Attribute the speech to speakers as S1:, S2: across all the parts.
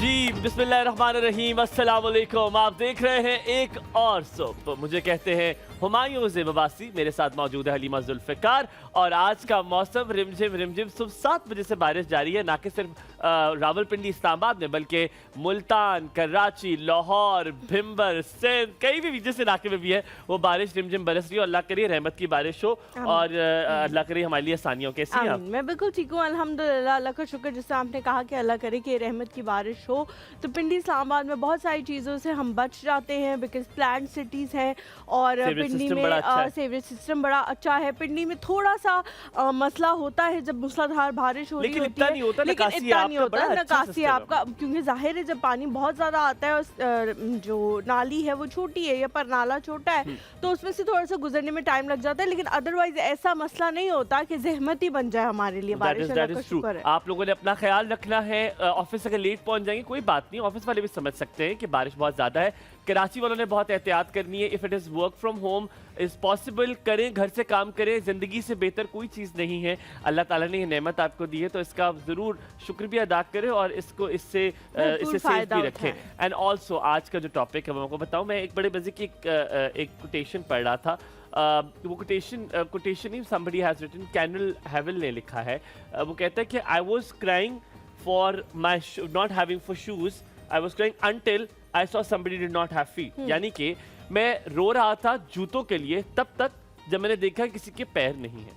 S1: जी बिस्मिल्लाहिर्रहमानिर्रहीम, अस्सलाम वालेकुम। आप देख रहे हैं एक और सुबह। मुझे कहते हैं हुमायूं ज़ैब अब्बासी, मेरे साथ मौजूद है हलीमा जुल्फिकार। और आज का मौसम रिमझिम रिमझिम सुबह 7 बजे से बारिश जारी है, ना कि सिर्फ रावलपिंडी इस्लामाबाद में बल्कि मुल्तान, कराची, लाहौर, भिम्बर, सिंध, कई भी जिस इलाके में भी है वो बारिश रिमझिम बरस रही है। अल्लाह करे रहमत की बारिश हो और अल्लाह करे हमारे लिए आसानियों। कैसी हैं आप?
S2: मैं बिल्कुल ठीक हूँ अल्हम्दुलिल्लाह, अल्लाह का शुक्र। जैसे आपने कहा कि अल्लाह करे कि रहमत की बारिश हो, तो पिंडी इस्लामाबाद में बहुत सारी चीज़ों से हम बच जाते हैं बिकॉज प्लान सिटीज़ हैं और पिंडी में सीवरेज सिस्टम बड़ा अच्छा है। पिंडी में थोड़ा सा मसला होता है जब मूसलाधार बारिश हो रही होती है, लेकिन इतना नहीं होता निकासी आपका, क्योंकि जाहिर है जब पानी बहुत ज़्यादा आता है और जो नाली है वो छोटी है या पर नाला छोटा है तो उसमें से थोड़ा सा गुजरने में टाइम लग जाता है, लेकिन अदरवाइज ऐसा मसला नहीं होता कि जहमत ही बन जाए हमारे लिए। बारिश का शुक्र है।
S1: आप लोगों ने अपना ख्याल रखना है। ऑफिस अगर लेट पहुंच जाएंगे कोई बात नहीं, ऑफिस वाले भी समझ सकते हैं कि बारिश बहुत ज़्यादा है। कराची वालों ने बहुत एहतियात करनी है। If it is work from home is possible, करें, घर से काम करें। ज़िंदगी से बेहतर कोई चीज़ नहीं है। अल्लाह ताला ने ये नेमत आपको दी है तो इसका आप ज़रूर शुक्र भी अदा करें और इसको इससे सेफ भी रखें। एंड ऑल्सो आज का जो टॉपिक है मैं आपको बताऊँ, मैं एक बड़े मज़े की एक कोटेशन पढ़ रहा था। वो कोटेशन ही समबडी हैज़ रिटन, कैनल हैविल ने लिखा है। वो कहता है कि I was crying for my not having for shoes, I was crying until I saw somebody did not have feet. यानी कि मैं रो रहा था जूतों के लिए तब तक जब मैंने देखा किसी के पैर नहीं है।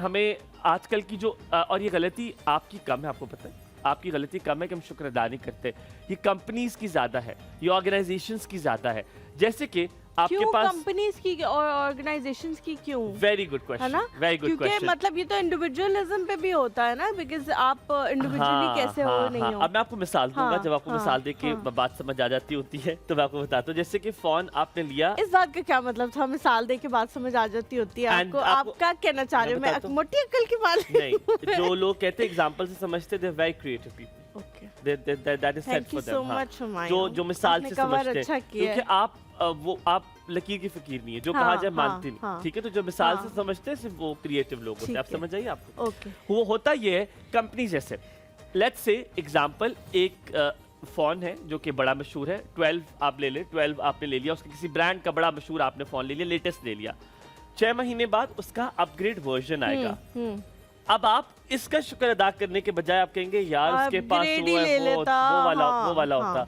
S1: हमें आजकल की जो और ये गलती आपकी कम है, आपको पता है आपकी गलती कम है कि हम शुक्र अदा नहीं करते। ये कंपनीज की ज़्यादा है, ये ऑर्गेनाइजेशंस की ज़्यादा है। जैसे कि आपके पास
S2: कंपनीज की और ऑर्गेनाइजेशंस की क्यों?
S1: वेरी गुड क्वेश्चन, है ना? Very good question.
S2: क्योंकि मतलब ये तो इंडिविजुअलिज्म पे भी होता है ना, बिकॉज आप इंडिविजुअली कैसे हो नहीं हो।
S1: अब मैं आपको मिसाल दूंगा, जब आपको मिसाल दे के बात समझ आ जाती होती है तो मैं आपको बताता हूँ। जैसे कि फोन आपने लिया,
S2: इस बात का क्या मतलब था मिसाल दे के बात समझ आ जाती होती है आपको? आप क्या कहना चाह रहे हो? मैं मोटी अक्ल की बात
S1: नहीं, जो लोग कहते हैं एग्जांपल से समझते, they very creative people. That is set for them। जो मिसाल से समझते हैं, क्योंकि आप लकीर की फकीर नहीं है, जो कहा जाए मानते नहीं, ठीक है? तो जो मिसाल से समझते हैं सिर्फ वो क्रिएटिव लोग होते हैं। आप समझ आइए आपको। वो होता ये है कंपनी जैसे, लेट्स से एग्जांपल, एक फोन है जो कि बड़ा मशहूर है, 12 आप ले ले, 12 आपने ले लिया, उसके किसी ब्रांड का बड़ा मशहूर आपने फोन ले लिया, लेटेस्ट ले लिया। 6 महीने बाद उसका अपग्रेड वर्जन आएगा। अब आप इसका शुक्र अदा करने के बजाय आप कहेंगे यार उसके पास वो वाला होता,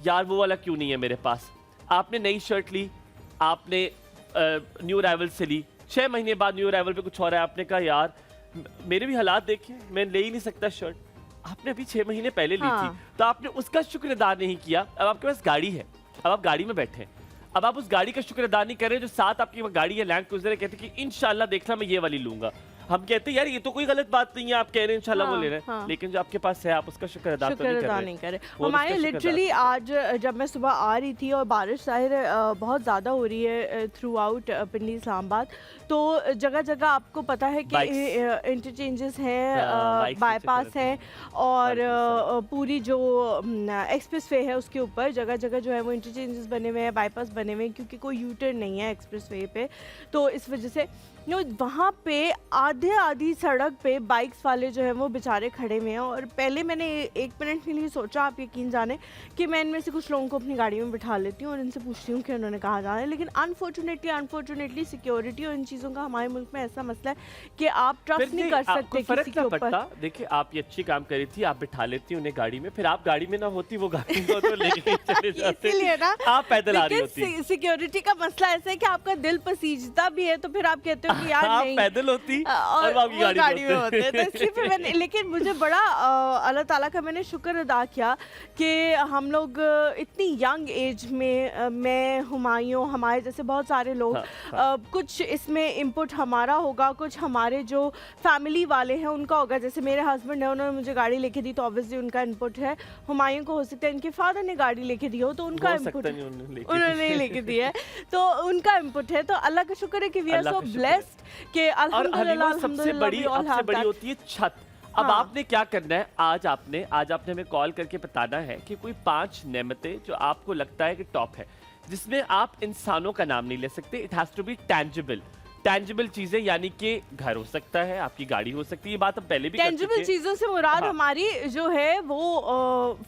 S1: यार वो वाला क्यों नहीं है मेरे पास। आपने नई शर्ट ली, आपने न्यू अराइवल से ली, 6 महीने बाद न्यू अराइवल पे कुछ और है, आपने कहा यार मेरे भी हालात देखे, मैं ले ही नहीं सकता शर्ट। आपने अभी 6 महीने पहले ली थी, तो आपने उसका शुक्र अदा नहीं किया। अब आपके पास गाड़ी है, अब आप गाड़ी में बैठे हैं, अब आप उस गाड़ी का शुक्र अदा नहीं कर रहे जो साथ आपकी गाड़ी है लैंड क्रूजर है, कहते कि इंशाल्लाह देखना मैं ये वाली लूंगा। हम कहते हैं यार ये तो कोई गलत बात नहीं है, आप कह रहे हैं इंशाल्लाह वो ले रहे हैं, लेकिन जो आपके पास है आप उसका शुक्र अदा नहीं कर रहे।
S2: हमारे लिटरली आज जब मैं सुबह आ रही थी और बारिश जाहिर बहुत ज़्यादा हो रही है थ्रू आउट पिंडी इस्लामाबाद, तो जगह जगह आपको पता है कि इंटरचेंजेस हैं, बाईपास हैं और पूरी जो एक्सप्रेस वे है उसके ऊपर जगह जगह जो है वो इंटरचेंजेस बने हुए हैं, बाईपास बने हुए हैं, क्योंकि कोई यू टर्न नहीं है एक्सप्रेस वे पे। तो इस वजह से वहाँ पे आधी सड़क पे बाइक्स वाले जो है वो बेचारे खड़े हुए हैं। और पहले मैंने 1 मिनट के लिए सोचा, आप यकीन जाने, कि मैं इनमें से कुछ लोगों को अपनी गाड़ी में बिठा लेती हूँ और इनसे पूछती हूँ कि उन्होंने कहाँ जाना है। लेकिन अनफॉर्चुनेटली सिक्योरिटी और इन चीज़ों का हमारे मुल्क में ऐसा मसला है कि आप ट्रस्ट नहीं कर सकते किसी के ऊपर।
S1: देखिए आप ये अच्छी काम करी थी, आप बिठा लेती उन्हें गाड़ी में, फिर आप गाड़ी में ना होती, वो गाड़ी में तो लेके चले जाते, इसलिए ना आप पैदल आ रही होती।
S2: सिक्योरिटी का मसला ऐसा है कि आपका दिल पसीजता भी है, तो फिर आप कहते हो कि यार नहीं,
S1: पैदल होती और आपकी गाड़ी में होते।
S2: तो इसलिए फिर मैंने, लेकिन मुझे बड़ा अल्लाह ताला का मैंने शुक्र अदा किया कि हम लोग इतनी यंग एज में, मैं, हुमायूं, हमारे जैसे बहुत सारे लोग, कुछ इसमें इनपुट हमारा होगा, कुछ हमारे जो फैमिली वाले हैं उनका होगा। जैसे मेरे हस्बैंड है, उन्होंने मुझे गाड़ी लेके दी तो ऑब्वियसली उनका इनपुट है। हुमायूं को हो सकता है इनके फादर ने गाड़ी लेके दी हो तो उनका इनपुट, उन्होंने लेके दी है तो उनका इनपुट है। तो अल्लाह का शुक्र है कि वी आर सो ब्लेस्ड कि अल्हम्दुलिल्लाह
S1: सबसे बड़ी होती है छत। अब आपने क्या करना है, आज आपने हमें कॉल करके बताना है कि कोई 5 नेमतें जो आपको लगता है कि टॉप है, जिसमें आप इंसानों का नाम नहीं ले सकते, it has to be tangible. Tangible चीजें यानी कि घर हो सकता है, आपकी गाड़ी हो सकती है, ये बात हम पहले भी
S2: टेंजिबल चीजों से मुराद हमारी जो है वो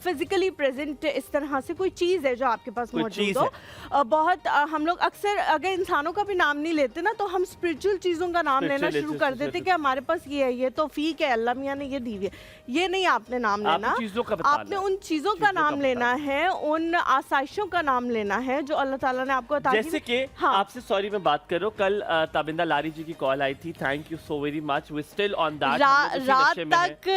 S2: फिजिकली प्रेजेंट इस तरह से कोई चीज है जो आपके पास मौजूद हो। बहुत हम लोग अक्सर अगर इंसानों का भी नाम नहीं लेते ना तो हम स्पिरिचुअल चीजों का नाम लेना शुरू कर देते कि हमारे पास ये है, ये तौफीक है, अल्लाह मियां ने ये दी है। ये नहीं आपने नाम लेना, आपने उन चीजों का नाम लेना है, उन आसाइशों का नाम लेना है जो अल्लाह ताला ने आपको अता की।
S1: जैसे कि आपसे सॉरी मैं बात कर रहा हूँ, कल ताबिंदा लारी जी की कॉल आई थी, thank you so very much, we still on that.
S2: रात तक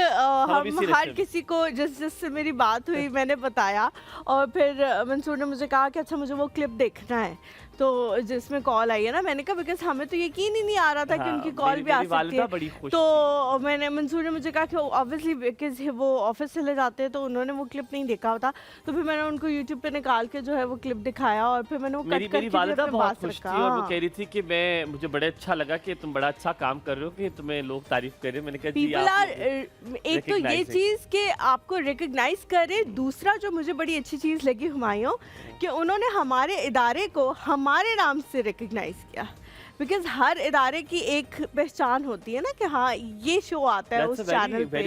S2: हम हर किसी को जिससे मेरी बात हुई मैंने बताया, और फिर मंसूर ने मुझे कहा कि अच्छा मुझे वो क्लिप देखना है, तो जिसमें कॉल आई है ना, मैंने कहा बिकॉज हमें तो यकीन ही नहीं आ रहा था कि उनकी कॉल भी आ सकती है। तो मैंने मंसूर ने मुझे कहा कि ऑब्वियसली बिकॉज वो ऑफिस चले जाते हैं तो उन्होंने वो क्लिप नहीं देखा होता, तो फिर मैंने उनको यूट्यूब पे निकाल के जो है वो क्लिप दिखाया, और फिर मैंने वो कट करके
S1: वालिदा बहुत खुश थी और वो कह रही थी कि मुझे बड़ा अच्छा लगा कि तुम बड़ा अच्छा काम कर रहे हो, कि तुम्हें लोग तारीफ कर रहे हैं। मैंने कहा पीपल आर,
S2: एक तो ये चीज कि आपको रिकॉग्नाइज करे, दूसरा जो मुझे बड़ी अच्छी चीज लगी हुमायूं कि उन्होंने हमारे इदारे को हमारे नाम से रिकॉग्नाइज किया, बिकॉज हर इदारे की एक पहचान होती है ना कि हाँ ये शो आता है उस चैनल पे,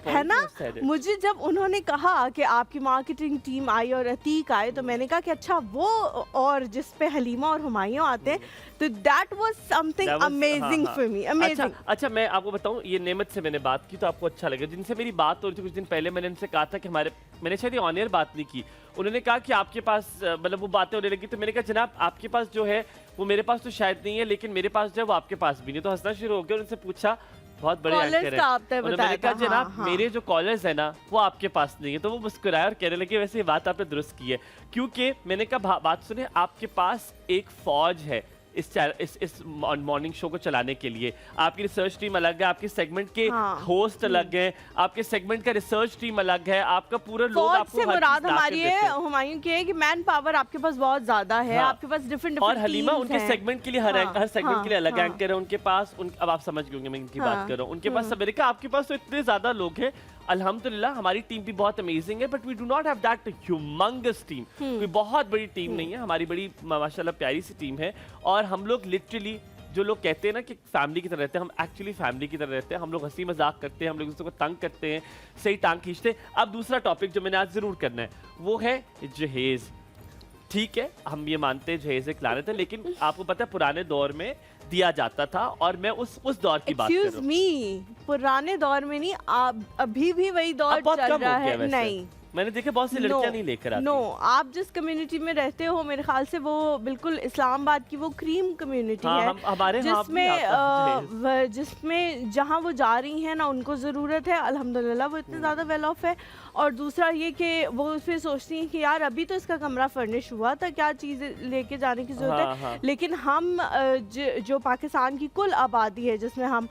S2: है ना। मुझे जब उन्होंने कहा कि आपकी मार्केटिंग टीम आई और अतीक आए, तो मैंने कहा कि अच्छा वो, और जिस पे हलीमा और हुमायूं आते हैं, तो that was something amazing for me, amazing.
S1: अच्छा मैं आपको बताऊं, ये नेमत से मैंने बात की तो आपको अच्छा लगा, जिनसे मेरी बात हो रही थी कुछ दिन पहले, मैंने उनसे कहा था कि मैंने शायद ऑन एयर बात नहीं की, उन्होंने कहा कि आपके पास मतलब वो बातें होने लगी, तो मैंने कहा जनाब आपके पास जो है वो मेरे पास तो शायद नहीं है, लेकिन मेरे पास जो है वो आपके पास भी नहीं। तो हंसना शुरू हो गया, उनसे पूछा बहुत बड़े एंकर हैं, मैंने कहा जनाब मेरे जो कॉलर्स है ना वो आपके पास नहीं है, तो वो मुस्कुराए और कहने लगे वैसे ये बात आपने दुरुस्त की है, क्योंकि मैंने कहा बात सुने, आपके पास एक फौज है इस मॉर्निंग शो को चलाने के लिए, आपकी रिसर्च टीम अलग है, आपके सेगमेंट के होस्ट अलग हैं, आपके सेगमेंट का रिसर्च टीम अलग है, आपका पूरा लोग आपको
S2: से मुराद हमारी है हुमायूं की है कि मैन पावर आपके पास बहुत ज्यादा है, आपके पास डिफरेंट
S1: और हलीमा उनके सेगमेंट के लिए हर सेगमेंट के लिए अलग एंकर है उनके पास। अब आप समझ गए होंगे मैं इनकी बात कर रहा हूँ, उनके पास अमेरिका, आपके पास तो इतने ज्यादा लोग हैं। अल्हम्दुलिल्लाह हमारी टीम भी बहुत अमेजिंग है, but we do not have that humongous team. कोई बहुत बड़ी टीम नहीं है, हमारी बड़ी माशाल्लाह प्यारी सी टीम है, और हम लोग लिटरली जो लोग कहते हैं ना कि फैमिली की तरह रहते हैं, हम एक्चुअली फैमिली की तरह रहते हैं। हम लोग हंसी मजाक करते हैं, हम लोग दूसरे को तंग करते हैं, सही टांग खींचते हैं। अब दूसरा टॉपिक जो मैंने आज जरूर करना है वो है जहेज। ठीक है, हम ये मानते हैं जहेज एक लानत है, लेकिन आपको पता है पुराने दौर में दिया जाता था, और मैं उस दौर की बात कर रहा हूं।
S2: पुराने दौर में नहीं, अभी भी वही दौर चल रहा है। नहीं,
S1: मैंने देखा बहुत सी लड़कियां नहीं लेकर आती।
S2: आप जिस कम्युनिटी में रहते हो मेरे ख्याल से वो बिल्कुल इस्लामाबाद की वो क्रीम कम्युनिटी है,
S1: हमारे
S2: जिसमें जहाँ वो जा रही हैं ना उनको ज़रूरत है, अल्हम्दुलिल्लाह वो इतने ज़्यादा वेल ऑफ है। और दूसरा ये कि वो फिर सोचती हैं कि यार अभी तो इसका कमरा फर्निश हुआ था, क्या चीज़ लेके जाने की ज़रूरत है। लेकिन हम जो पाकिस्तान की कुल आबादी है, जिसमें हम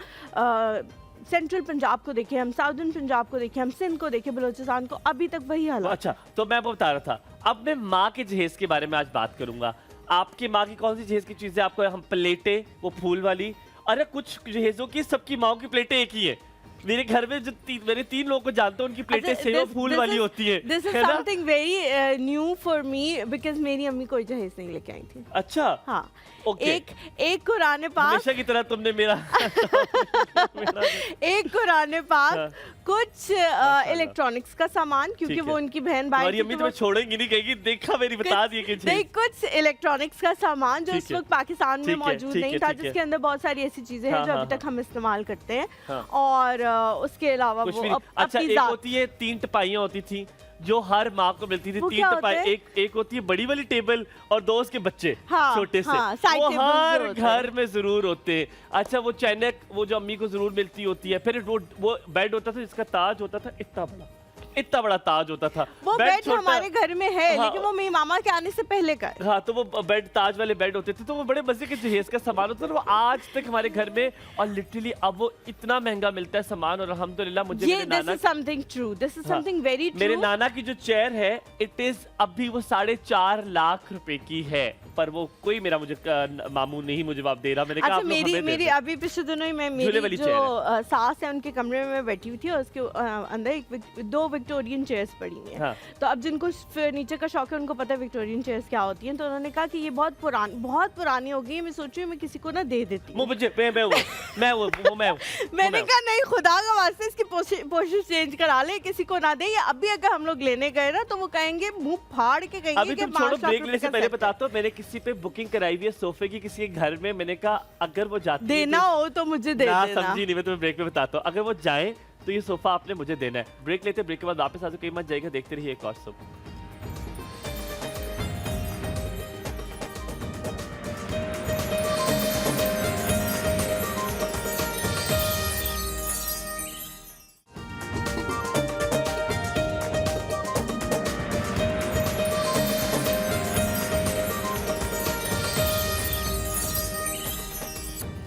S2: सेंट्रल पंजाब को देखें, हम साउदर्न पंजाब को देखें, हम सिंध को देखें, बलोचिस्तान को, अभी तक वही हाल।
S1: अच्छा, तो मैं बता रहा था, अब मैं माँ के जहेज के बारे में आज बात करूंगा। आपकी माँ की कौन सी जहेज की चीजें आपको? हम प्लेटें, वो फूल वाली, अरे कुछ जहेजों की सबकी माँ की प्लेटें एक ही है। मेरे घर में जो मेरे 3 लोगों को जानते हैं उनकी प्लेटें सेव और फूल वाली होती है।
S2: This is something very new for me, because मेरी अम्मी कोई जहेज नहीं लेके आई थी।
S1: अच्छा,
S2: हाँ, एक कुरान पाक,
S1: हमेशा की तरह तुमने मेरा
S2: एक कुरान पाक, कुछ इलेक्ट्रॉनिक्स का सामान, क्योंकि वो उनकी बहन भाई,
S1: और अम्मी तुम्हें छोड़ेंगी नहीं, कहेगी देखा मेरी बता दिए कि
S2: नहीं, कुछ इलेक्ट्रॉनिक्स का सामान जो उस वक्त पाकिस्तान में मौजूद नहीं था, जिसके अंदर बहुत सारी ऐसी चीजें हैं जो अभी तक हम इस्तेमाल करते हैं। और उसके अलावा वो
S1: अच्छा, एक होती है 3 टपाइयाँ होती थी जो हर माँ को मिलती थी। 3 टपाई, एक होती है बड़ी वाली टेबल और 2 उसके बच्चे छोटे से, वो हर घर में जरूर होते हैं। अच्छा, वो चैनक, वो जो अम्मी को जरूर मिलती होती है। फिर वो बेड होता था जिसका ताज होता था इतना बड़ा ताज होता था।
S2: वो बेड हमारे घर में है, लेकिन वो मेरी मामा के आने से पहले का है।
S1: हाँ, तो वो बेड, ताज वाले बेड होते थे, तो वो बड़े मजे के जहेज का सामान होता था, वो आज तक हमारे घर में। और लिटरली अब वो इतना महंगा मिलता है सामान, और अल्हम्दुलिल्लाह मुझे मेरे नाना,
S2: this is something true, this is something very true.
S1: मेरे नाना की जो चेयर है, इट इज अभी वो 4.5 लाख रुपए की है, पर वो कोई मेरा मुझे मामू नहीं मुझे जवाब दे रहा। मैंने कहा
S2: मेरी अभी पिछले दिनों ही मैं मेरी जो सास है उनके कमरे में बैठी हुई थी, और उसके अंदर 2 विक्टोरियन चेयर्स पड़ी हैं।
S1: हाँ।
S2: तो अब जिनको फर्नीचर का शौक है उनको पता है विक्टोरियन चेयर्स क्या होती हैं, तो उन्होंने कहा कि ये बहुत पुरानी हो गई है, मैं सोच रही हूँ मैं किसी को ना दे देती हूँ। मैंने कहा नहीं, खुदा का वास्ते इसकी पोजीशन चेंज करा ले, किसी को ना दे। या अभी अगर हम लोग लेने गए ना तो वो कहेंगे मुंह फाड़ के कहेंगे।
S1: अभी तुम छोड़ो, ब्रेक लेने से पहले बताता हूँ, मैंने किसी पे बुकिंग कराई हुई है सोफे की किसी के घर में। मैंने कहा अगर वो जाती
S2: देना हो तो मुझे दे देना।
S1: समझी नहीं, मैं तुम्हें ब्रेक में बताता हूँ। अगर वो जाए तो ये सोफा आपने मुझे देना है। ब्रेक लेते, ब्रेक के बाद वापस आ जाओ, कहीं मत जाएगा। देखते रहिए एक और सुबह।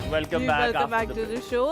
S1: Welcome back
S2: to the show.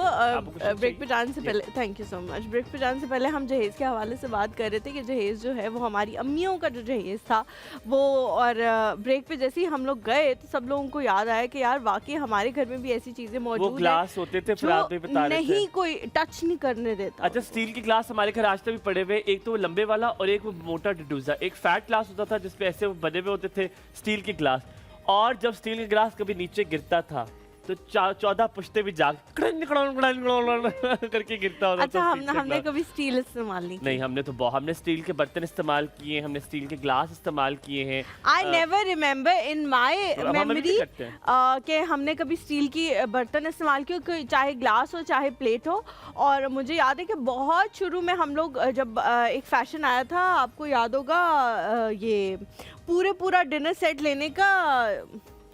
S2: Break पे जाने से पहले thank you so much. Break पे जाने से पहले हम जहेज़ के हवाले से बात कर रहे थे कि जहेज़ जो है वो हमारी अम्मियों का जो जहेज़ था वो, और ब्रेक पे जैसे ही हम लोग गए तो सब लोगों को याद आया कि यार वाकई हमारे घर में भी ऐसी चीजें मौजूद हैं।
S1: ग्लास होते थे जो
S2: नहीं कोई टच नहीं करने देता।
S1: अच्छा, स्टील के ग्लास हमारे घर आज तक भी पड़े हुए, एक तो वो लंबे वाला और एक वो मोटा डिडूजा। एक फैट ग्लास होता था जिसपे ऐसे वो बने हुए होते थे स्टील के ग्लास, और जब स्टील के ग्लास कभी नीचे गिरता था तो 14 पुश्ते भी जाग करके गिरता होता।
S2: अच्छा, हमने कभी स्टील इस्तेमाल
S1: नहीं, हमने स्टील के बर्तन इस्तेमाल किए, हमने स्टील के ग्लास इस्तेमाल किए हैं।
S2: I never remember in my memory कि हमने कभी स्टील की बर्तन इस्तेमाल किए, चाहे ग्लास हो चाहे प्लेट हो। और मुझे याद है कि बहुत शुरू में हम लोग जब एक फैशन आया था, आपको याद होगा, ये पूरा डिनर सेट लेने का।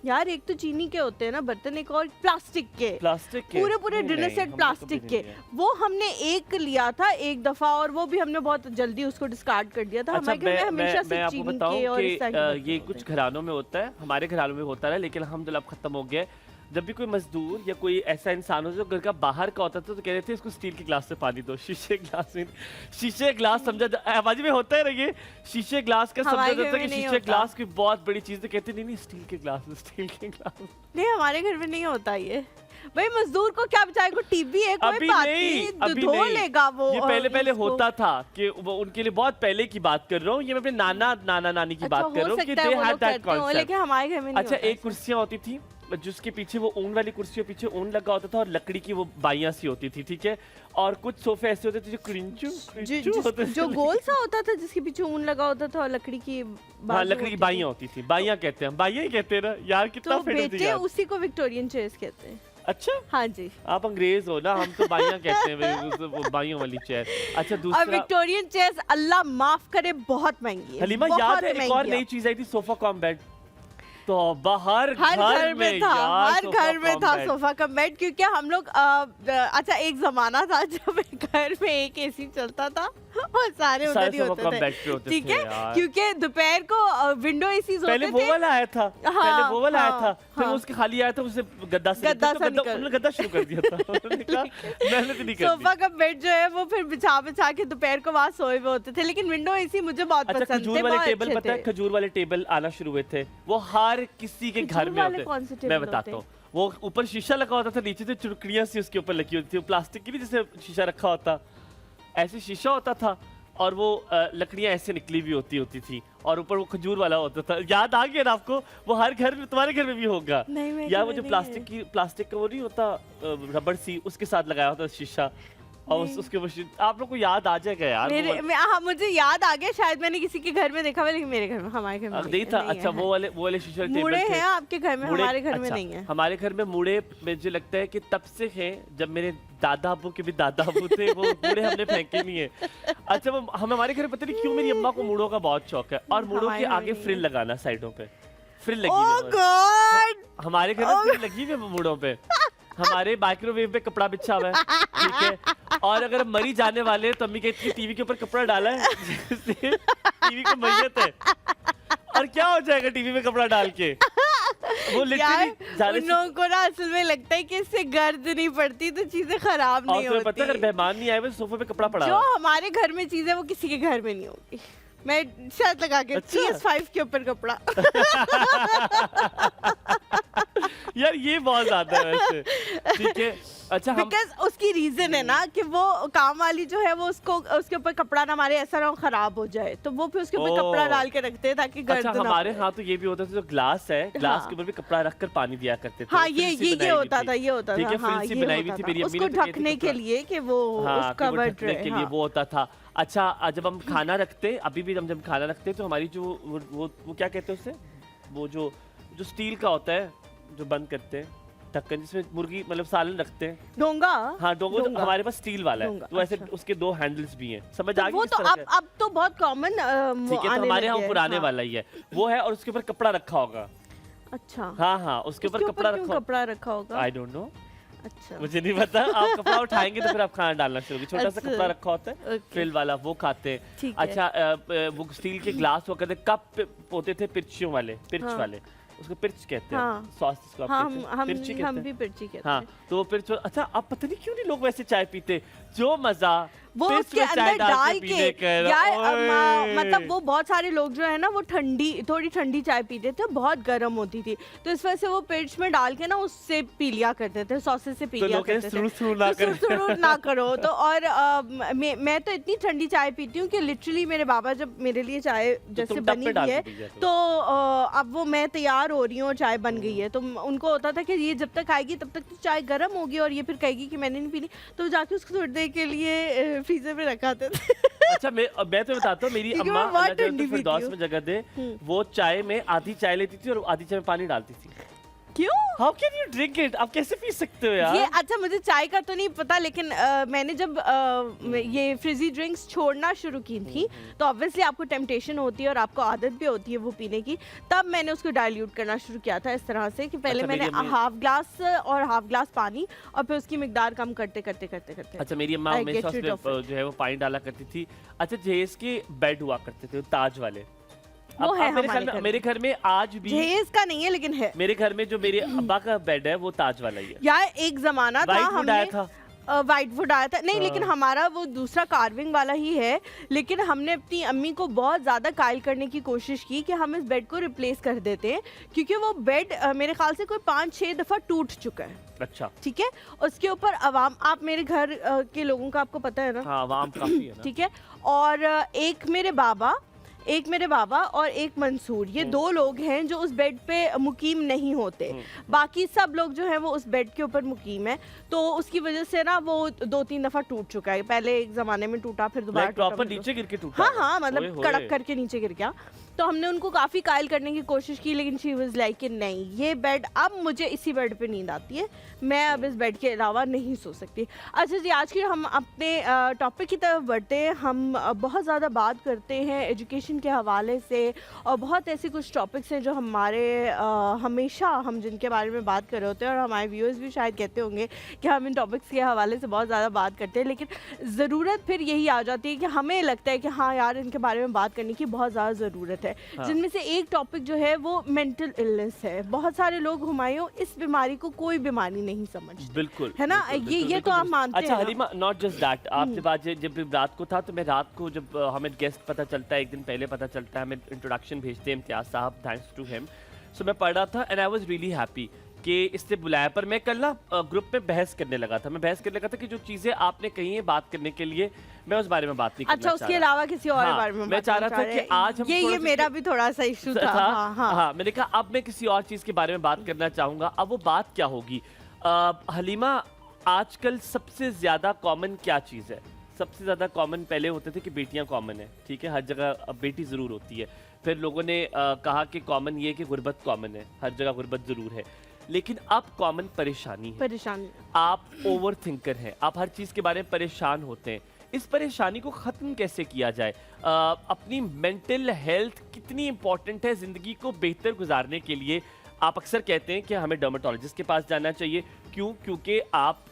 S2: यार एक तो चीनी के होते हैं ना बर्तन, एक और प्लास्टिक के पूरे डिनर सेट प्लास्टिक के। वो हमने एक लिया था एक दफा, और वो भी हमने बहुत जल्दी उसको डिस्कार्ड कर दिया था।
S1: अच्छा,
S2: हमारे घर में हमेशा से चीनी के और इस तरह
S1: ये कुछ घरानों में होता है, हमारे घरानों में होता है, लेकिन अल्हम्दुलिल्लाह अब खत्म हो गया है। जब भी कोई मजदूर या कोई ऐसा इंसान हो जो घर का बाहर का होता था तो कह रहे थे इसको स्टील के ग्लास से पानी दो। शीशे ग्लास समझा आवाज में होता है ना, ये शीशे ग्लास का समझा जाता है कि शीशे ग्लास की बहुत बड़ी चीज। तो कहते नहीं स्टील के ग्लास
S2: नहीं, हमारे घर में नहीं होता ये। भाई मजदूर को क्या बेचारे को टीबी है, कोई बात नहीं, धो लेगा वो।
S1: ये पहले होता था कि वो उनके लिए बहुत पहले की बात कर रहा हूँ, ये मैं अपने नाना नानी की बात कर रहा हूँ कि दे हैड दैट कांसेप्ट।
S2: लेकिन हमारे घर में नहीं।
S1: अच्छा, एक कुर्सियां होती थी जिसके पीछे वो ऊन वाली कुर्सी, पीछे ऊन लगा होता था और लकड़ी की वो बाइयां सी होती थी, ठीक है। और कुछ सोफे ऐसे होते थे जो क्रिंचू
S2: जो गोल सा होता था जिसके पीछे ऊन लगा होता था और लकड़ी की
S1: बाइयां होती थी। बाइयां कहते हैं, बाइयां ही कहते हैं ना यार, कितना
S2: बेटे उसी को विक्टोरियन चेयर्स कहते हैं।
S1: अच्छा,
S2: हाँ जी,
S1: आप अंग्रेज हो ना, हम तो बाइयां कहते हैं, वो बाइयों वाली चेयर। अच्छा, दूसरा
S2: विक्टोरियन चेयर्स अल्लाह माफ करे बहुत महंगी है।
S1: हलीमा, याद है एक और नई चीज आई थी, सोफा कम बेड। तो हर घर में था
S2: सोफा कम बेड, क्योंकि हम लोग अच्छा एक जमाना था जब घर में एक एसी चलता था और सारे उधर ही होते थे, ठीक है। क्योंकि दोपहर को विंडो एसी होते थे।
S1: पहले वो वाला आया था, फिर उसके खाली आया था, उससे गद्दा शुरू कर दिया था। मैंने तो नहीं कर
S2: सोफा का बेड जो है वो फिर बिछा के दोपहर को वहाँ सोए हुए होते थे, लेकिन विंडो एसी मुझे बहुत पसंद थे।
S1: खजूर वाले टेबल, पता है खजूर वाले टेबल आना शुरू हुए थे, वो हर किसी के घर में होते। मैं बताता हूँ, वो ऊपर शीशा लगा होता था, नीचे से चुड़कड़ियाँ सी उसके ऊपर लगी होती थी, प्लास्टिक की भी जैसे शीशा रखा होता, ऐसे शीशा होता था, और वो लकड़ियाँ ऐसे निकली हुई होती थी, और ऊपर वो खजूर वाला होता था। याद आ गया ना आपको? वो हर घर में, तुम्हारे घर में भी होगा यार, वो जो प्लास्टिक का वो नहीं होता रबड़ सी, उसके साथ लगाया होता शीशा, और उसके आप लोग को याद आ जाएगा यार।
S2: मुझे याद आ गया, शायद मैंने किसी के घर में देखा हुआ, लेकिन मेरे घर में, हमारे घर में
S1: नहीं था। अच्छा, वो वाले शीशे टेबल
S2: मुड़े हैं आपके घर में, हमारे घर में नहीं है।
S1: हमारे घर में मुड़े मुझे लगता है कि तब से है जब मेरे दादा अब्बू के भी दादा अब्बू थे, वो मुड़े हमने फेंके नहीं है। अच्छा, वो हमारे घर में पता नहीं क्यों मेरी अम्मा को मुड़ों का बहुत शौक है, और मुड़ों के आगे फ्रिल लगाना, साइडों पे फ्रिल लगी है। हमारे घर में फ्रिल लगी है मुड़ों पे। हमारे माइक्रोवेव पे कपड़ा बिछा हुआ है, ठीक है। और अगर मरी जाने वाले तो अम्मी कहती है टीवी के ऊपर कपड़ा डाला है, टीवी को मैयत है, और क्या हो जाएगा टीवी में कपड़ा डाल के। वो
S2: उन लोगों को ना असल में लगता है कि इससे गर्द नहीं पड़ती तो चीजें खराब नहीं होती।
S1: पता है, अगर मेहमान नहीं आए हुए सोफे पे कपड़ा पड़ा,
S2: जो हमारे घर में चीजें वो किसी के घर में नहीं होगी। मैं शर्त लगा के PS5 के ऊपर कपड़ा
S1: यार ये बहुत ज्यादा है वैसे, ठीक है। अच्छा,
S2: बिकॉज उसकी रीजन है ना कि वो काम वाली जो है वो उसको उसके ऊपर कपड़ा ना मारे, ऐसा ना हो खराब हो जाए, तो वो फिर उसके ऊपर कपड़ा डाल के रखते हैं ताकि गर्द
S1: अच्छा,
S2: ना
S1: हमारे यहाँ तो ये भी होता था, जो ग्लास है, ग्लास के ऊपर भी कपड़ा रखकर पानी दिया करते थे।
S2: हाँ, ये होता था, ये होता था।
S1: हाँ, ये बनाई हुई थी मेरी अम्मी ने,
S2: उसको ढकने के लिए कि वो कवर्ड रहे,
S1: के लिए वो होता था। अच्छा, जब हम खाना रखते, अभी भी जब खाना रखते तो हमारी जो वो क्या कहते हैं उससे, वो जो स्टील का होता है जो बंद करते हैं ढक्कन, जिसमें मुर्गी मतलब सालन रखते हैं, डोंगा। हाँ, डोंगा तो हमारे पास स्टील वाला है, तो ऐसे उसके 2 हैंडल्स भी हैं। समझ आ गई?
S2: वो तो अब तो बहुत कॉमन,
S1: ठीक है, तो हमारे यहाँ पुराने वाला ही है वो है, और उसके ऊपर कपड़ा रखा होगा।
S2: अच्छा,
S1: हाँ, उसके ऊपर कपड़ा
S2: रखा होगा।
S1: आई डोंट नो,
S2: अच्छा,
S1: मुझे नहीं पता। आप कपड़ा उठाएंगे तो फिर आप खाना डालना शुरू करेंगे। छोटा सा कपड़ा रखा होता है, फ्रिल वाला, वो खाते हैं। अच्छा, वो स्टील के ग्लास वो कहते, कप होते थे पिर्चियों वाले, पिर्च वाले, उसको पिर्च कहते हैं। सॉस इसको आप पिर्ची कहते हैं।
S2: हम भी पिर्ची कहते हैं।
S1: हाँ, तो वो पिर्च। अच्छा, अब पता नहीं क्यों नहीं लोग वैसे चाय पीते, जो मजा
S2: वो उसके अंदर डाल के यार, मतलब वो बहुत सारे लोग जो है ना वो थोड़ी ठंडी चाय पीते थे, बहुत गर्म होती थी, तो इस वजह से वो पिर्च में डाल के ना उससे पी लिया करते थे, सॉसेस से पी लिया करते थे। सुरू ना करो तो। और मैं तो इतनी ठंडी चाय पीती हूँ कि लिटरली मेरे बाबा जब मेरे लिए चाय जैसे बनी हुई है तो अब वो मैं तैयार हो रही हूँ और चाय बन गई है, तो उनको होता था कि ये जब तक आएगी तब तक तो चाय गर्म होगी, और ये फिर कहेगी कि मैंने नहीं पीनी, तो जाके उसको थोड़ी देर के लिए फ्रीजर में रखाते थे।
S1: अच्छा, मैं तो बताता हूँ, मेरी अम्मा फिरदौस में जगह दे, वो चाय में आधी चाय लेती थी और आधी चाय में पानी डालती थी।
S2: क्यों?
S1: How can you drink it? आप कैसे पी सकते हो यार?
S2: ये अच्छा, मुझे चाय का तो नहीं पता, लेकिन मैंने जब ये फ्रिजी ड्रिंक्स छोड़ना शुरू की थी तो ऑब्वियसली आपको टेम्पटेशन होती है और आपको आदत भी होती है वो पीने की, तब मैंने उसको डाइल्यूट करना शुरू किया था इस तरह से कि पहले मैंने हाफ ग्लास पानी और फिर उसकी मिकदार कम करते करते।
S1: अच्छा, मेरी अम्मा हमेशा जो है वो पानी डाला करती थी। अच्छा, जहेज के बेड हुआ करते थे ताज वाले,
S2: वो है
S1: मेरे घर में आज भी।
S2: जहेज का नहीं है लेकिन है
S1: मेरे घर में, जो मेरे अब्बा का बेड है वो ताज वाला ही है
S2: यार। एक जमाना था हमने व्हाइट वुड आया था, नहीं लेकिन हमारा वो दूसरा कार्विंग वाला ही है, लेकिन हमने अपनी अम्मी को बहुत ज़्यादा कायल करने की कोशिश की कि हम इस बेड को रिप्लेस कर देते हैं, क्योंकि वो बेड मेरे ख्याल से कोई 5-6 दफ़ा टूट चुका है।
S1: अच्छा,
S2: ठीक है, उसके ऊपर अवाम, आप मेरे घर के लोगों का आपको पता है ना?
S1: हाँ, अवाम काफी है ना।
S2: ठीक है, और एक मेरे बाबा और एक मंसूर, ये 2 लोग हैं जो उस बेड पे मुकीम नहीं होते, बाकी सब लोग जो हैं वो उस बेड के ऊपर मुकीम है, तो उसकी वजह से ना वो 2-3 दफ़ा टूट चुका है। पहले एक ज़माने में टूटा, फिर दोबारा
S1: प्रॉपर नीचे गिर के टूटा।
S2: हाँ, मतलब कड़क करके नीचे गिर गया। तो हमने उनको काफ़ी कायल करने की कोशिश की, लेकिन शी वाज लाइक कि नहीं, ये बेड, अब मुझे इसी बेड पे नींद आती है, मैं अब इस बेड के अलावा नहीं सो सकती। अच्छा जी, आज की हम अपने टॉपिक की तरफ बढ़ते हैं। हम बहुत ज़्यादा बात करते हैं एजुकेशन के हवाले से, और बहुत ऐसे कुछ टॉपिक्स हैं जो हमारे हमेशा हम जिनके बारे में बात कर रहे होते हैं, और हमारे व्यूअर्स भी शायद कहते होंगे कि हम इन टॉपिक्स के हवाले से बहुत ज़्यादा बात करते हैं, लेकिन ज़रूरत फिर यही आ जाती है कि हमें लगता है कि हाँ यार, इनके बारे में बात करने की बहुत ज़्यादा ज़रूरत है। हाँ। जिनमें से एक टॉपिक जो है वो मेंटल इलनेस है। बहुत सारे लोग हुमायूं इस बीमारी को कोई बीमारी नहीं समझते,
S1: बिल्कुल
S2: है ना? ये तो आप मानते हैं।
S1: अच्छा हलीमा, नॉट जस्ट दैट, आपसे बात जब रात को था तो मैं रात को, जब हमें गेस्ट पता चलता है, एक दिन पहले पता चलता है, हमें इंट्रोडक्शन भेजते हैं इम्तियाज साहब, थैंक्स टू हिम, सो मैं पढ़ रहा था and I was really happy कि इससे बुलाया। पर मैं कल ना ग्रुप में बहस करने लगा था कि जो चीजें आपने कही है बात करने के लिए, मैं उस बारे में बात नहीं करना
S2: अच्छा, उसके अलावा किसी और बारे में
S1: मैं चाह रहा था कि आज हम
S2: ये मेरा भी थोड़ा सा इशू था।
S1: हाँ, मैंने कहा अब मैं किसी और चीज के बारे में बात करना चाहूंगा। अब वो बात क्या होगी? हलीमा, आजकल सबसे ज्यादा कॉमन क्या चीज है? सबसे ज्यादा कॉमन पहले होते थे कि बेटियां कॉमन है, ठीक है, हर जगह अब बेटी जरूर होती है। फिर लोगों ने कहा कि कॉमन ये कि गुर्बत कॉमन है, हर जगह गुर्बत जरूर है। लेकिन अब कॉमन परेशानी है। आप ओवर थिंकर हैं, आप हर चीज के बारे में परेशान होते हैं। इस परेशानी को ख़त्म कैसे किया जाए? अपनी मेंटल हेल्थ कितनी इंपॉर्टेंट है ज़िंदगी को बेहतर गुजारने के लिए? आप अक्सर कहते हैं कि हमें डर्मेटोलॉजिस्ट के पास जाना चाहिए। क्यों? क्योंकि आप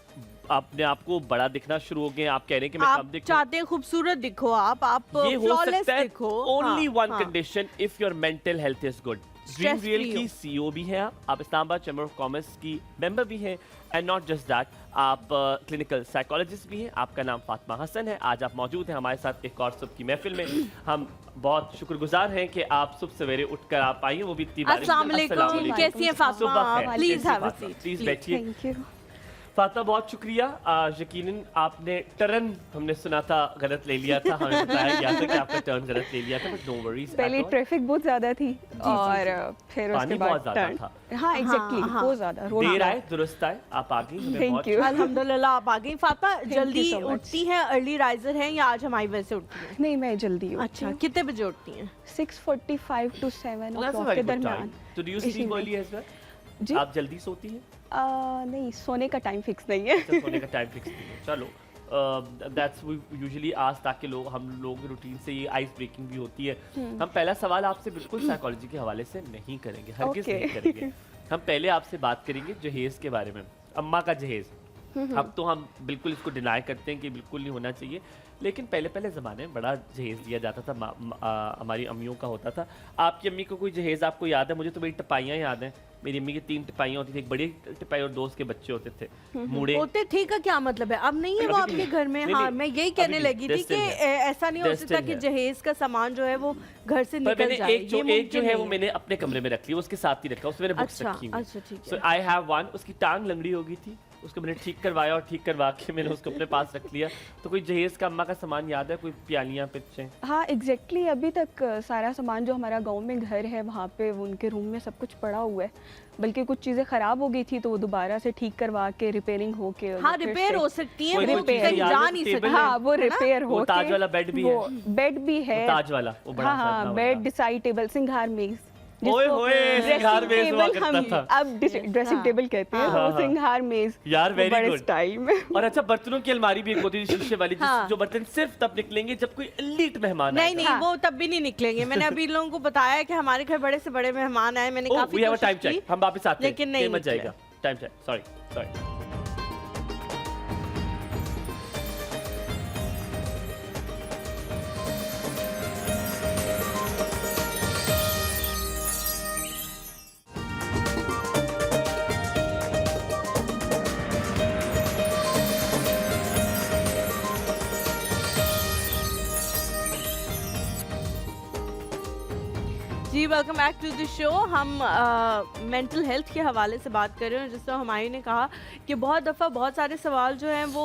S1: अपने आप को बड़ा दिखना शुरू हो गए। आप कह रहे हैं कि मैं कम दिखूं, चाहते हैं
S2: खूबसूरत दिखो, आप
S1: ये हो सकता है only one condition, if your mental health is good. Dream real की सीईओ भी हैं आप इस्लामाबाद चैम्बर ऑफ कॉमर्स की मेंबर भी हैं, एंड नॉट जस्ट दैट, आप क्लिनिकल साइकोलॉजिस्ट भी हैं। आपका नाम फातिमा हसन है। आज आप मौजूद हैं हमारे साथ एक और सुबह की महफिल में। हम बहुत शुक्रगुजार हैं कि आप सुबह सवेरे उठकर आप आई हैं, वो भी इतनी बारिश में।
S2: अस्सलाम वालेकुम, कैसी हैं Fatima? Please have a seat,
S1: please बैठिए। फातिमा बहुत शुक्रिया। यकीनन आपने टर्न हमने सुना था गलत ले लिया था, हमें बताया गया था कि आपका टर्न गलत ले लिया था, बट नो वरीज।
S3: पहले ट्रैफिक बहुत ज्यादा थी और फिर उसके बाद
S1: बहुत ज्यादा था।
S3: हाँ एग्जैक्टली, बहुत ज्यादा।
S1: देर आए दुरुस्त आए, आप आ गई।
S3: थैंक यू,
S2: अल्हम्दुलिल्लाह आप आ गई। फातिमा जल्दी उठती हैं, अर्ली राइजर हैं या आज हमारी वजह से उठती हैं?
S3: नहीं, मैं जल्दी हूँ।
S2: अच्छा, कितने बजे उठती हैं?
S3: 6:45 to 7 o'clock के दरमियान।
S1: तो do you sleep early as well? जी, आप जल्दी सोती हैं?
S3: नहीं, सोने का टाइम फिक्स नहीं है।
S1: सोने का टाइम फिक्स नहीं है, चलो दैट्स वी यूजुअली आज, ताकि लोग हम लोग रूटीन से ये आइस ब्रेकिंग भी होती है। हम पहला सवाल आपसे बिल्कुल साइकोलॉजी के हवाले से नहीं करेंगे, हरगिज़ नहीं करेंगे। हम पहले आपसे बात करेंगे जहेज़ के बारे में, अम्मा का जहेज़। अब तो हम बिल्कुल इसको डिनाई करते हैं कि बिल्कुल नहीं होना चाहिए, लेकिन पहले ज़माने में बड़ा जहेज़ दिया जाता था, हमारी अम्मियों का होता था। आपकी अम्मी को कोई जहेज़ आपको याद है? मुझे तो मेरी टपाइयाँ याद हैं। मेरी अम्मी की 3 टिपाइयाँ होती थी, एक बड़ी टिपाई और 2 उसके बच्चे होते थे, मुड़े
S2: होते थे। का क्या मतलब है? अब नहीं है वो आपके घर में? हाँ, मैं यही कहने लगी थी कि ऐसा नहीं हो सकता कि जहेज का सामान जो है वो घर से निकल जाए।
S1: एक जो है वो मैंने अपने कमरे में रख लिया, उसके साथ ही रखा, उसमें मैंने बुक्स रखी हुई।
S2: अच्छा ठीक है।
S1: सो आई हैव वन। उसकी टांग लंगड़ी हो गई थी, उसको मैंने ठीक करवाया और ठीक करवा के मैंने उसको अपने पास रख लिया। तो कोई जहेज का अम्मा का सामान याद है? कोई प्यालियाँ, पिच्चें?
S3: हाँ एग्जैक्टली, अभी तक सारा सामान जो हमारा गांव में घर है वहाँ पे उनके रूम में सब कुछ पड़ा हुआ है, बल्कि कुछ चीज़ें ख़राब हो गई थी तो वो दोबारा से ठीक करवा के रिपेयरिंग हो के।
S2: हाँ, रिपेयर हो सकती है, वो
S1: कहीं
S2: जा नहीं सकती।
S3: हाँ, वो रिपेयर हो के।
S1: ताज वाला बेड भी है?
S3: बेड भी है,
S1: ताज वाला वो बड़ा।
S3: हाँ, बेड, डिसाइड टेबल, सिंगार मेज,
S1: ओए होए, सिंगार मेज हुआ करता था।
S3: अब ड्रेसिंग टेबल कहते हैं, वो सिंगार मेज
S1: यार, वेरी गुड
S3: स्टाइल में।
S1: और अच्छा, बर्तनों की अलमारी भी एक होती थी शीशे वाली, जो बर्तन सिर्फ तब निकलेंगे जब कोई एलीट मेहमान आए।
S2: नहीं, वो तब भी नहीं निकलेंगे। मैंने अभी लोगों को बताया कि हमारे घर बड़े से बड़े मेहमान आए, मैंने काफी कोशिश की,
S1: हम वापस आते हैं,
S2: लेकिन नहीं
S1: जाएगा टाइम चेक। सॉरी।
S2: जी, welcome back to the show. हम मेंटल हेल्थ के हवाले से बात कर रहे हैं। जिस तरह हुमायूं ने कहा कि बहुत दफ़ा बहुत सारे सवाल जो हैं वो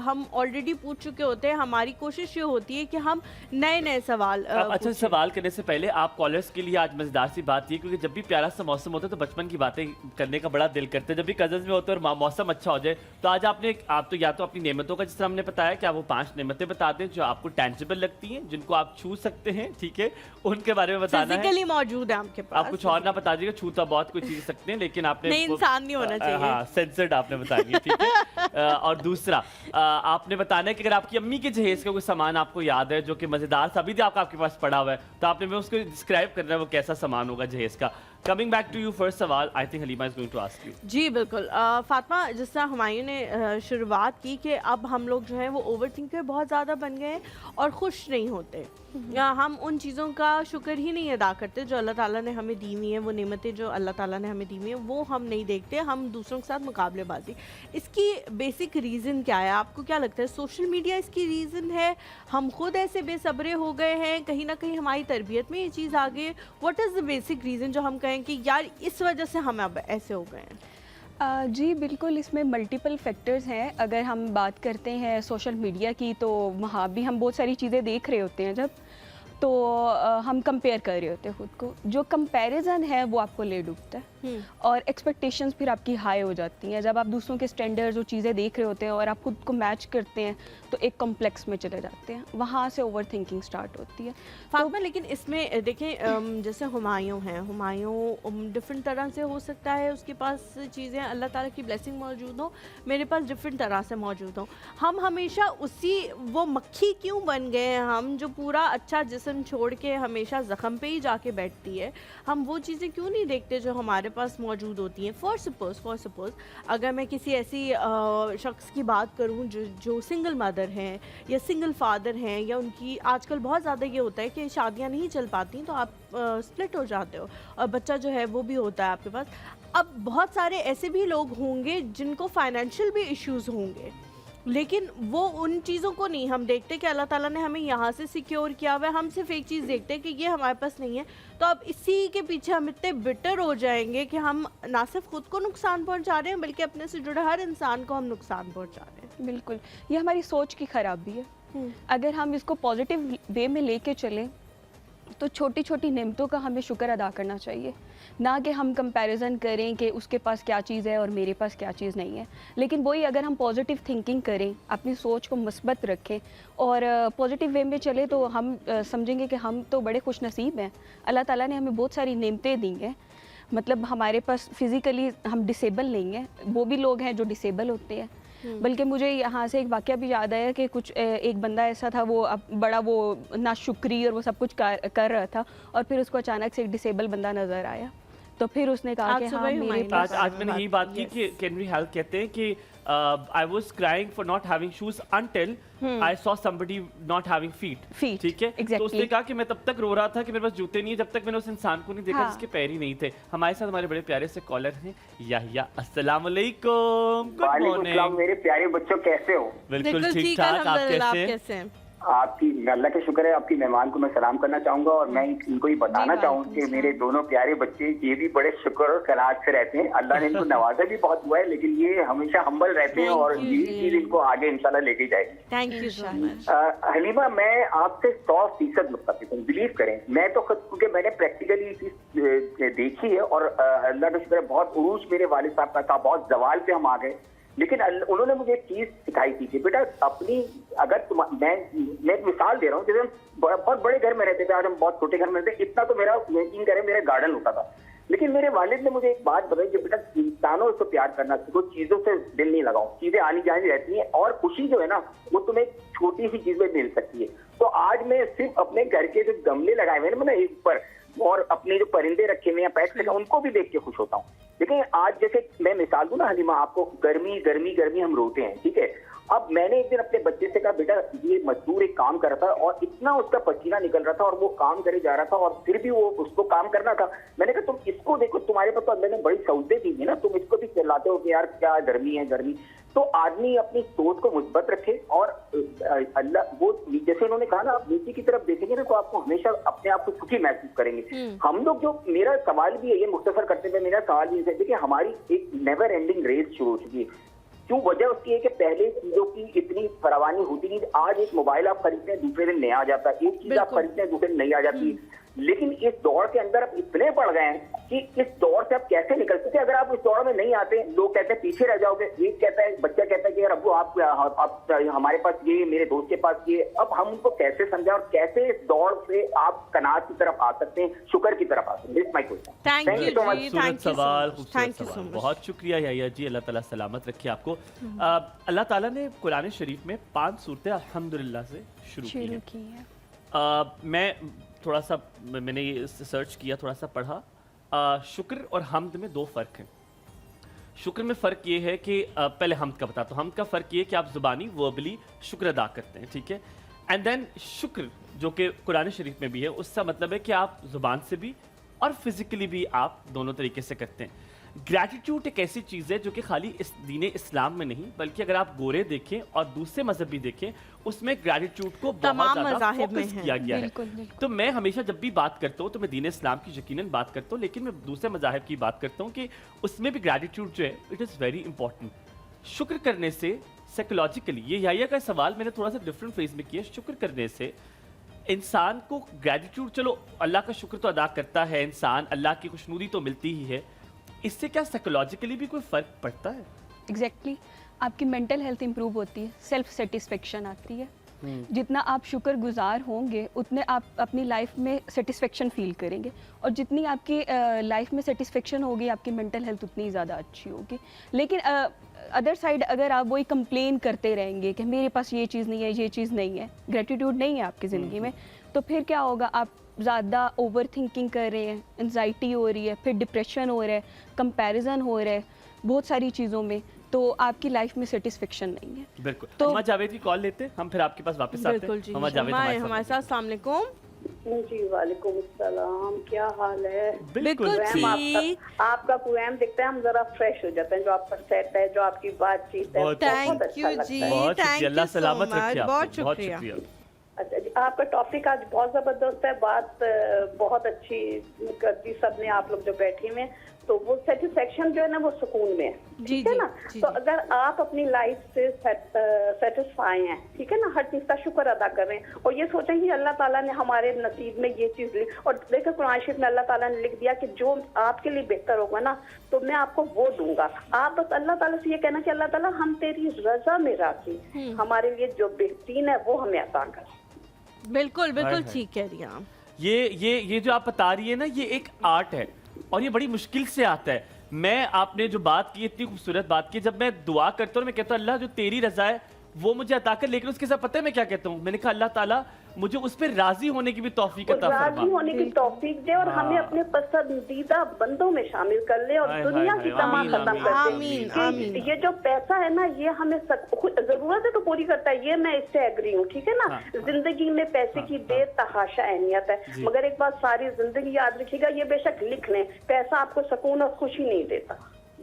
S2: हम ऑलरेडी पूछ चुके होते हैं। हमारी कोशिश ये होती है कि हम नए सवाल
S1: अच्छा, सवाल करने से पहले आप कॉलर्स के लिए आज मज़ेदार सी बात ये, क्योंकि जब भी प्यारा सा मौसम होता है तो बचपन की बातें करने का बड़ा दिल करता है। जब भी कज़न्स में होते हैं और मौसम अच्छा हो जाए, तो आज आप तो या तो अपनी नेमतों का, जिस तरह हमने बताया कि आप वो 5 नेमतें बता दें जो आपको टेंजिबल लगती हैं, जिनको आप छू सकते हैं, ठीक है, उनके बारे में बताना है।
S2: मौजूद है आपके पास।
S1: आप कुछ और ना बता दीजिएगा, छूता बहुत कुछ चीज सकते हैं, लेकिन आपने
S2: नहीं, इंसान नहीं होना चाहिए।
S1: हाँ, सेंसर्ड आपने बतानी है, ठीक है। और दूसरा आपने बताना है कि अगर आपकी अम्मी के जहेज का कोई सामान आपको याद है जो कि मजेदार सा अभी भी आपके पास पड़ा हुआ है, तो आपने मैं उसको डिस्क्राइब करना है वो कैसा सामान होगा जहेज का। Coming back to you, first सवाल I think Halima is going to ask you.
S2: जी बिल्कुल। फातिमा, जिस तरह हुमायूं ने शुरुआत की कि अब हम लोग जो है वो ओवर थिंकर बहुत ज़्यादा बन गए हैं और खुश नहीं होते, हम उन चीज़ों का शुक्र ही नहीं अदा करते जो अल्लाह ताला ने हमें दी हुई हैं, वो नेमतें जो अल्लाह ताला ने हमें दी हुई हैं वो हम नहीं देखते, हम दूसरों के साथ मुकाबलेबाजी। इसकी बेसिक रीज़न क्या है? आपको क्या लगता है? सोशल मीडिया इसकी रीज़न है? हम खुद ऐसे बेसब्रे हो गए हैं? कहीं ना कहीं हमारी तरबियत में ये चीज़ आ गई है? What is the basic reason जो हम कहें कि यार इस वजह से हम अब ऐसे हो गए हैं?
S3: जी बिल्कुल, इसमें मल्टीपल फैक्टर्स हैं। अगर हम बात करते हैं सोशल मीडिया की, तो वहाँ भी हम बहुत सारी चीज़ें देख रहे होते हैं जब, तो हम कंपेयर कर रहे होते हैं खुद को। जो कंपैरिजन है वो आपको ले डूबता है और एक्सपेक्टेशंस फिर आपकी हाई हो जाती हैं। जब आप दूसरों के स्टैंडर्ड्स जो चीज़ें देख रहे होते हैं और आप खुद को मैच करते हैं तो एक कॉम्प्लेक्स में चले जाते हैं, वहाँ से ओवर थिंकिंग स्टार्ट होती है।
S2: फातिमा, लेकिन इसमें देखें जैसे हुमायूं हैं, हुमायूं डिफरेंट तरह से हो सकता है उसके पास चीज़ें, अल्लाह ताला की ब्लेसिंग मौजूद हो, मेरे पास डिफरेंट तरह से मौजूद हो। हम हमेशा उसी वो मक्खी क्यों बन गए हैं हम जो पूरा अच्छा जिस्म छोड़ के हमेशा ज़ख्म पे ही जाके बैठती है? हम वो चीज़ें क्यों नहीं देखते जो हमारे पास मौजूद होती हैं? फॉर सपोज अगर मैं किसी ऐसी शख्स की बात करूं जो सिंगल मदर हैं या सिंगल फादर हैं, या उनकी आजकल बहुत ज़्यादा ये होता है कि शादियां नहीं चल पाती तो आप स्प्लिट हो जाते हो और बच्चा जो है वो भी होता है आपके पास। अब बहुत सारे ऐसे भी लोग होंगे जिनको फाइनेंशियल भी इश्यूज़ होंगे, लेकिन वो उन चीज़ों को नहीं हम देखते कि अल्लाह ताला ने हमें यहाँ से सिक्योर किया हुआ है, हम सिर्फ एक चीज़ देखते हैं कि ये हमारे पास नहीं है, तो अब इसी के पीछे हम इतने बिटर हो जाएंगे कि हम ना सिर्फ खुद को नुकसान पहुँचा रहे हैं बल्कि अपने से जुड़े हर इंसान को हम नुकसान पहुँचा रहे हैं।
S3: बिल्कुल, ये हमारी सोच की खराबी है। अगर हम इसको पॉजिटिव वे में लेके चलें तो छोटी छोटी नेमतों का हमें शुक्र अदा करना चाहिए, ना कि हम कंपैरिजन करें कि उसके पास क्या चीज़ है और मेरे पास क्या चीज़ नहीं है। लेकिन वही अगर हम पॉजिटिव थिंकिंग करें, अपनी सोच को मुस्बत रखें और पॉजिटिव वे में चले तो हम समझेंगे कि हम तो बड़े खुश नसीब हैं। अल्लाह ताला ने हमें बहुत सारी नेमतें दी हैं, मतलब हमारे पास फिज़िकली हम डिसेबल नहीं हैं, वो भी लोग हैं जो डिसेबल होते हैं। बल्कि मुझे यहाँ से एक वाक़या भी याद आया कि कुछ एक बंदा ऐसा था, वो बड़ा वो नाशुक्री और वो सब कुछ कर रहा था और फिर उसको अचानक से एक डिसेबल बंदा नज़र आया, तो फिर उसने कहा कि हाँ मेरे पास
S1: आज मैंने यही बात की कि कैन वी हेल्प, कहते हैं कि I was crying for not having shoes until I saw somebody not having feet. ठीक है, तो उसने कहा कि मैं तब तक रो रहा था कि मेरे पास जूते नहीं है जब तक मैंने उस इंसान को नहीं देखा जिसके पैर ही नहीं थे। हमारे साथ हमारे बड़े प्यारे से कॉलर हैं याहिया। अस्सलाम वालेकुम। गुड मॉर्निंग
S4: मेरे प्यारे बच्चों, कैसे हो?
S1: बिल्कुल ठीक ठाक, आप कैसे हैं?
S4: आपकी अल्लाह का शुक्र है, आपकी मेहमान को मैं सलाम करना चाहूंगा और मैं इनको ही बताना चाहूंगा कि मेरे दोनों प्यारे बच्चे ये भी बड़े शुक्र और कनात से रहते हैं। अल्लाह ने इनको नवाजा भी बहुत हुआ है, लेकिन ये हमेशा हम्बल रहते हैं और यही चीज इनको आगे इंशाल्लाह लेके जाएगी।
S2: Thank you so much.
S4: Halima, मैं आपसे 100% मुत्तफिक हूँ, बिलीव करें। मैं तो खुद, क्योंकि मैंने प्रैक्टिकली चीज देखी है और अल्लाह का शुक्र है बहुत उरूज मेरे वालिद साहब का था, बहुत जवाल पे हम आ गए, लेकिन उन्होंने मुझे एक चीज सिखाई थी कि बेटा अपनी, अगर मैं एक मिसाल दे रहा हूँ, जैसे हम बहुत बड़े घर में रहते थे, आज हम बहुत छोटे घर में रहते, इतना तो मेरा यकीन करें मेरा गार्डन होता था, लेकिन मेरे वालिद ने मुझे एक बात बताई कि बेटा इंसानों से प्यार करना सीखो, चीजों से दिल नहीं लगाओ, चीजें आनी जानी रहती हैं और खुशी जो है ना वो तुम्हें छोटी सी चीज में मिल सकती है। तो आज मैं सिर्फ अपने घर के जो गमले लगाए हुए हैं ना एक ऊपर, और अपने जो परिंदे रखे हुए हैं पेट्स लगे उनको भी देख के खुश होता हूँ। लेकिन आज जैसे मैं मिसाल दूं ना हलीमा आपको, गर्मी गर्मी गर्मी हम रोते हैं, ठीक है। अब मैंने एक दिन अपने बच्चे से कहा बेटा ये मजदूर एक काम कर रहा था और इतना उसका पसीना निकल रहा था और वो काम करे जा रहा था और फिर भी वो उसको काम करना था। मैंने कहा तुम इसको देखो, तुम्हारे पास तो अल्लाह ने बड़ी सहूलतें दी है ना, तुम इसको भी चिल्लाते हो कि यार क्या गर्मी है गर्मी। तो आदमी अपनी सोच को मुस्बत रखे और अल्लाह वो जैसे उन्होंने कहा ना, आप नीचे की तरफ देखेंगे ना तो आपको हमेशा अपने आप को सुखी महसूस करेंगे। हम लोग जो, मेरा सवाल भी है ये मुख्तसर करते हुए, मेरा सवाल भी है कि हमारी एक नेवर एंडिंग रेस शुरू हो चुकी है। क्यों? वजह उसकी है कि पहले चीजों की इतनी फरावानी होती नहीं। आज एक मोबाइल आप खरीदते हैं दूसरे दिन नया आ जाता है, एक चीज आप खरीदते हैं दूसरे दिन नई आ जाती है। लेकिन इस दौड़ के अंदर अब इतने बढ़ गए हैं कि इस दौड़ से आप कैसे निकल सकते हैं? अगर आप इस दौड़ में नहीं आते, लोग कहते हैं पीछे रह जाओगे। एक कहता है, बच्चा कहता है कि यार अब्बू आप हमारे पास ये, मेरे दोस्त के पास ये। अब हम उनको कैसे समझाएं और कैसे इस दौड़ से आप कनात की तरफ आ सकते हैं, शुक्र की तरफ आ सकते हैं?
S2: Thank you so much.
S1: सवाल बहुत शुक्रिया याहिया जी, अल्लाह ताला सलामत रखे आपको। अल्लाह ताला ने कुरान शरीफ में 5 सूरतें अल्हम्दुलिल्लाह से शुरू की हैं। मैं थोड़ा सा मैंने ये सर्च किया, थोड़ा सा पढ़ा। शुक्र और हम्द में 2 फ़र्क हैं। शुक्र में फ़र्क ये है कि पहले हम्द का बताता हूँ। हम्द का फ़र्क ये है कि आप ज़ुबानी वर्बली शुक्र अदा करते हैं, ठीक है। एंड देन शुक्र जो कि कुरान शरीफ में भी है, उसका मतलब है कि आप ज़ुबान से भी और फिज़िकली भी आप दोनों तरीके से करते हैं। ग्रैटिट्यूड एक ऐसी चीज़ है जो कि खाली इस दीन इस्लाम में नहीं, बल्कि अगर आप गोरे देखें और दूसरे मजहब भी देखें, उसमें ग्रैटिट्यूड को बहुत ज़्यादा फोकस किया गया है। तो मैं हमेशा जब भी बात करता हूँ तो मैं दीन इस्लाम की यकीनन बात करता हूँ, लेकिन मैं दूसरे मज़ाहिब की बात करता हूँ कि उसमें भी ग्रैटिट्यूड जो है इट इज़ वेरी इंपॉर्टेंट। शुक्र करने से साइकोलॉजिकली, ये याहिया का सवाल मैंने थोड़ा सा डिफरेंट फ्रेज में किया, शुक्र करने से इंसान को ग्रैटिट्यूड, चलो अल्लाह का शुक्र तो अदा करता है इंसान, अल्लाह की खुशनुदी तो मिलती ही है, इससे क्या साइकोलॉजिकली भी कोई फ़र्क पड़ता है?
S3: एग्जैक्टली, आपकी मेंटल हेल्थ इंप्रूव होती है, सेल्फ सेटिस्फेक्शन आती है। जितना आप शुक्रगुजार होंगे उतने आप अपनी लाइफ में सेटिस्फेक्शन फील करेंगे, और जितनी आपकी लाइफ में सेटिस्फेक्शन होगी आपकी मेंटल हेल्थ उतनी ज़्यादा अच्छी होगी। लेकिन अदर साइड अगर आप वही कंप्लेन करते रहेंगे कि मेरे पास ये चीज़ नहीं है, ये चीज़ नहीं है, ग्रेटिट्यूड नहीं है आपकी ज़िंदगी में, तो फिर क्या होगा? आप ज़्यादा ओवर थिंकिंग कर रहे हैं, एंजाइटी हो रही है, फिर डिप्रेशन हो रहा है, कंपैरिजन हो रहा है बहुत सारी चीज़ों में, तो आपकी लाइफ में सेटिस्फेक्शन नहीं है।
S1: बिल्कुल। तो जावेद की कॉल लेते हैं हम, फिर आपके पास वापस आते हैं।
S2: हमारे साथ। अस्सलाम वालेकुम।
S5: जी वालेकुम अस्सलाम, क्या हाल है?
S1: बिल्कुल
S2: ठीक।
S5: आपका प्रोग्राम देखते हैं हम जरा फ्रेश हो जाते हैं, जो आपका सेट है, जो आपकी बातचीत है, बहुत अच्छा लगता है।
S1: बहुत शुक्रिया, अल्लाह सलामत रखे आपको,
S2: बहुत शुक्रिया।
S5: अच्छा जी, आपका टॉपिक आज बहुत जबरदस्त है, बात बहुत अच्छी कर दी सबने, आप लोग जो बैठे हुए हैं, तो वो सेटिस्फेक्शन जो है ना वो सुकून में है, ठीक है ना। तो अगर आप अपनी लाइफ से सेटिस्फाई हैं, ठीक है ना, हर चीज का शुक्र अदा कर रहे हैं और ये सोचें कि अल्लाह ताला ने हमारे नसीब में ये चीज ली, और देखो कुरान शरीफ में अल्लाह ताला ने लिख दिया कि जो आपके लिए बेहतर होगा ना तो मैं आपको वो दूंगा। आप बस अल्लाह ताला से ये कहना कि अल्लाह ताला हम तेरी रजा में राजी, हमारे लिए जो बेहतरीन है वो हमें अता कर।
S2: बिल्कुल बिल्कुल ठीक कह रही हैं आप।
S1: ये जो आप बता रही है ना, ये एक आर्ट है और ये बड़ी मुश्किल से आता है। मैं आपने जो बात की, इतनी खूबसूरत बात की, जब मैं दुआ करता हूँ मैं कहता हूँ अल्लाह जो तेरी रजा है वो मुझे अता कर, लेकिन उसके साथ पता है मैं क्या कहता हूँ, मैंने कहा अल्लाह ताला मुझे उस पर राजी होने की भी तौफीक अता फरमा,
S5: राजी होने की तौफीक दे और हमें अपने पसंदीदा बंदों में शामिल कर ले और दुनिया की तमाम खत्म कर दे। ये जो पैसा है ना ये हमें जरूरत है तो पूरी करता है, ये मैं इससे एग्री हूँ, ठीक है ना। जिंदगी में पैसे की बेतहाशा अहमियत है, मगर एक बात सारी जिंदगी याद रखिएगा, ये बेशक लिख लें, पैसा आपको सुकून और खुशी नहीं देता।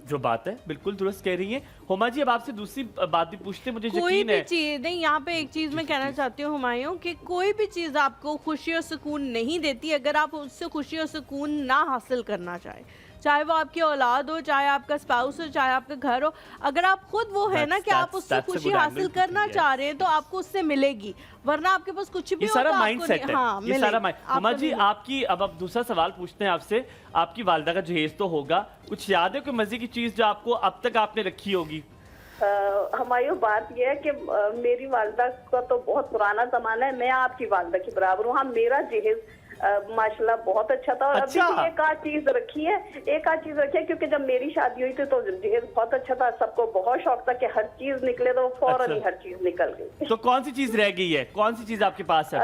S1: जो बात है बिल्कुल दुरुस्त कह रही है हुमा जी। अब आपसे दूसरी बात भी पूछते, मुझे यकीन है
S2: चीज नहीं, यहाँ पे एक चीज मैं कहना चाहती हूँ हुमायूं, कि कोई भी चीज आपको खुशी और सुकून नहीं देती अगर आप उससे खुशी और सुकून ना हासिल करना चाहें, चाहे वो आपकी औलाद हो, चाहे आपका स्पाउस हो, चाहे आपका घर हो। अगर आप खुद वो है ना कि आप उससे खुशी हासिल करना चाह रहे हैं तो आपको उससे मिलेगी, वरना आपके पास कुछ भी
S1: ये सारा माइंडसेट है। हाँ, ये सारा हुमा जी आपकी, अब दूसरा सवाल पूछते हैं आपसे। आपकी वालिदा का जहेज तो होगा, कुछ याद है कोई मजे की चीज जो आपको अब तक आपने रखी होगी?
S5: हमारी बात यह है कि मेरी वालिदा का तो बहुत पुराना जमाना है, मैं आपकी वालिदा के बराबर हूँ। हाँ, मेरा जहेज माशाल्लाह बहुत अच्छा था और अभी भी एक आध चीज रखी है, क्योंकि जब मेरी शादी हुई थी तो जहेज बहुत अच्छा था, सबको बहुत शौक था कि हर चीज निकले, तो फौरन ही हर चीज निकल गई।
S1: तो कौन सी चीज रह गई है, कौन सी चीज आपके पास है?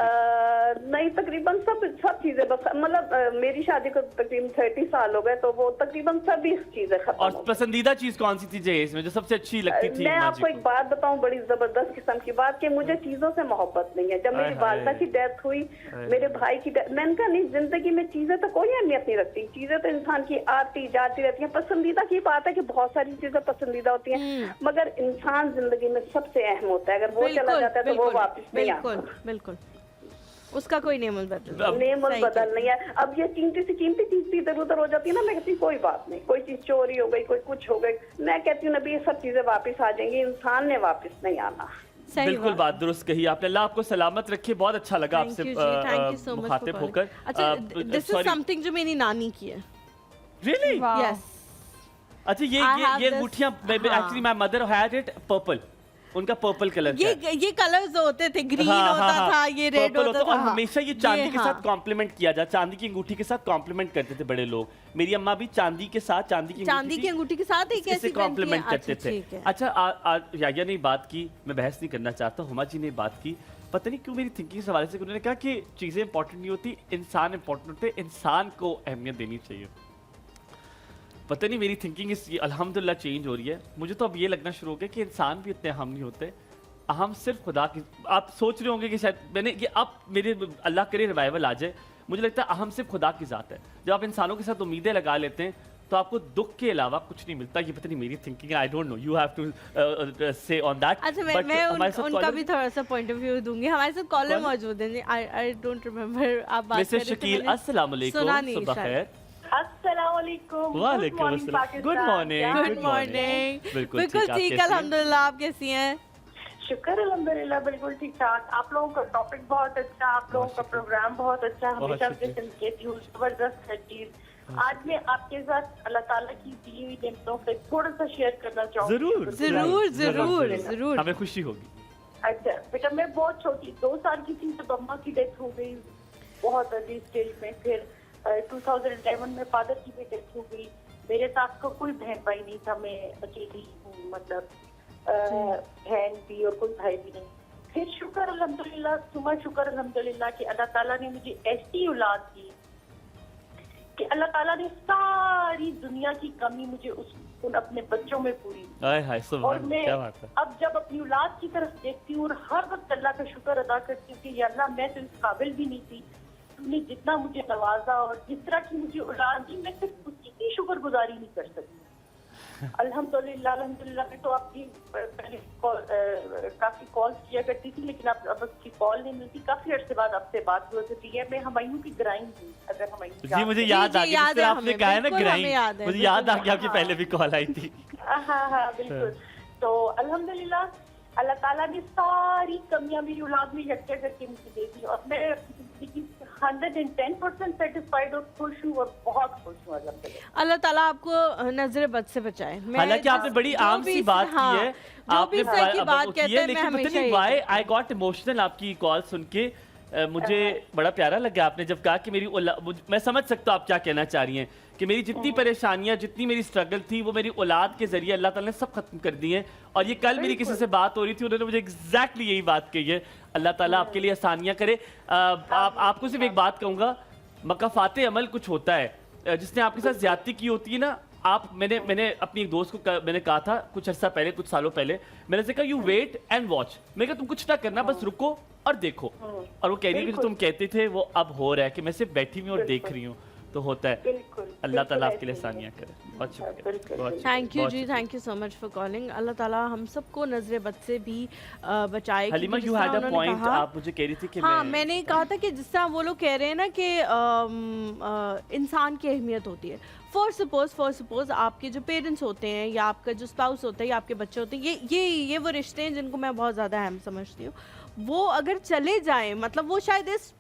S5: नहीं, तकरीबन सब चीजें, बस मतलब मेरी शादी को तकरीबन 30 साल हो गए, तो वो तकरीबन सभी चीजें खत्म।
S1: और पसंदीदा चीज कौन सी थी जहेज में जो सबसे अच्छी लगती थी?
S5: मैं आपको एक बात बताऊं, बड़ी जबरदस्त किस्म की बात, कि मुझे चीजों से मोहब्बत नहीं है। जब मेरी वालिदा की डेथ हुई, मेरे भाई की डेथ, मैंने कहा नहीं, जिंदगी में चीजें तो कोई अहमियत नहीं रखती, चीजें तो इंसान की आती जाती रहती हैं। पसंदीदा की बात है कि बहुत सारी चीजें पसंदीदा होती हैं, मगर इंसान जिंदगी में सबसे अहम होता है, अगर वो चला जाता है तो वो वापस नहीं आता।
S2: बिल्कुल, उसका कोई नेमल बदल
S5: नहीं है। अब ये कीमती से कीमती चीज भी इधर उधर हो जाती है ना, मैं कहती हूँ कोई बात नहीं, कोई चीज चोरी हो गई, कोई कुछ हो गई, मैं कहती हूँ नबी ये सब चीजें वापस आ जाएंगी, इंसान ने वापस नहीं आना।
S1: बिल्कुल बात दुरुस्त कही आपने, अल्लाह आपको सलामत रखे। बहुत अच्छा लगा आपसे मुखातिब होकर।
S2: अच्छा, दिस इज समथिंग जो मेरी नानी की है।
S1: रियली?
S2: यस।
S1: अच्छा, ये अंगूठियां, actually my mother had it purple, उनका पर्पल कलर।
S2: ये कलर्स होते थे, ग्रीन होता था, ये रेड होता था,
S1: और हमेशा ये चांदी के साथ कॉम्प्लीमेंट किया जाता, चांदी की अंगूठी के साथ कॉम्प्लीमेंट करते थे बड़े लोग। मेरी अम्मा भी चांदी के साथ, चांदी की
S2: अंगूठी के साथ एक ऐसी
S1: कॉम्प्लीमेंट करते थे। अच्छा, याया ने बात की, मैं बहस नहीं करना चाहता, हुमा जी ने बात की, पता नहीं क्यों मेरी थिंकिंग से हवाले से उन्होंने कहा कि चीजें इंपॉर्टेंट नहीं होती, इंसान इंपॉर्टेंट होते, इंसान को अहमियत देनी चाहिए। पता नहीं मेरी थिंकिंग इस अल्हम्दुलिल्लाह चेंज हो रही है। मुझे तो अब ये लगना शुरू हो गया कि इंसान भी इतने अहम नहीं होते, अहम सिर्फ खुदा की। आप सोच रहे होंगे कि शायद मैंने ये, अब मेरे अल्लाह करे रिवाइवल आ जाए, मुझे लगता है अहम सिर्फ खुदा की ज़ात है। जब आप इंसानों के साथ उम्मीदें लगा लेते हैं तो आपको दुख के अलावा कुछ नहीं मिलता। ये पता नहीं मेरी thinking, I don't know, you have to say on that.
S2: अच्छा, मैं उनका भी थोड़ा सा पॉइंट ऑफ व्यू दूंगी। हमारे साथ कॉलर मौजूद है, आई डोंट रिमेंबर आप बात कर रहे थे।
S1: शकील, अस्सलाम वालेकुम, सुबह खैर।
S5: अस्सलाम वालेकुम,
S1: वालेकुम अस्सलाम, गुड मॉर्निंग। बिल्कुल ठीक,
S2: अल्हम्दुलिल्लाह। आप कैसी हैं?
S5: शुक्र अल्हम्दुलिल्लाह, बिल्कुल ठीक ठाक। आप लोगों का टॉपिक बहुत अच्छा, आप लोगों का प्रोग्राम बहुत अच्छा, हमेशा कहती हूँ जबरदस्त है चीज। आज मैं आपके साथ अल्लाह ताला की दी हुई नेमतों पे थोड़ा सा शेयर करना चाहूँगी।
S1: जरूर, हमें खुशी होगी।
S5: अच्छा बेटा, मैं बहुत छोटी 2 साल की थी जब अम्मा की डेथ हो गई, बहुत अर्ली स्टेज में। फिर 2011 में फादर की भी डेथ हो गई। मेरे साथ को कोई बहन भाई नहीं था, मैं अकेली हूँ, मतलब बहन भी और कोई भाई भी नहीं। फिर शुक्र अल्हम्दुलिल्लाह, सुबह शुक्र अल्हम्दुलिल्लाह कि अल्लाह ताला ने मुझे ऐसी औलाद दी कि अल्लाह ताला ने सारी दुनिया की कमी मुझे उन अपने बच्चों में पूरी। और मैं अब जब अपनी औलाद की तरफ देखती हूँ और हर वक्त अल्लाह का शुक्र अदा करती हूँ कि या अल्लाह मैं तो इस काबिल भी नहीं थी, तूने जितना मुझे नवाजा और जिस तरह की मुझे औलाद दी, मैं सिर्फ उसकी भी शुक्रगुजारी नहीं कर सकती। अल्हम्दुलिल्लाह मैं तो आपकी पहले काफी कॉल किया करती थी, लेकिन अब उसकी कॉल नहीं मिलती। काफी अर्से बाद आपसे बात हुआ करती है। मैं हुमायूं की ग्राइन हूँ, अगर हुमायूं
S1: जी मुझे याद आ गया, जिस तरह आपने कहा है ना ग्राइन, मुझे याद आ गया, आपकी पहले भी कॉल आई थी।
S5: हाँ बिल्कुल। तो अल्हम्दुलिल्लाह अल्लाह ताला ने सारी कमियां मेरी औलाद में यकजा करके मुझे दे दी, और मैं 110% सेटिस्फाइड और खुश हूँ, और बहुत खुश हूँ अल्हम्दुलिल्लाह।
S2: अल्लाह ताला आपको नजर बद से बचाए।
S1: हालांकि आपने बड़ी आम सी बात की है, आपने बात की है, लेकिन पता नहीं व्हाई आई गॉट इमोशनल आपकी कॉल सुन के। मुझे बड़ा प्यारा लगा आपने जब कहा कि मैं समझ सकता हूँ आप क्या कहना चाह रही हैं, कि मेरी जितनी परेशानियां, जितनी मेरी स्ट्रगल थी, वो मेरी औलाद के जरिए अल्लाह ताला ने सब खत्म कर दी हैं। और ये कल मेरी किसी से बात हो रही थी, उन्होंने मुझे एग्जैक्टली यही बात कही है। अल्लाह ताला आपके लिए आसानियां करे। आपको सिर्फ एक बात कहूँगा, मकाफाते अमल कुछ होता है, जिसने आपके साथ ज्यादती की होती है ना, मैंने अपनी एक दोस्त को मैंने कहा था कुछ अर्सा पहले, कुछ सालों पहले, मैंने कहा यू वेट एंड वॉच। मैं कहा तुम कुछ ना करना, बस रुको और देखो। और वो कह रही है कि जो तुम कहते थे वो अब हो रहा है, कि मैं सिर्फ बैठी हुई और देख रही हूँ, तो होता है। अल्लाह ताला आपके लिए आसानियाँ करे। बहुत शुक्रिया,
S2: थैंक यू जी, thank you so much for calling. Allah ताला हम सबको नजरे बद से भी बचाए।
S1: Halima, you had a point, आप मुझे कह रही थी कि
S2: हाँ, मैंने कहा था कि जिस तरह वो लोग कह रहे हैं ना कि इंसान की अहमियत होती है। फॉर सपोज आपके जो पेरेंट्स होते हैं, या आपका जो स्पाउस होता है, या आपके बच्चे होते हैं, ये वो रिश्ते हैं जिनको मैं बहुत ज़्यादा अहम समझती हूँ। वो अगर चले जाएं, मतलब वो शायद इस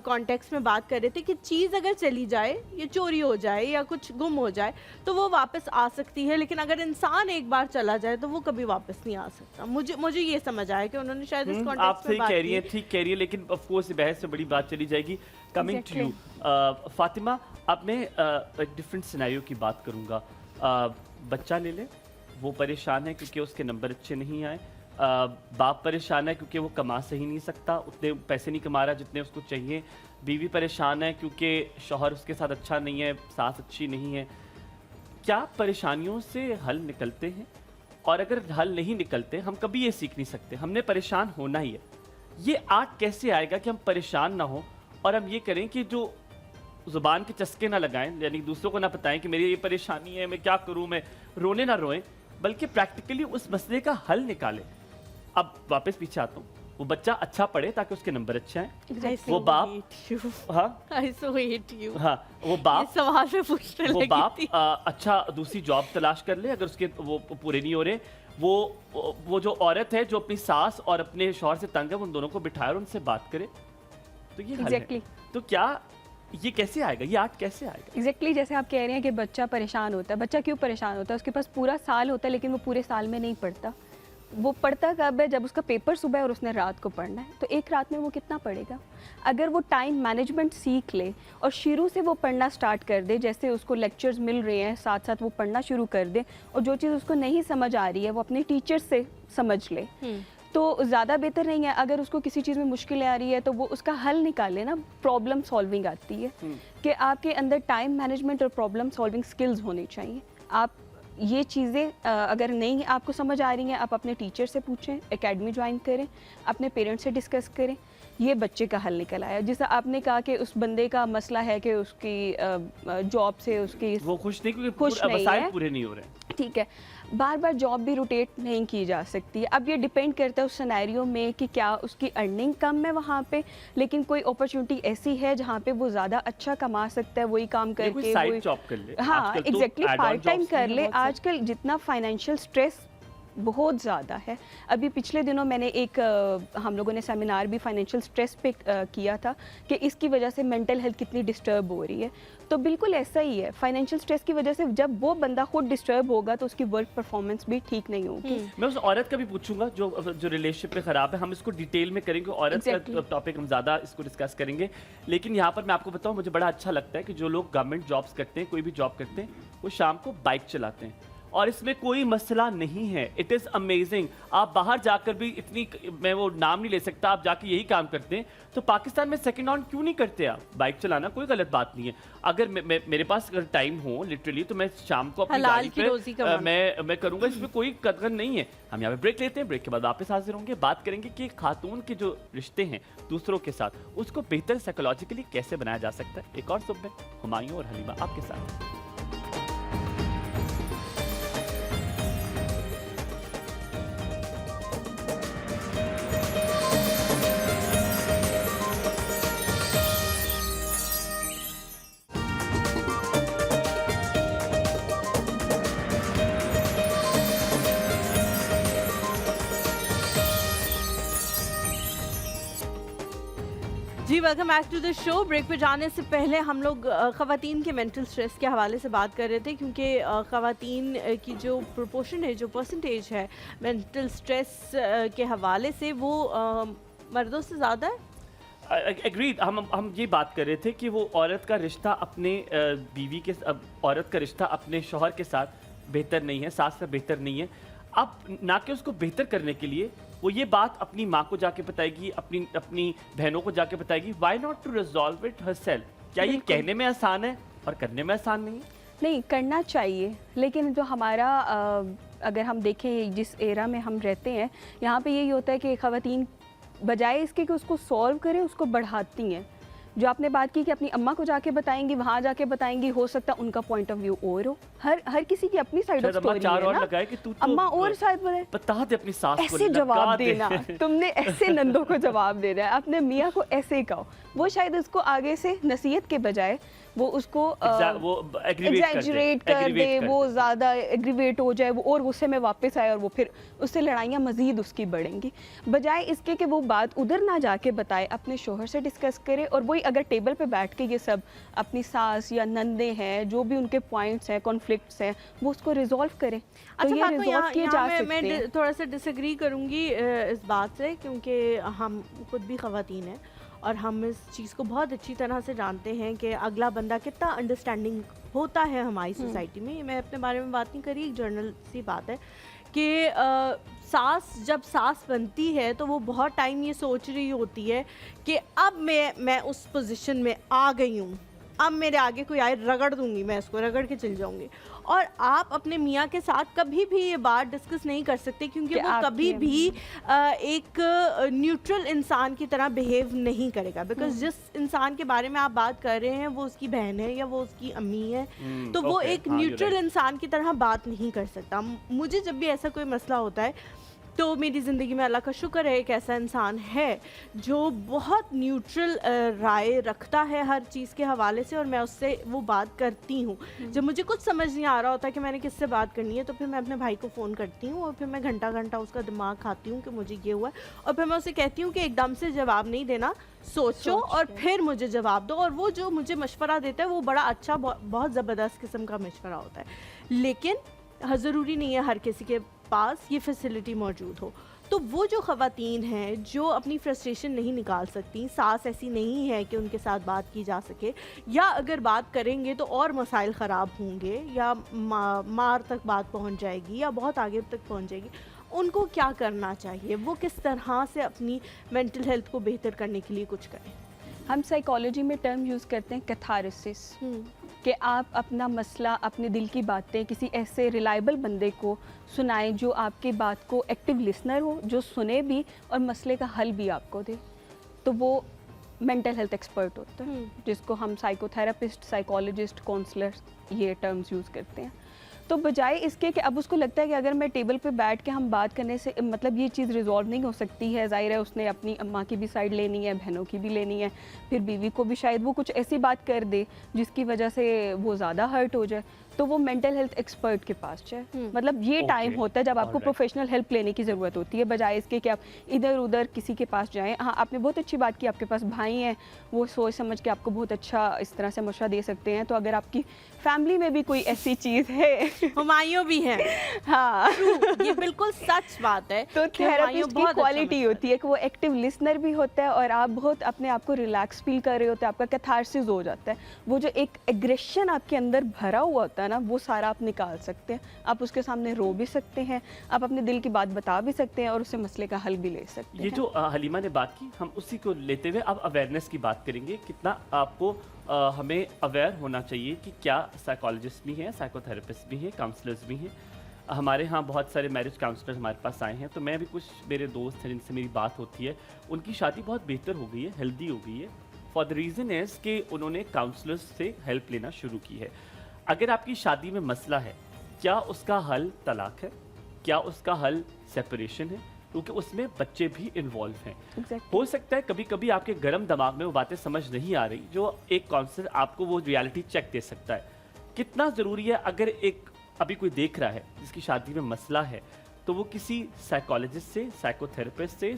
S2: कॉन्टेक्स्ट में बात कर रहे थे कि चीज़ अगर चली जाए, या चोरी हो जाए, या कुछ गुम हो जाए, तो वो वापस आ सकती है, लेकिन अगर इंसान एक बार चला जाए तो वो कभी वापस नहीं आ सकता। मुझे ये समझ आया कि उन्होंने शायद इस कॉन्टेक्स्ट में बात की।
S1: आप सही कह रही हैं, ठीक कह रही है, लेकिन ऑफ कोर्स बहस से बड़ी बात चली जाएगी। कमिंग टू यू फातिमा, अब मैं एक डिफरेंट सिनेरियो की बात करूँगा। बच्चा ले ले, वो परेशान है क्योंकि उसके नंबर अच्छे नहीं आए। बाप परेशान है क्योंकि वो कमा सही नहीं सकता, उतने पैसे नहीं कमा रहा जितने उसको चाहिए। बीवी परेशान है क्योंकि शौहर उसके साथ अच्छा नहीं है, सास अच्छी नहीं है। क्या परेशानियों से हल निकलते हैं? और अगर हल नहीं निकलते, हम कभी ये सीख नहीं सकते, हमने परेशान होना ही है। ये आर्ट कैसे आएगा कि हम परेशान ना हो, और हम ये करें कि जो ज़ुबान के चस्के ना लगाएं, यानी दूसरों को ना बताएं कि मेरी ये परेशानी है, मैं क्या करूं, मैं रोने ना रोएं, बल्कि प्रैक्टिकली उस मसले का हल निकालें। अब वापस पीछे आता हूँ, वो बच्चा अच्छा पढ़े ताकि उसके नंबर अच्छे आए। वो बाप वो बाप अच्छा दूसरी जॉब तलाश कर ले अगर उसके वो पूरे नहीं हो रहे। वो जो औरत है जो अपनी सास और अपने शौहर से तंग है, उन दोनों को बिठाए और उनसे बात करे, तो ये exactly. तो क्या ये कैसे आएगा, ये आर्ट कैसे आएगा?
S3: एग्जैक्टली जैसे आप कह रहे हैं कि बच्चा परेशान होता है। बच्चा क्यों परेशान होता है? उसके पास पूरा साल होता है, लेकिन वो पूरे साल में नहीं पढ़ता। वो पढ़ता कब है? जब उसका पेपर सुबह और उसने रात को पढ़ना है। तो एक रात में वो कितना पढ़ेगा? अगर वो टाइम मैनेजमेंट सीख ले और शुरू से वो पढ़ना स्टार्ट कर दे, जैसे उसको लेक्चर्स मिल रहे हैं, साथ साथ वो पढ़ना शुरू कर दे, और जो चीज़ उसको नहीं समझ आ रही है वो अपने टीचर से समझ ले, तो ज़्यादा बेहतर नहीं है। अगर उसको किसी चीज़ में मुश्किलें आ रही है तो वो उसका हल निकाले ना। प्रॉब्लम सॉल्विंग आती है कि आपके अंदर टाइम मैनेजमेंट और प्रॉब्लम सॉल्विंग स्किल्स होनी चाहिए। आप ये चीज़ें अगर नहीं आपको समझ आ रही हैं, आप अपने टीचर से पूछें, एकेडमी ज्वाइन करें, अपने पेरेंट्स से डिस्कस करें। ये बच्चे का हल निकल आया। जैसा आपने कहा कि उस बंदे का मसला है कि उसकी जॉब से उसकी
S1: वो खुश नहीं, क्योंकि पूरे नहीं हो रहे।
S3: ठीक है, बार बार जॉब भी रोटेट नहीं की जा सकती। अब ये डिपेंड करता है उस सिनेरियो में कि क्या उसकी अर्निंग कम है वहाँ पे, लेकिन कोई अपॉर्चुनिटी ऐसी है जहाँ पे वो ज़्यादा अच्छा कमा सकता है, वही काम करके
S1: साइड जॉब कर ले।
S3: हाँ एग्जैक्टली, पार्ट टाइम कर ले। आजकल जितना फाइनेंशियल स्ट्रेस बहुत ज़्यादा है। अभी पिछले दिनों मैंने हम लोगों ने सेमिनार भी फाइनेंशियल स्ट्रेस पे किया था कि इसकी वजह से मेंटल हेल्थ कितनी डिस्टर्ब हो रही है। तो बिल्कुल ऐसा ही है, फाइनेंशियल स्ट्रेस की वजह से जब वो बंदा खुद डिस्टर्ब होगा तो उसकी वर्क परफॉर्मेंस भी ठीक नहीं होगी।
S1: मैं उस औरत का भी पूछूंगा जो रिलेशनशिप पे खराब है, हम इसको डिटेल में करेंगे, औरत का टॉपिक हम ज़्यादा इसको डिस्कस करेंगे। लेकिन यहाँ पर मैं आपको बताऊँ, मुझे बड़ा अच्छा लगता है कि जो लोग गवर्नमेंट जॉब्स करते हैं, कोई भी जॉब करते हैं, वो शाम को बाइक चलाते हैं और इसमें कोई मसला नहीं है। It is amazing. आप बाहर जाकर भी इतनी, मैं वो नाम नहीं ले सकता, आप जाके यही काम करते हैं तो पाकिस्तान में सेकंड ऑन क्यों नहीं करते? आप बाइक चलाना कोई गलत बात नहीं है। अगर मेरे पास अगर टाइम हो लिटरली तो मैं शाम को अपनी गाड़ी पे मैं करूँगा, इसमें कोई कदर नहीं है। हम यहाँ पे ब्रेक लेते हैं, ब्रेक के बाद वापस हाजिर होंगे, बात करेंगे कि खातून के जो रिश्ते हैं दूसरों के साथ उसको बेहतर साइकोलॉजिकली कैसे बनाया जा सकता है। एक और सुबह हुमायूं और हलीमा आपके साथ।
S2: जी welcome back to the show. Break पे जाने से पहले हम लोग ख़वातीन के मेंटल स्ट्रेस के हवाले से बात कर रहे थे, क्योंकि ख़वातीन की जो प्रोपोर्शन है, जो परसेंटेज है मेंटल स्ट्रेस के हवाले से, वो मर्दों से ज़्यादा है।
S1: एग्रीड। हम ये बात कर रहे थे कि वो औरत का रिश्ता अपने बीवी के, औरत का रिश्ता अपने शौहर के साथ बेहतर नहीं है, सास से बेहतर नहीं है। अब ना कि उसको बेहतर करने के लिए वो ये बात अपनी माँ को जाके बताएगी, अपनी बहनों को जाके बताएगी। Why not to resolve it herself? क्या ये कहने में आसान है और करने में आसान नहीं है?
S3: नहीं, करना चाहिए, लेकिन जो हमारा अगर हम देखें जिस एरा में हम रहते हैं, यहाँ पे यही होता है कि ख़वातीन बजाय इसके कि उसको सॉल्व करें, उसको बढ़ाती हैं। जो आपने बात की कि अपनी अम्मा को जाके बताएंगी, वहाँ जाके बताएंगी, हो सकता है उनका पॉइंट ऑफ व्यू और हो। हर किसी की अपनी साइड ऑफ स्टोरी है ना।
S1: लगाए कि तू
S3: अम्मा और शायद
S1: बता दे अपनी सास को,
S3: ऐसे जवाब देना, तुमने ऐसे नंदों को जवाब देना है, अपने मियाँ को ऐसे ही कहो। वो शायद उसको आगे से नसीहत के बजाय वो उसको एग्जैजरेट कर दे, वो ज़्यादा एग्रीवेट हो जाए, वो और गुस्से में वापस आए और वो फिर उससे लड़ाइयाँ मज़ीद उसकी बढ़ेंगी। बजाय इसके कि वो बात उधर ना जाके बताए, अपने शोहर से डिस्कस करे, और वही अगर टेबल पे बैठ के ये सब अपनी सास या नंदे हैं, जो भी उनके पॉइंट्स हैं, कॉन्फ्लिक्ट्स हैं, वो उसको रिजॉल्व करें।
S2: अच्छा, तो ये रिजॉल्व किए जा सकते हैं। मैं थोड़ा सा डिसएग्री करूँगी इस बात से, क्योंकि हम खुद भी ख़वातीन हैं और हम इस चीज़ को बहुत अच्छी तरह से जानते हैं कि अगला बंदा कितना अंडरस्टैंडिंग होता है हमारी सोसाइटी में। मैं अपने बारे में बात नहीं करी, एक जर्नल सी बात है कि सास जब सास बनती है तो वो बहुत टाइम ये सोच रही होती है कि अब मैं उस पोजीशन में आ गई हूँ, अब मेरे आगे कोई आए रगड़ दूंगी, मैं इसको रगड़ के चल जाऊंगी। और आप अपने मियाँ के साथ कभी भी ये बात डिस्कस नहीं कर सकते, क्योंकि वो कभी भी एक न्यूट्रल इंसान की तरह बिहेव नहीं करेगा। बिकॉज जिस इंसान के बारे में आप बात कर रहे हैं वो उसकी बहन है या वो उसकी अम्मी है, तो वो एक न्यूट्रल इंसान की तरह बात नहीं कर सकता। मुझे जब भी ऐसा कोई मसला होता है तो मेरी ज़िंदगी में अल्लाह का शुक्र है एक ऐसा इंसान है जो बहुत न्यूट्रल राय रखता है हर चीज़ के हवाले से, और मैं उससे वो बात करती हूँ। जब मुझे कुछ समझ नहीं आ रहा होता कि मैंने किससे बात करनी है, तो फिर मैं अपने भाई को फ़ोन करती हूँ और फिर मैं घंटा घंटा उसका दिमाग खाती हूँ कि मुझे ये हुआ है, और फिर मैं उसे कहती हूँ कि एकदम से जवाब नहीं देना, सोचो और फिर मुझे जवाब दो। और वो जो मुझे मशवरा देता है वो बड़ा अच्छा, बहुत ज़बरदस्त किस्म का मशवरा होता है। लेकिन ज़रूरी नहीं है हर किसी के पास ये फैसिलिटी मौजूद हो। तो वो जो ख़वातीन हैं जो अपनी फ्रस्ट्रेशन नहीं निकाल सकती, सास ऐसी नहीं है कि उनके साथ बात की जा सके, या अगर बात करेंगे तो और मसाइल ख़राब होंगे या मार तक बात पहुंच जाएगी या बहुत आगे तक पहुंच जाएगी, उनको क्या करना चाहिए? वो किस तरह से अपनी मेंटल हेल्थ को बेहतर करने के लिए कुछ करें?
S3: हम साइकोलॉजी में टर्म यूज़ करते हैं कैथारसिस, कि आप अपना मसला, अपने दिल की बातें किसी ऐसे रिलायबल बंदे को सुनाएं जो आपकी बात को एक्टिव लिसनर हो, जो सुने भी और मसले का हल भी आपको दे। तो वो मेंटल हेल्थ एक्सपर्ट होता है, जिसको हम साइकोथेरापिस्ट, साइकोलॉजिस्ट, काउंसलर ये टर्म्स यूज़ करते हैं। तो बजाय इसके कि अब उसको लगता है कि अगर मैं टेबल पे बैठ के हम बात करने से मतलब ये चीज़ रिजॉल्व नहीं हो सकती है, ज़ाहिर है उसने अपनी अम्मा की भी साइड लेनी है, बहनों की भी लेनी है, फिर बीवी को भी शायद वो कुछ ऐसी बात कर दे जिसकी वजह से वो ज़्यादा हर्ट हो जाए, तो वो मेंटल हेल्थ एक्सपर्ट के पास जाए। मतलब ये टाइम होता है जब आपको प्रोफेशनल हेल्प लेने की ज़रूरत होती है, बजाय इसके कि आप इधर उधर किसी के पास जाएं। हाँ, आपने बहुत अच्छी बात की, आपके पास भाई हैं, वो सोच समझ के आपको बहुत अच्छा इस तरह से मशवरा दे सकते हैं। तो अगर आपकी फैमिली में भी कोई ऐसी चीज़ है,
S2: हुमायूं भी हैं, हाँ ये बिल्कुल सच बात है।
S3: तो थेरेपिस्ट की क्वालिटी होती है कि वो एक्टिव लिसनर भी होता है और आप बहुत अपने आप को रिलैक्स फील कर रहे होते हैं, आपका कैथारसिस हो जाता है। वो जो एक एग्रेशन आपके अंदर भरा हुआ होता है है ना, वो सारा आप निकाल सकते हैं। आप उसके सामने रो भी सकते हैं, आप अपने दिल की बात बता भी सकते हैं और उससे मसले का हल भी ले सकते हैं।
S1: ये जो हलीमा ने बात की, हम उसी को लेते हुए अब अवेयरनेस की बात करेंगे। कितना आपको हमें अवेयर होना चाहिए कि क्या साइकोलॉजिस्ट भी हैं, साइकोथेरेपिस्ट भी हैं, काउंसलर्स भी हैं। हमारे यहाँ बहुत सारे मैरिज काउंसलर हमारे पास आए हैं, तो मैं भी कुछ मेरे दोस्त हैं जिनसे मेरी बात होती है, उनकी शादी बहुत बेहतर हो गई है, हेल्दी हो गई है। फॉर द रीज़न इज़ कि उन्होंने काउंसलर्स से हेल्प लेना शुरू की है। अगर आपकी शादी में मसला है, क्या उसका हल तलाक है, क्या उसका हल सेपरेशन है, क्योंकि उसमें बच्चे भी इन्वॉल्व हैं। हो सकता है कभी कभी आपके गर्म दिमाग में वो बातें समझ नहीं आ रही, जो एक काउंसलर आपको वो रियलिटी चेक दे सकता है। कितना ज़रूरी है, अगर एक अभी कोई देख रहा है जिसकी शादी में मसला है, तो वो किसी साइकोलॉजिस्ट से, साइकोथेरेपिस्ट से,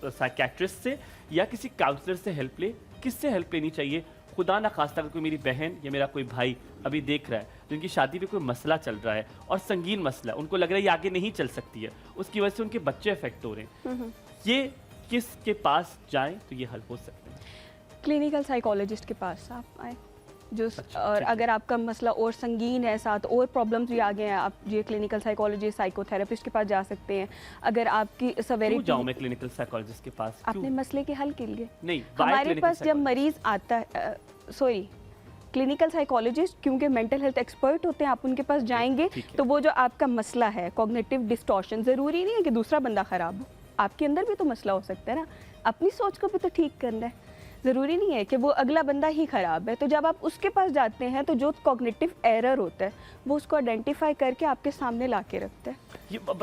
S1: साइकेट्रिस्ट से या किसी काउंसलर से हेल्प ले। किससे हेल्प लेनी चाहिए? खुदा ना खास्ता अगर कोई मेरी बहन या मेरा कोई भाई अभी देख रहा है, जिनकी शादी में कोई मसला चल रहा है और संगीन मसला, उनको लग रहा है ये आगे नहीं चल सकती है, उसकी वजह से उनके बच्चे अफेक्ट हो रहे हैं, ये किसके पास जाएं तो ये हल हो सकते हैं?
S3: क्लिनिकल साइकोलॉजिस्ट के पास आप आए जो और अगर आपका मसला और संगीन है, साथ और प्रॉब्लम्स भी आ गए हैं, आप ये क्लिनिकल साइकोलॉजिस्ट, साइकोथेरेपिस्ट के पास जा सकते हैं। अगर आपकी सवेरिटी,
S1: जाऊं मैं क्लिनिकल साइकोलॉजिस्ट के पास
S3: अपने मसले के हल के लिए
S1: नहीं,
S3: हमारे पास जब मरीज आता है, क्लिनिकल साइकोलॉजिस्ट क्योंकि मेंटल हेल्थ एक्सपर्ट होते हैं, आप उनके पास जाएंगे तो वो जो आपका मसला है, कॉग्निटिव डिस्टॉर्शन, ज़रूरी नहीं है कि दूसरा बंदा ख़राब हो, आपके अंदर भी तो मसला हो सकता है ना, अपनी सोच को भी तो ठीक करना है। ज़रूरी नहीं है कि वो अगला बंदा ही ख़राब है। तो जब आप उसके पास जाते हैं तो जो कॉग्निटिव एरर होता है वो उसको आइडेंटिफाई करके आपके सामने ला के रखता है।
S1: आप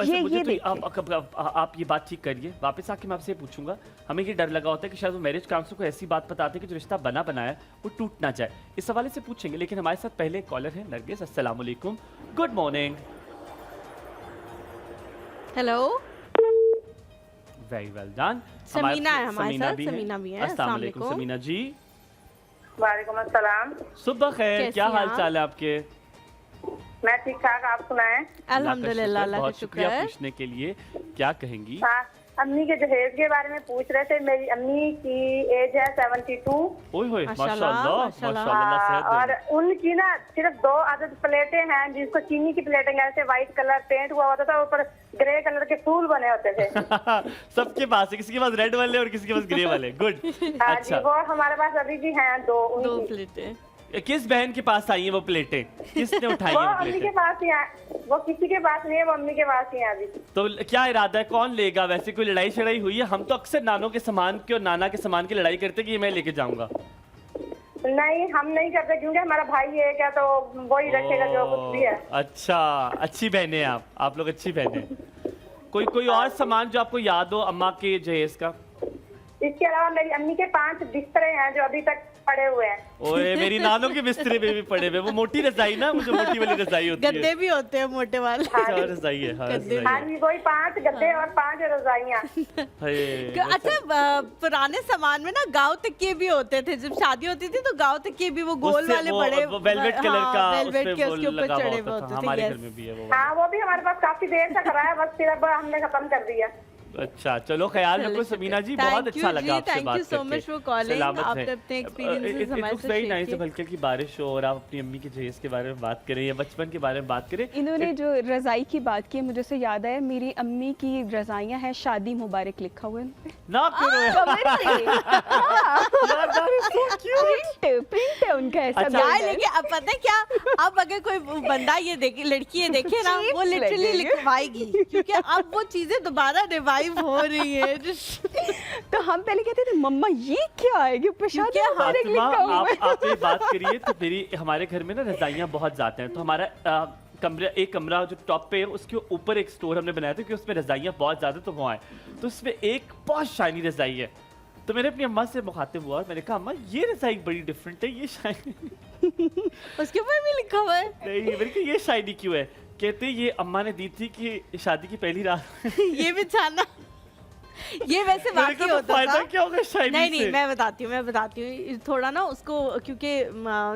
S1: ये बात ठीक करिए, वापस आके मैं आपसे पूछूंगा, हमें ये डर लगा होता है कि शायद वो मैरिज काउंसलर को ऐसी बात बताते हैं कि जो रिश्ता बना बनाया वो टूट ना जाए, इस हवाले से पूछेंगे। लेकिन हमारे साथ पहले कॉलर है नरगिस। अस्सलाम वालेकुम, good morning.
S2: Hello,
S1: very well done.
S2: Sameena है हमारे साथ, समीना भी है।
S1: अस्सलाम वालेकुम समीना जी।
S5: वालेकुम अस्सलाम।
S1: सुबह खैर, क्या हाल चाल है आपके?
S5: मैं ठीक ठाक, आप सुनाएं?
S2: अल्हम्दुलिल्लाह, अल्लाह का शुक्र है।
S1: पूछने के लिए क्या कहेंगी?
S5: अम्मी के जहेज के बारे में पूछ रहे थे। मेरी अम्मी की एज है 72।
S1: ओए होए, माशाल्लाह माशाल्लाह।
S5: और उनकी ना सिर्फ 2 आदत प्लेटें हैं, जिसको चीनी की प्लेटें, ऐसे व्हाइट कलर पेंट हुआ होता था, ऊपर ग्रे कलर के फूल बने होते थे।
S1: सबके पास है, किसी के पास रेड वाले और किसी के पास ग्रे वाले। गुड, अच्छा।
S5: वो हमारे पास अभी भी हैं 2
S2: प्लेटें।
S1: किस बहन के पास आई है वो प्लेटें? किसने उठाई है वो प्लेटें?
S5: अम्मी के पास ही है, वो किसी के पास नहीं है, वो अम्मी के पास ही है अभी।
S1: तो क्या इरादा है, कौन लेगा? वैसे कोई लड़ाई शड़ाई हुई है? हम तो अक्सर नानों के सामान की और नाना के सामान की लड़ाई करते कि ये मैं लेके जाऊंगा।
S5: नहीं, हम नहीं करते, क्योंकि हमारा भाई है क्या, तो वही रखेगा जो कुछ भी है।
S1: अच्छा, अच्छी बहनें आप लोग अच्छी बहनें। कोई और सामान जो आपको याद हो अम्मा के जहेज का?
S5: इसके अलावा मेरी अम्मी के 5 बिस्तरे हैं जो अभी तक पड़े हुए हैं।
S1: ओए, मेरी नानों के बिस्तरे में भी पड़े हुए, वो मोटी रजाई ना, मुझे मोटी वाली रजाई होती है।
S2: गद्दे भी होते हैं मोटे वाले।
S1: रजाई है, हाँ
S5: जी, वही 5 गद्दे और 5 रजाइयाँ।
S2: अच्छा, पुराने सामान में ना गाँव तकिए भी होते थे, जब शादी होती थी तो गाँव तकिए भी वो गोल वाले बड़े
S1: वेलवेट कलर का,
S2: वेलवेट के उसके ऊपर चढ़े हुए होते थे।
S1: हमारे घर में भी है वो।
S5: हाँ, वो भी हमारे पास काफी देर तक रहा है, बस फिर अब हमने खत्म कर दिया।
S1: अच्छा, चलो ख्याल रखो समीना जी, बहुत अच्छा लगा आपसे बात करके।
S2: Thank you so much for calling. आप अपने एक्सपीरियंसेस हमारे साथ शेयर किए।
S1: हल्की हल्की बारिश हो और आप अपनी अम्मी के जहेज के बारे में बात करें या बचपन के बारे में बात करें।
S3: इन्होंने जो रजाई की बात की, मुझे से याद आया, मेरी अम्मी की रजाइयाँ हैं, शादी मुबारक लिखा हुआ है
S1: ना,
S3: प्रिंट है उनका ऐसा।
S2: लेकिन अब पता है क्या, अब अगर कोई बंदा ये देखे, लड़की ये देखे ना, वो लिटरली लिखवाएगी, क्योंकि अब वो चीजें दोबारा रिवाइव हो रही है।
S3: तो हम पहले कहते थे मम्मा ये क्या है,
S1: आप ये बात करिए तो मेरी हमारे घर में ना रजाइयाँ बहुत ज्यादा हैं, तो हमारा एक कमरा जो टॉप पे है उसके ऊपर एक स्टोर हमने बनाया था कि उसमें रजाइयाँ बहुत ज्यादा, तो वहाँ है, तो उसमें एक बहुत शाइनी रजाई है। तो मैंने अपनी अम्मा से मुखातिब हुआ और मैंने कहा अम्मा ये रजाई बड़ी डिफरेंट है, ये शाइनी
S2: उसके ऊपर भी लिखा हुआ है।
S1: नहीं, मैंने कहा ये शाइनी क्यों है? कहते ये अम्मा ने दी थी कि शादी की पहली रात
S2: ये बिछाना। ये वैसे वाकई होता था।
S1: क्या होगा शाइनी
S2: नहीं नहीं, मैं बताती हूँ थोड़ा ना उसको, क्योंकि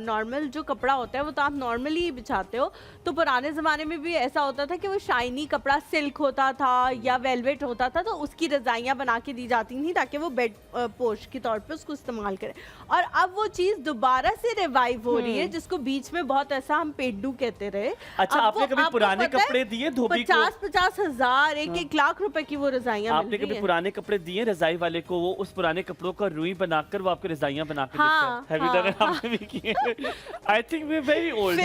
S2: नॉर्मल जो कपड़ा होता है वो तो आप नॉर्मली बिछाते हो, तो पुराने ज़माने में भी ऐसा होता था कि वो शाइनी कपड़ा सिल्क होता था या वेलवेट होता था, तो उसकी रज़ाइयाँ बना के दी जाती थी ताकि वो बेड पोश के तौर पे उसको इस्तेमाल करें। और अब वो चीज़ दोबारा से रिवाइव हो रही है, जिसको बीच में बहुत ऐसा हम पेड्डू कहते रहे।
S1: अच्छा, आपने कभी पुराने कपड़े दिए धोबी को?
S2: 50 हज़ार 1 लाख रुपए की वो रज़ाइयाँ।
S1: आपने कभी पुराने कपड़े दिए रज़ाई वाले को, वो उस पुराने कपड़ों का रुई बनाकर वो आपको रज़ाइयाँ बना के देता है? भी किए। I think we're very old.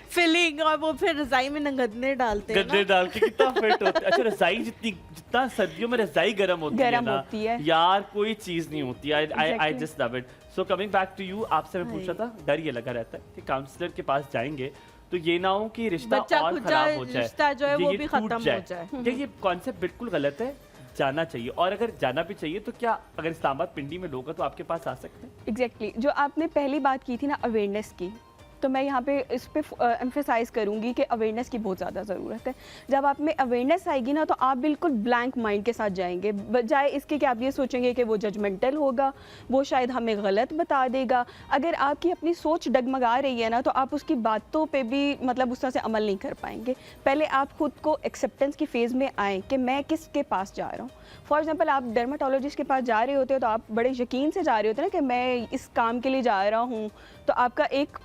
S2: Feeling और वो फिर रज़ाई में गद्दे डालते हैं,
S1: गद्दे डाल के कितना फिट होता है। अच्छा, रज़ाई जितना सर्दियों में रज़ाई गर्म होती है ना यार, कोई चीज नहीं होती। I just love it. So coming back to you, आपसे मैं पूछ रहा था, डर ये लगा रहता है कि काउंसलर के पास जाएंगे तो ये ना हो कि रिश्ता और खराब हो जाए,
S2: रिश्ता जो है वो भी खत्म हो जाए।
S1: ये कॉन्सेप्ट बिल्कुल गलत है, जाना चाहिए। और अगर जाना भी चाहिए तो क्या अगर इस्लामाबाद पिंडी में लोग हैं तो आपके पास आ सकते हैं?
S3: एग्जैक्टली जो आपने पहली बात की थी ना अवेयरनेस की, तो मैं यहाँ पे इस पे एम्फेसाइज करूँगी कि अवेयरनेस की बहुत ज़्यादा ज़रूरत है। जब आप में अवेयरनेस आएगी ना तो आप बिल्कुल ब्लैंक माइंड के साथ जाएंगे, बजाय इसके कि आप ये सोचेंगे कि वो जजमेंटल होगा, वो शायद हमें गलत बता देगा। अगर आपकी अपनी सोच डगमगा रही है ना तो आप उसकी बातों पे भी मतलब उस तरह से अमल नहीं कर पाएंगे। पहले आप खुद को एक्सेप्टेंस की फ़ेज़ में आएँ कि मैं किसके पास जा रहा हूँ। फॉर एग्जाम्पल आप डर्माटोलॉजिस्ट के पास जा रहे होते हो तो आप बड़े यकीन से जा रहे होते हैं ना कि मैं इस काम के लिए जा रहा हूँ, तो आपका एक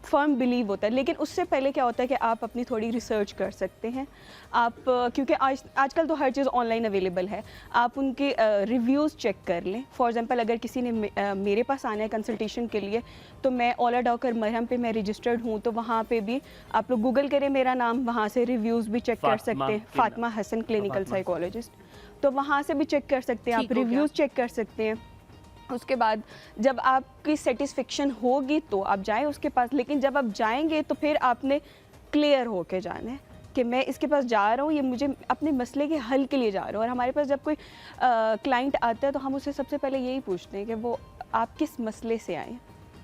S3: फर्म बिलीव होता है। लेकिन उससे पहले क्या होता है कि आप अपनी थोड़ी रिसर्च कर सकते हैं। आप क्योंकि आजकल तो हर चीज़ ऑनलाइन अवेलेबल है, आप उनके रिव्यूज़ चेक कर लें। फॉर एग्जांपल अगर किसी ने मेरे पास आना है कंसल्टेशन के लिए तो मैं ओला डॉकर मरहम पे मैं रजिस्टर्ड हूँ, तो वहाँ पे भी आप लोग गूगल करें मेरा नाम, वहाँ से रिव्यूज़ भी चेक कर सकते हैं। फातिमा हसन क्लिनिकल साइकोलॉजिस्ट, तो वहाँ से भी चेक कर सकते हैं, आप रिव्यूज़ चेक कर सकते हैं। उसके बाद जब आपकी सेटिस्फेक्शन होगी तो आप जाएं उसके पास, लेकिन जब आप जाएंगे तो फिर आपने क्लियर होके जाना है कि मैं इसके पास जा रहा हूँ, ये मुझे अपने मसले के हल के लिए जा रहा हूँ। और हमारे पास जब कोई क्लाइंट आता है तो हम उससे सबसे पहले यही पूछते हैं कि वो आप किस मसले से आए,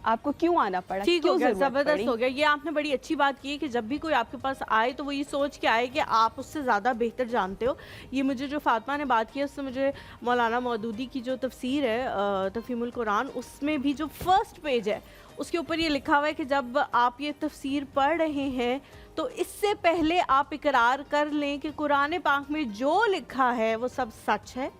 S3: आपको क्यों आना पड़ा,
S2: ठीक हो गया, ज़बरदस्त हो गया। ये आपने बड़ी अच्छी बात की है कि जब भी कोई आपके पास आए तो वो ये सोच के आए कि आप उससे ज़्यादा बेहतर जानते हो। ये मुझे जो फातिमा ने बात की है उससे मुझे मौलाना मौदूदी की जो तफसीर है तफहीमुल कुरान, उसमें भी जो फर्स्ट पेज है उसके ऊपर ये लिखा हुआ है कि जब आप ये तफसीर पढ़ रहे हैं तो इससे पहले आप इकरार कर लें कि कुरान पाक में जो लिखा है वो सब सच है,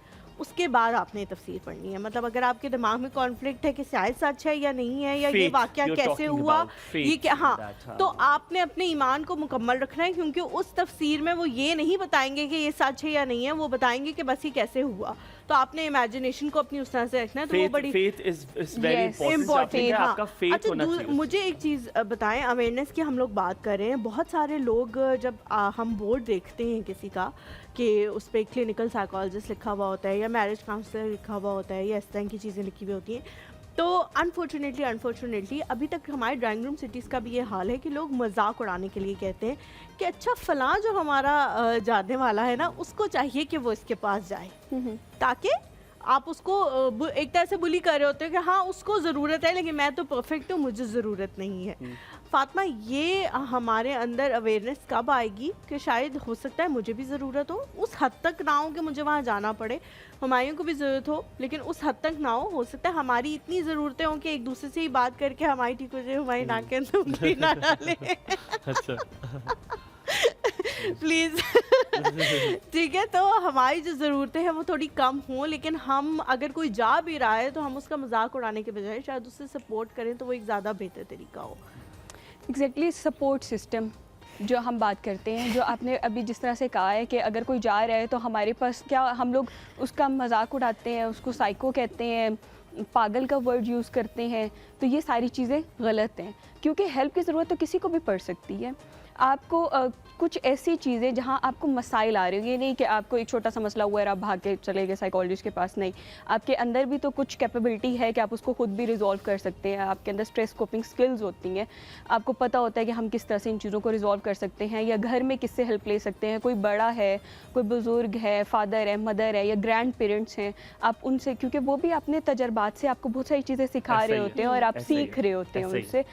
S2: उसके बाद आपने तफसीर पढ़नी है। मतलब अगर आपके दिमाग में कॉन्फ्लिक्ट है कि शायद सच है या नहीं है, या ये वाकया कैसे हुआ, ये क्या, हाँ, तो आपने अपने ईमान को मुकम्मल रखना है, क्योंकि उस तफसीर में वो ये नहीं बताएंगे कि ये सच है या नहीं है, वो बताएंगे कि बस ये कैसे हुआ। तो आपने इमेजिनेशन को अपनी उस तरह से रखना है। तो वो बड़ी
S1: फेथ इज वेरी इंपॉर्टेंट। आपका फेथ होना चाहिए।
S2: मुझे एक चीज़ बताएं, अवेयरनेस की हम लोग बात कर रहे हैं, बहुत सारे लोग जब हम बोर्ड देखते हैं किसी का कि उस पर क्लिनिकल साइकोलॉजिस्ट लिखा हुआ होता है या मैरिज काउंसलर लिखा हुआ होता है या इस तरह की चीज़ें लिखी हुई होती हैं, तो अनफॉर्चुनेटली अभी तक हमारे ड्राइंग रूम सिटीज़ का भी ये हाल है कि लोग मजाक उड़ाने के लिए कहते हैं कि अच्छा फ़लाँ जो हमारा जानने वाला है ना उसको चाहिए कि वो इसके पास जाए, ताकि आप उसको एक तरह से बुली कर रहे होते हो कि हाँ उसको ज़रूरत है लेकिन मैं तो परफेक्ट हूँ, मुझे ज़रूरत नहीं है। फातिमा, ये हमारे अंदर अवेयरनेस कब आएगी कि शायद हो सकता है मुझे भी ज़रूरत हो, उस हद तक ना हो कि मुझे वहाँ जाना पड़े, हुमायूं को भी ज़रूरत हो लेकिन उस हद तक ना हो सकता है हमारी इतनी ज़रूरतें हों कि एक दूसरे से ही बात करके हमारी ठीक हो जाए, हमारी नाक के अंदर उंगली ना डाले। अच्छा प्लीज़ ठीक है, तो हमारी जो ज़रूरतें हैं वो थोड़ी कम हों, लेकिन हम अगर कोई जा भी रहा है तो हम उसका मजाक उड़ाने के बजाय शायद उससे सपोर्ट करें तो वो एक ज़्यादा बेहतर तरीका हो।
S3: एग्जैक्टली, सपोर्ट सिस्टम जो हम बात करते हैं, जो आपने अभी जिस तरह से कहा है कि अगर कोई जा रहा है तो हमारे पास क्या, हम लोग उसका मजाक उड़ाते हैं, उसको साइको कहते हैं, पागल का वर्ड यूज़ करते हैं, तो ये सारी चीज़ें गलत हैं, क्योंकि हेल्प की ज़रूरत तो किसी को भी पड़ सकती है। आपको कुछ ऐसी चीज़ें जहाँ आपको मसाइल आ रहे हो, ये नहीं कि आपको एक छोटा सा मसला हुआ है और आप भाग के चले गए साइकोलॉजिस्ट के पास, नहीं, आपके अंदर भी तो कुछ कैपेबिलिटी है कि आप उसको खुद भी रिजॉल्व कर सकते हैं, आपके अंदर स्ट्रेस कोपिंग स्किल्स होती हैं, आपको पता होता है कि हम किस तरह से इन चीज़ों को रिजॉल्व कर सकते हैं, या घर में किससे हेल्प ले सकते हैं, कोई बड़ा है, कोई बुज़ुर्ग है, फादर है, मदर है, या ग्रैंड पेरेंट्स हैं, आप उनसे, क्योंकि वो भी अपने तजर्बात से आपको बहुत सारी चीज़ें सिखा रहे होते हैं और आप सीख रहे होते हैं उनसे।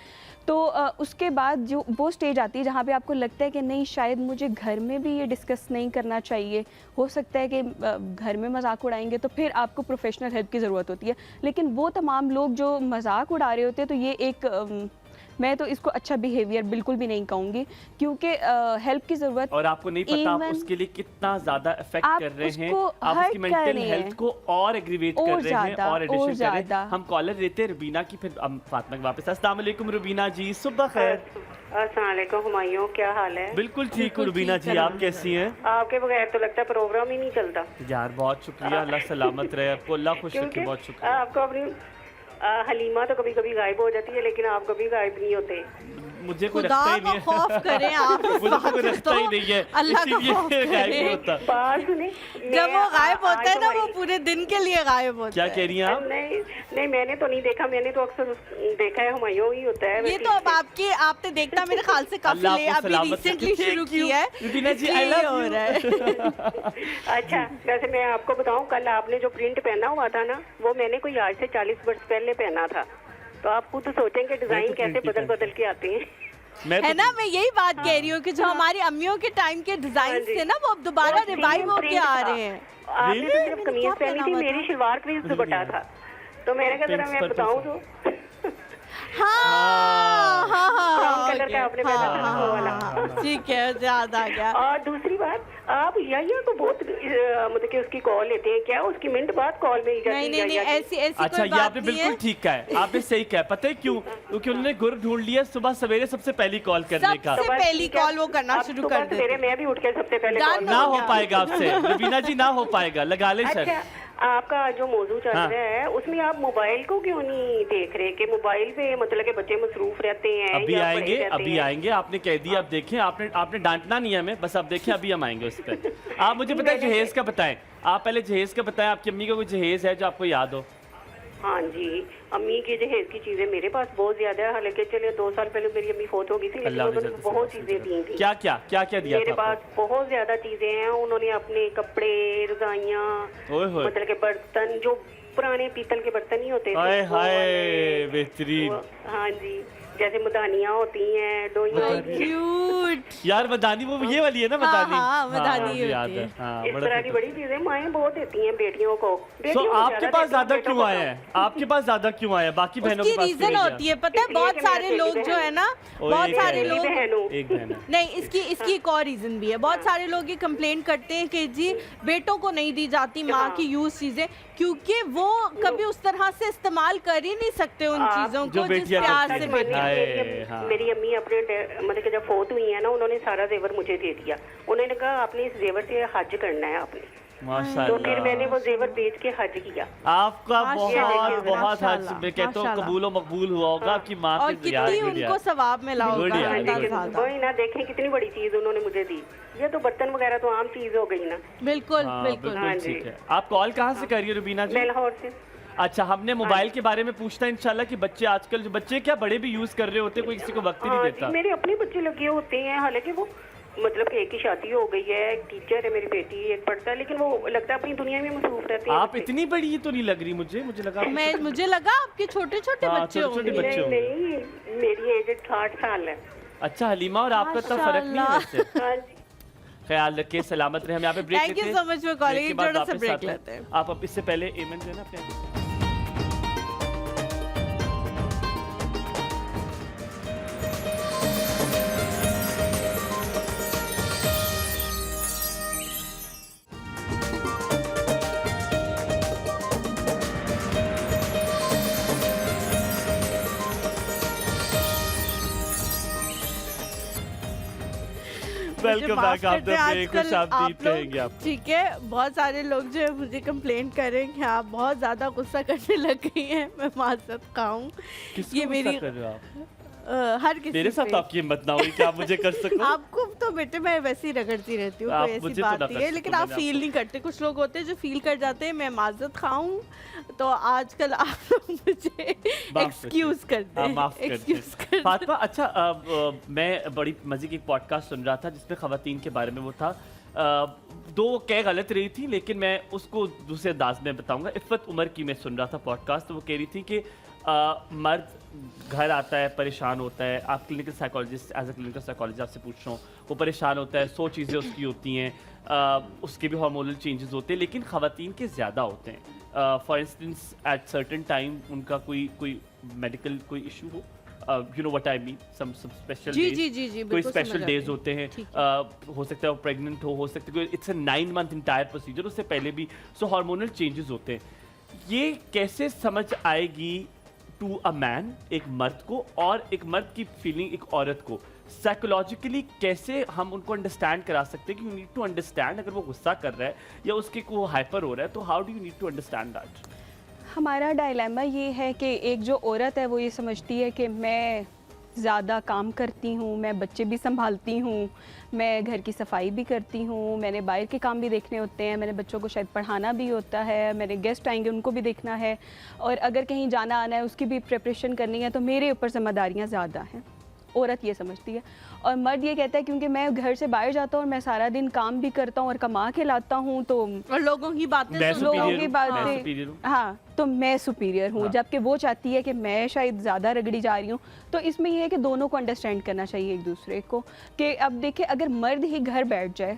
S3: तो उसके बाद जो वो स्टेज आती है जहाँ पे आपको लगता है कि नहीं शायद मुझे घर में भी ये डिस्कस नहीं करना चाहिए। हो सकता है कि घर में मजाक उड़ाएंगे तो फिर आपको प्रोफेशनल हेल्प की ज़रूरत होती है, लेकिन वो तमाम लोग जो मजाक उड़ा रहे होते हैं तो ये एक मैं तो इसको अच्छा बिहेवियर बिल्कुल भी नहीं कहूँगी, क्योंकि हेल्प की ज़रूरत,
S1: और आपको नहीं पता आप उसके लिए कितना ज़्यादा इफेक्ट कर रहे हैं, आप उसकी मेंटल हेल्थ को और एग्रीवेट कर रहे हैं और एडिशन कर रहे हैं। हम कॉलर लेते हैं रुबीना की, फिर हम फातिमा के वापस। अस्सलाम वालेकुम रुबीना जी, सुबह खैर।
S5: अस्सलाम वालेकुम हुमायूं, क्या हाल है?
S1: बिल्कुल ठीक हूँ रुबीना जी, आप कैसी हैं?
S5: आपके बगैर तो लगता है प्रोग्राम ही नहीं चलता
S1: यार। बहुत शुक्रिया, अल्लाह सलामत रहे आपको, अल्लाह खुश रखे, बहुत शुक्रिया।
S5: आपको अपनी हलीमा तो कभी कभी गायब हो जाती है, लेकिन आप कभी गायब नहीं होते।
S1: मुझे कोई रखता ही नहीं है।
S2: खौफ करें आप,
S1: मुझे कोई रखता ही नहीं है, इसीलिए गायब नहीं होता।
S5: बात सुने,
S2: जब वो गायब होता है ना वो पूरे दिन के लिए गायब होता है।
S1: क्या कह रही हैं आप?
S5: नहीं मैंने तो नहीं देखा, मैंने तो अक्सर देखा है हुमायूं ही होता है।
S2: ये तो अब आपने देखना मेरे ख्याल से काफी अभी रिसेंटली शुरू किया है
S1: रुबीना जी, आई लव
S2: हो रहा है।
S5: अच्छा, वैसे मैं आपको बताऊं, कल आपने जो प्रिंट पहना हुआ था ना, वो मैंने कोई आज से 40 वर्ष पहले पहना था। तो आप खुद सोचें कि डिजाइन कैसे बदल बदल के आते हैं।
S2: है ना, मैं यही बात कह रही हूँ कि जो हमारी अम्मियों के टाइम के डिजाइन थे ना, वो अब दोबारा रिवाइव होके आ रहे हैं।
S5: आपने तो सिर्फ कमीज पहनी थी, मेरी शलवार कमीज दुपट्टा था, तो मैंने कहा जरा मैं बताऊं तो
S2: हाँ
S5: कलर का आपने पहना था वो वाला।
S2: ठीक है, याद आ गया।
S5: और दूसरी बात, आप या तो बहुत मतलब कि उसकी कॉल लेते हैं क्या? उसकी मिनट बाद कॉल मिल जाती है?
S2: नहीं ऐसी
S1: अच्छा, ये आपने बिल्कुल ठीक कहा है, आपने सही कहा है। पता है क्यों? क्योंकि उन्होंने गुर ढूंढ लिया सुबह सवेरे सबसे पहली कॉल करने का।
S2: सबसे पहली कॉल वो करना शुरू कर देते।
S5: मैं भी उठ के सबसे पहले कॉल।
S1: ना हो पाएगा आपसे रुबीना जी, ना हो पाएगा, लगा ले सर।
S5: आपका जो मौजू चल रहा है उसमें आप मोबाइल को क्यों नहीं देख रहे कि मोबाइल पे मतलब के बच्चे मसरूफ रहते हैं?
S1: अभी आएंगे, आपने कह दिया, अब देखें, आपने डांटना नहीं है हमें, बस अब देखें, अभी हम आएंगे उस पर। आप मुझे पता है जहेज का बताएं, आप पहले जहेज का बताएं, आपकी अम्मी का कोई जहेज है जो आपको याद हो?
S5: हाँ जी, अम्मी के जहेज की चीजें मेरे पास बहुत ज्यादा है। हालांकि चलिए 2 साल पहले मेरी अम्मी फौत हो गई थी, लेकिन उन्होंने बहुत चीजें दी थी।
S1: क्या दिया
S5: मेरे पास बहुत ज्यादा चीजें हैं। उन्होंने अपने कपड़े, रजाइयाँ, मतलब के बर्तन, जो पुराने पीतल के बर्तन ही होते थे,
S1: बेहतरीन।
S5: हाँ जी, जैसे मदानियाँ होती हैं, डोइयाँ।
S1: यार मदानी वो ये वाली है ना, मदानी?
S2: मदानी
S1: याद है।
S5: इस तरह की बड़ी चीजें माएँ बहुत देती हैं बेटियों को।
S1: आपके पास ज्यादा क्यों आया है? आपके पास ज्यादा क्यों आया? बाकी बहनों के पास
S2: रीजन होती है, पता है, बहुत सारे लोग जो है ना, बहुत सारे लोग नहीं, इसकी एक और रीजन भी है। बहुत सारे लोग ये कंप्लेन करते हैं कि जी बेटों को नहीं दी जाती माँ की यूज चीजें, क्योंकि वो कभी उस तरह से इस्तेमाल कर ही नहीं सकते उन चीजों को जिस प्यार से बेटी।
S5: मेरी अम्मी अपने मतलब कि जब फौत हुई है ना, उन्होंने सारा जेवर मुझे दे दिया। उन्होंने कहा आपने इस जेवर से हज करना है आपने।
S1: माशाल्लाह।
S5: तो फिर मैंने वो जेवर बेच के हज किया।
S1: आपका बहुत हज, मैं कहता हूँ कबूल और मकबूल हुआ होगा आपकी माँ
S2: और कितनी उनको सवाब मिला होगा।
S5: वही ना, देखें कितनी बड़ी चीज उन्होंने मुझे दी। ये तो बर्तन वगैरह तो आम चीज हो गई ना।
S2: बिल्कुल।
S1: ठीक है। आप कॉल कहाँ से कर रही है रुबीना जी?
S5: लाहौर से।
S1: अच्छा, हमने मोबाइल के बारे में पूछता है इंशाल्लाह कि बच्चे आजकल, जो बच्चे क्या बड़े भी यूज कर रहे होते हैं, कोई किसी को वक्त ही नहीं देता।
S5: मेरे अपने बच्चे लगे होते हैं, हालांकि वो मतलब कि एक की शादी हो गई है, एक टीचर है मेरी बेटी, एक पढ़ता है, लेकिन वो लगता है अपनी दुनिया में मसरूफ रहते हैं।
S1: आप इतनी बड़ी तो नहीं लग रही मुझे
S2: लगा आपके छोटे छोटे बच्चे होंगे।
S5: नहीं, मेरी एज 60 साल है।
S1: अच्छा हलीमा, और आपका तो फर्क नहीं है वैसे। ख्याल रखिए, सलामत रहे। हम यहाँ पे ब्रेक लेते हैं।
S2: Thank you so much for calling. थोड़ा सा ब्रेक लेते हैं।
S1: आप अब इससे पहले एमन जो है ना अपने वेलकम बैक। आप
S2: ठीक है, बहुत सारे लोग जो है मुझे कंप्लेंट कर रहे हैं कि आप बहुत ज्यादा गुस्सा करने लग गई हैं। मैं माजरत खाऊं, ये मेरी हर किसी
S1: मेरे साथ आपकी हिम्मत ना हुई कि आप मुझे कर सको।
S2: आपको तो बेटे मैं वैसे ही रगड़ती रहती हूँ, कोई ऐसी बात नहीं है, लेकिन आप फील नहीं करते। कुछ लोग होते हैं जो फील कर जाते हैं। मैं माजरत खाऊं तो आजकल आप मुझे एक्सक्यूज करते हैं।
S1: फातिमा, अच्छा मैं बड़ी मजे की एक पॉडकास्ट सुन रहा था जिसमें खवातीन के बारे में वो था। दो कह गलत रही थी, लेकिन मैं उसको दूसरे अंदाज में बताऊंगा। इफ़्फ़त उमर की मैं सुन रहा था पॉडकास्ट, तो वो कह रही थी कि मर्द घर आता है, परेशान होता है, आप clinical psychologist, as a clinical psychologist आपसे पूछ रहा हूँ, वो परेशान होता है, 100 चीज़ें उसकी होती हैं, उसके भी हार्मोनल चेंजेस होते हैं, लेकिन ख़वातीन के ज़्यादा होते हैं। For instance at certain time उनका कोई मेडिकल कोई इशू हो, you know what I mean, some special days,
S2: जी
S1: कोई स्पेशल डेज होते हैं, हो सकता है वो प्रेग्नेंट हो सकता है it's a 9 month entire procedure, उससे पहले भी सो हार्मोनल चेंजेस होते हैं। ये कैसे समझ आएगी टू अ मैन, एक मर्द को, और एक मर्द की फीलिंग एक औरत को साइकोलॉजिकली कैसे हम उनको अंडरस्टैंड करा सकते हैं कि यू नीड टू अंडरस्टैंड, अगर वो गुस्सा कर रहा है या उसके को हाइपर हो रहा है, तो how do you need to understand that?
S3: हमारा डायलेमा ये है कि एक जो औरत है वो ये समझती है कि मैं ज़्यादा काम करती हूँ, मैं बच्चे भी संभालती हूँ, मैं घर की सफाई भी करती हूँ, मैंने बाहर के काम भी देखने होते हैं, मैंने बच्चों को शायद पढ़ाना भी होता है, मेरे गेस्ट आएंगे उनको भी देखना है, और अगर कहीं जाना आना है उसकी भी प्रिपरेशन करनी है, तो मेरे ऊपर जिम्मेदारियाँ ज़्यादा हैं। औरत ये समझती है। और मर्द ये कहता है क्योंकि मैं घर से बाहर जाता हूँ और मैं सारा दिन काम भी करता हूँ और कमा के लाता हूँ, तो
S2: और लोगों की बातें
S3: हाँ, तो मैं सुपीरियर हूँ, जबकि वो चाहती है कि मैं शायद ज़्यादा रगड़ी जा रही हूँ। तो इसमें ये है कि दोनों को अंडरस्टैंड करना चाहिए एक दूसरे को, कि अब देखिए अगर मर्द ही घर बैठ जाए,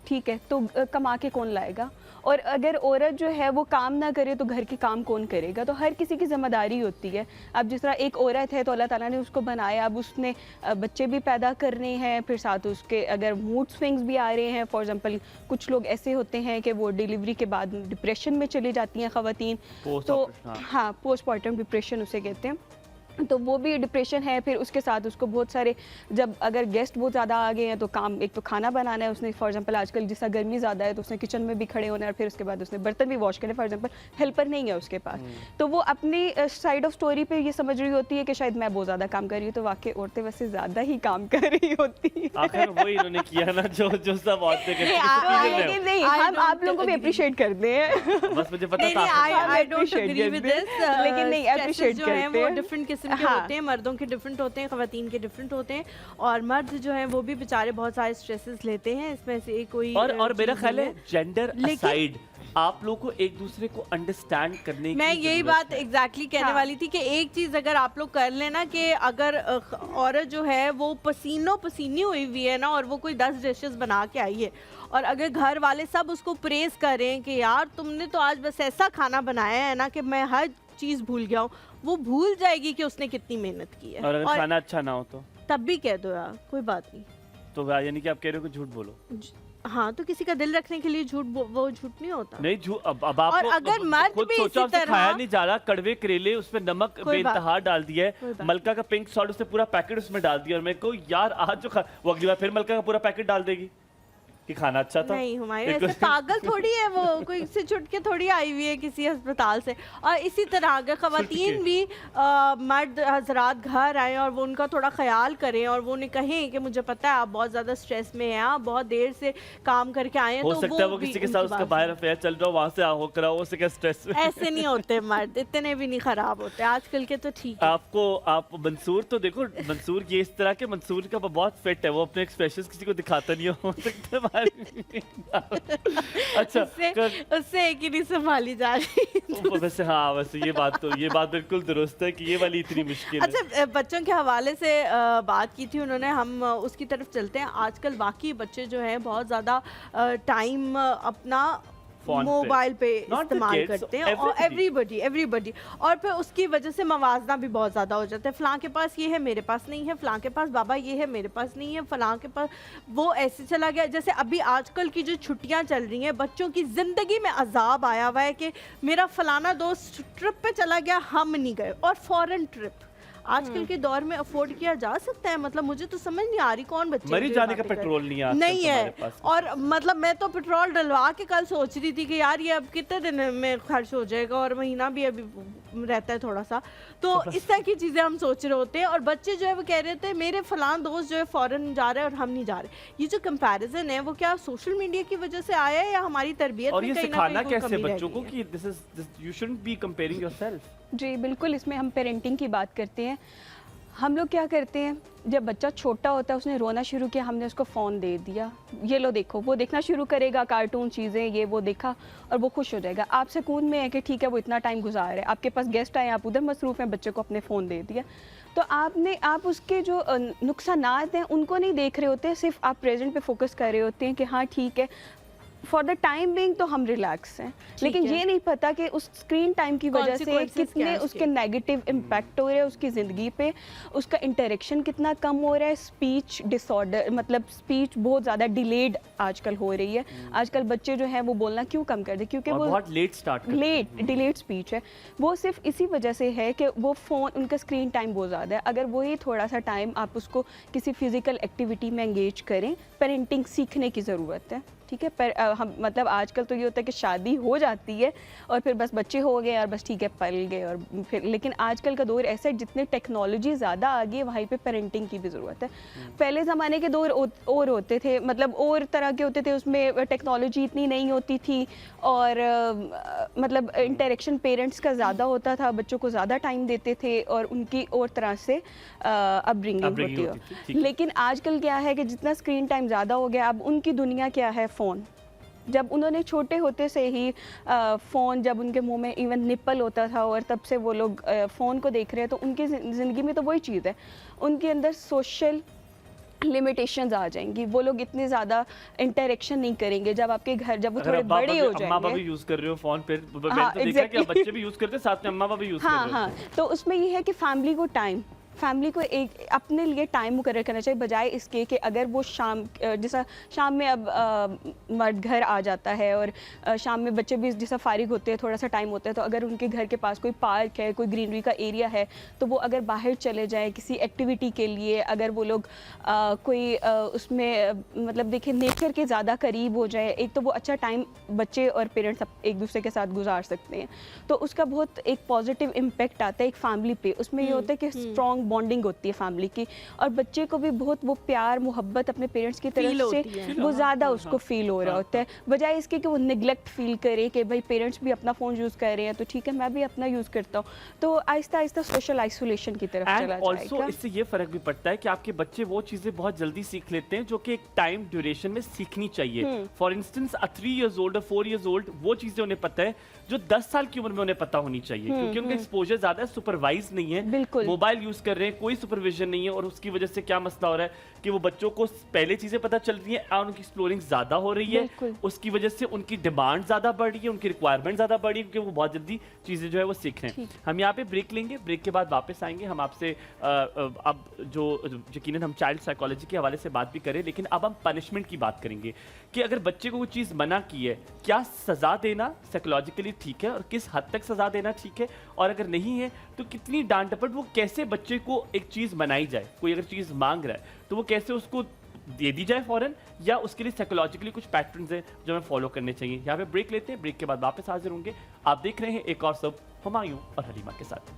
S3: ठीक है, तो कमा के कौन लाएगा, और अगर औरत जो है वो काम ना करे तो घर के काम कौन करेगा। तो हर किसी की जिम्मेदारी होती है। अब जिस तरह एक औरत है तो अल्लाह ताला ने उसको बनाया, अब उसने बच्चे भी पैदा करने हैं, फिर साथ उसके अगर मूड स्विंग्स भी आ रहे हैं, फॉर एग्जांपल कुछ लोग ऐसे होते हैं कि वो डिलीवरी के बाद डिप्रेशन में चली जाती हैं ख़वातीन, तो हाँ, पोस्टमार्टम डिप्रेशन उसे कहते हैं, तो वो भी डिप्रेशन है। फिर उसके साथ उसको बहुत सारे, जब अगर गेस्ट बहुत ज़्यादा आ गए हैं तो काम, एक तो खाना बनाना है उसने, फॉर एग्जांपल आजकल जिस तरह गर्मी ज़्यादा है तो उसने किचन में भी खड़े होना है, और फिर उसके बाद उसने बर्तन भी वॉश करने, फॉर एग्जांपल हेल्पर नहीं है उसके पास, तो वो अपनी साइड ऑफ स्टोरी पे ये समझ रही होती है कि शायद मैं बहुत ज़्यादा काम कर रही हूँ, तो वाकई औरतें वैसे ज़्यादा ही काम कर रही होती है।
S1: आखिर वही इन्होंने किया ना जो सब औरतें करती हैं।
S3: नहीं, हम आप लोगों को भी अप्रिशिएट करते हैं,
S1: बस मुझे पता था,
S2: I don't agree with this,
S3: लेकिन नहीं, अप्रिशिएट करते हैं।
S2: वो डिफरेंट किस्म के होते हैं, मर्दों के डिफरेंट होते हैं, ख़वातीन के डिफरेंट होते हैं, और मर्द जो हैं वो भी बेचारे बहुत सारे स्ट्रेसेस लेते हैं, इसमें से कोई
S1: और मेरा ख्याल है जेंडर असाइड आप लोगों को एक दूसरे को अंडरस्टैंड करने की,
S2: मैं यही बात एग्जैक्टली कहने वाली थी कि एक चीज़ अगर आप लोग कर लेना कि अगर औरत जो है वो पसीनों पसीनी हुई हुई है ना, और वो कोई 10 डिशेस बना के आई है, और अगर घर वाले सब उसको प्रेस करें कि यार तुमने तो आज बस ऐसा खाना बनाया है ना कि मैं हर चीज़ भूल गया हूँ, वो भूल जाएगी कि उसने कितनी मेहनत की है।
S1: और अगर खाना अच्छा ना हो तो
S2: तब भी कह दो यार, कोई बात नहीं।
S1: तो यानी कि आप कह रहे हो कि झूठ बोलो?
S2: हाँ, तो किसी का दिल रखने के लिए झूठ, वो झूठ नहीं होता।
S1: नहीं, झूठ अब आपको,
S2: और अगर मर्द
S1: खुद
S2: भी
S1: सोचा,
S2: इसी तरह
S1: खाया नहीं जा रहा, कड़वे करेले उसमें नमक बेइंतहा डाल दिया है, मलका का पिंक सॉल्ट उसने पूरा पैकेट उसमें डाल दिया, और मेरे को यार आज जो वो अगली बार फिर मलका का पूरा पैकेट डाल देगी कि खाना अच्छा था।
S2: नहीं हुमायूं ऐसे पागल थोड़ी है वो, कोई से छुट के थोड़ी आई हुई है किसी अस्पताल से। और इसी तरह अगर ख़वातीन भी मर्द हजरात घर आए और वो उनका थोड़ा ख्याल करें और वो उन्हें कहें कि मुझे पता है आप बहुत ज़्यादा स्ट्रेस में हैं, आप बहुत देर से काम करके आए हैं,
S1: हो
S2: तो
S1: सकता है वो किसी के साथ उसका बाहर अफेयर चल रहा हो, वहाँ से हो कर आओ, उससे क्या स्ट्रेस।
S2: ऐसे नहीं होते मर्द, इतने भी नहीं ख़राब होते आजकल के, तो ठीक है।
S1: आप मंसूर तो देखो, मंसूर ये इस तरह के, मंसूर का बहुत फिट है, वो अपने एक्सप्रेशंस किसी को दिखाता नहीं हो सकता। अच्छा,
S2: उससे एक ही नहीं संभाली जा रही।
S1: वैसे हाँ, वैसे ये बात बिल्कुल दुरुस्त है कि ये वाली इतनी मुश्किल है।
S2: अच्छा, बच्चों के हवाले से बात की थी उन्होंने, हम उसकी तरफ चलते हैं। आजकल बाकी बच्चे जो हैं बहुत ज़्यादा टाइम अपना मोबाइल पे इस्तेमाल करते हैं, और एवरीबडी, और फिर उसकी वजह से मवाजना भी बहुत ज़्यादा हो जाता है। फ़लाँ के पास ये है, मेरे पास नहीं है, फ़लाँ के पास बाबा ये है, मेरे पास नहीं है, फ़लाँ के पास वो ऐसे चला गया। जैसे अभी आजकल की जो छुट्टियां चल रही हैं, बच्चों की ज़िंदगी में अजाब आया हुआ है कि मेरा फ़लाना दोस्त ट्रिप पे चला गया, हम नहीं गए। और फॉरेन ट्रिप आजकल के दौर में अफोर्ड किया जा सकता है? मतलब मुझे तो समझ नहीं आ रही कौन बच्चे
S1: मरी जाने का पेट्रोल नहीं
S2: है। और मतलब मैं तो पेट्रोल डलवा के कल सोच रही थी कि यार ये अब कितने दिन में खर्च हो जाएगा, और महीना भी अभी रहता है थोड़ा सा, तो इस तरह की चीज़ें हम सोच रहे होते हैं। और बच्चे जो है वो कह रहे थे मेरे फलां दोस्त जो है फॉरेन जा रहे हैं और हम नहीं जा रहे। ये जो कंपैरिजन है वो क्या सोशल मीडिया की वजह से आया है या हमारी तरबियत
S1: और
S2: में
S1: ये
S2: कहीं ना
S1: सिखाना
S2: कहीं
S1: कैसे बच्चों को कि this is you shouldn't be comparing yourself?
S3: जी बिल्कुल, इसमें हम पेरेंटिंग की बात करते हैं। हम लोग क्या करते हैं, जब बच्चा छोटा होता है उसने रोना शुरू किया, हमने उसको फ़ोन दे दिया, ये लो देखो, वो देखना शुरू करेगा कार्टून चीज़ें, ये वो देखा और वो खुश हो जाएगा। आप सुकून में है कि ठीक है वो इतना टाइम गुजार रहे, आपके पास गेस्ट आए, आप उधर मसरूफ़ हैं, बच्चे को अपने फ़ोन दे दिया। तो आप उसके जो नुकसानात हैं उनको नहीं देख रहे होते, सिर्फ आप प्रेजेंट पे फोकस कर रहे होते हैं कि हाँ ठीक है फॉर द टाइम बिंग तो हम रिलैक्स हैं, लेकिन ये नहीं पता कि उस स्क्रीन टाइम की वजह से कितने उसके नेगेटिव इम्पैक्ट हो रहे हैं उसकी ज़िंदगी पे, उसका इंटरेक्शन कितना कम हो रहा है, स्पीच डिसऑर्डर मतलब स्पीच बहुत ज़्यादा डिलेड आजकल हो रही है। आजकल बच्चे जो हैं वो बोलना क्यों कम कर दे, क्योंकि वो
S1: बहुत लेट
S3: डिलेड स्पीच है। वो सिर्फ इसी वजह से है कि वो फ़ोन, उनका स्क्रीन टाइम बहुत ज़्यादा है। अगर वही थोड़ा सा टाइम आप उसको किसी फिज़िकल एक्टिविटी में एंगेज करें, पेरेंटिंग सीखने की ज़रूरत है, ठीक है। पर हम मतलब आजकल तो ये होता है कि शादी हो जाती है और फिर बस बच्चे हो गए और बस ठीक है पल गए और फिर, लेकिन आजकल का दौर ऐसा है जितने टेक्नोलॉजी ज़्यादा आ गई है वहीं पे पेरेंटिंग की भी ज़रूरत है। पहले ज़माने के दौर और होते थे, मतलब और तरह के होते थे, उसमें टेक्नोलॉजी इतनी नहीं होती थी और मतलब इंटरेक्शन पेरेंट्स का ज़्यादा होता था, बच्चों को ज़्यादा टाइम देते थे और उनकी और तरह से अपब्रिंगिंग होती हो। लेकिन आजकल क्या है कि जितना स्क्रीन टाइम ज़्यादा हो गया, अब उनकी दुनिया क्या है, फ़ोन। जब उन्होंने छोटे होते से ही फ़ोन, जब उनके मुंह में इवन निप्पल होता था और तब से वो लोग फ़ोन को देख रहे हैं, तो उनकी ज़िंदगी में तो वही चीज़ है, उनके अंदर सोशल लिमिटेशंस आ जाएंगी, वो लोग इतने ज़्यादा इंटरेक्शन नहीं करेंगे। जब आपके घर, जब वो थोड़े बड़े हो जाएंगे,
S1: अम्मा बाबा यूज़ कर रहे हो फ़ोन, फिर मैंने तो देखा कि बच्चे भी यूज़ करते हैं, साथ में अम्मा बाबा यूज़ कर रहे हो।
S3: हाँ, तो उसमें ये है कि फैमिली को एक अपने लिए टाइम मुकर्रर करना चाहिए, बजाय इसके कि अगर वो जैसा शाम में अब मर्द घर आ जाता है और शाम में बच्चे भी जैसा फारिग होते हैं, थोड़ा सा टाइम होता है, तो अगर उनके घर के पास कोई पार्क है, कोई ग्रीनरी का एरिया है, तो वो अगर बाहर चले जाएं किसी एक्टिविटी के लिए, अगर वो लोग कोई उसमें मतलब देखें नेचर के ज़्यादा करीब हो जाए, एक तो वो अच्छा टाइम बच्चे और पेरेंट्स एक दूसरे के साथ गुजार सकते हैं, तो उसका बहुत एक पॉजिटिव इम्पेक्ट आता है एक फैमिली पे। उसमें ये होता है कि स्ट्रॉन्ग बॉन्डिंग होती है फैमिली की, और बच्चे को भी बहुत वो प्यार मोहब्बत अपने पेरेंट्स की तरफ से वो ज़्यादा उसको फील हो रहा होता है, बजाय इसके कि वो निगलेक्ट फील करे कि भाई पेरेंट्स भी अपना फ़ोन यूज़ कर रहे हैं तो ठीक है मैं भी अपना यूज़ करता हूँ, तो आहिस्ता आहिस्ता सोशल आइसोलेशन की तरफ चला जाएगा।
S1: इससे ये फ़र्क भी पड़ता है कि आपके बच्चे वो चीज़ें बहुत जल्दी सीख लेते हैं जो कि एक टाइम ड्यूरेशन में सीखनी चाहिए। फॉर इंस्टेंस 3 years old और 4 years old वो चीज़ें उन्हें पता है जो 10 साल की उम्र में उन्हें पता होनी चाहिए, क्योंकि उनका एक्सपोजर ज़्यादा है, सुपरवाइज नहीं है, मोबाइल यूज़ कर रहे हैं, कोई सुपरविजन नहीं है, और उसकी वजह से क्या मसला हो रहा है कि वो बच्चों को पहले चीज़ें पता चल रही हैं और उनकी एक्सप्लोरिंग ज़्यादा हो रही है, उसकी वजह से उनकी डिमांड ज़्यादा बढ़ रही है, उनकी रिक्वायरमेंट ज़्यादा बढ़ रही है, क्योंकि वो बहुत जल्दी चीज़ें जो है वो सीख रहे हैं। हम यहाँ पे ब्रेक लेंगे, ब्रेक के बाद वापस आएंगे। हम आपसे अब जो यकीनन हम चाइल्ड साइकोलॉजी के हवाले से बात भी करें, लेकिन अब हम पनिशमेंट की बात करेंगे कि अगर बच्चे को कोई चीज़ मना की है, क्या सज़ा देना साइकोलॉजिकली ठीक है और किस हद तक सज़ा देना ठीक है, और अगर नहीं है तो कितनी डांट डपट, वो कैसे बच्चे को एक चीज़ मनाई जाए। कोई अगर चीज़ मांग रहा है तो वो कैसे उसको दे दी जाए फ़ौरन, या उसके लिए साइकोलॉजिकली कुछ पैटर्न्स हैं जो हमें फॉलो करने चाहिए। यहाँ पे ब्रेक लेते हैं, ब्रेक के बाद वापस हाजिर होंगे। आप देख रहे हैं एक और सब हुमायूं और हलीमा के साथ।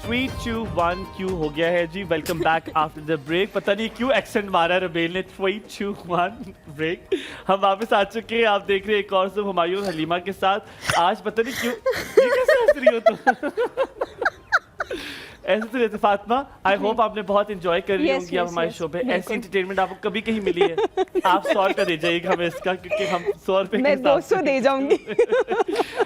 S1: Three, 2, 1 क्यों हो गया है जी। Welcome back after the break. पता नहीं क्यों एक्सेंट मारा रबेल ने। 3, 2, 1 ब्रेक। हम वापस आ चुके हैं। आप देख रहे हैं एक और सब हुमायूं हलीमा के साथ। आज पता नहीं क्यों ये कैसे हंस रही हो तुम? ऐसे तो रहते फातिमा। आई होप आपने बहुत एंजॉय कर रही होंगी आप हमारे शो पे। ऐसी एंटरटेनमेंट आपको कभी कहीं मिली है? आप 100 रुपया दे जाइएगा हमें इसका, क्योंकि हम 100 रुपये
S3: मैं 200 दे जाऊंगी।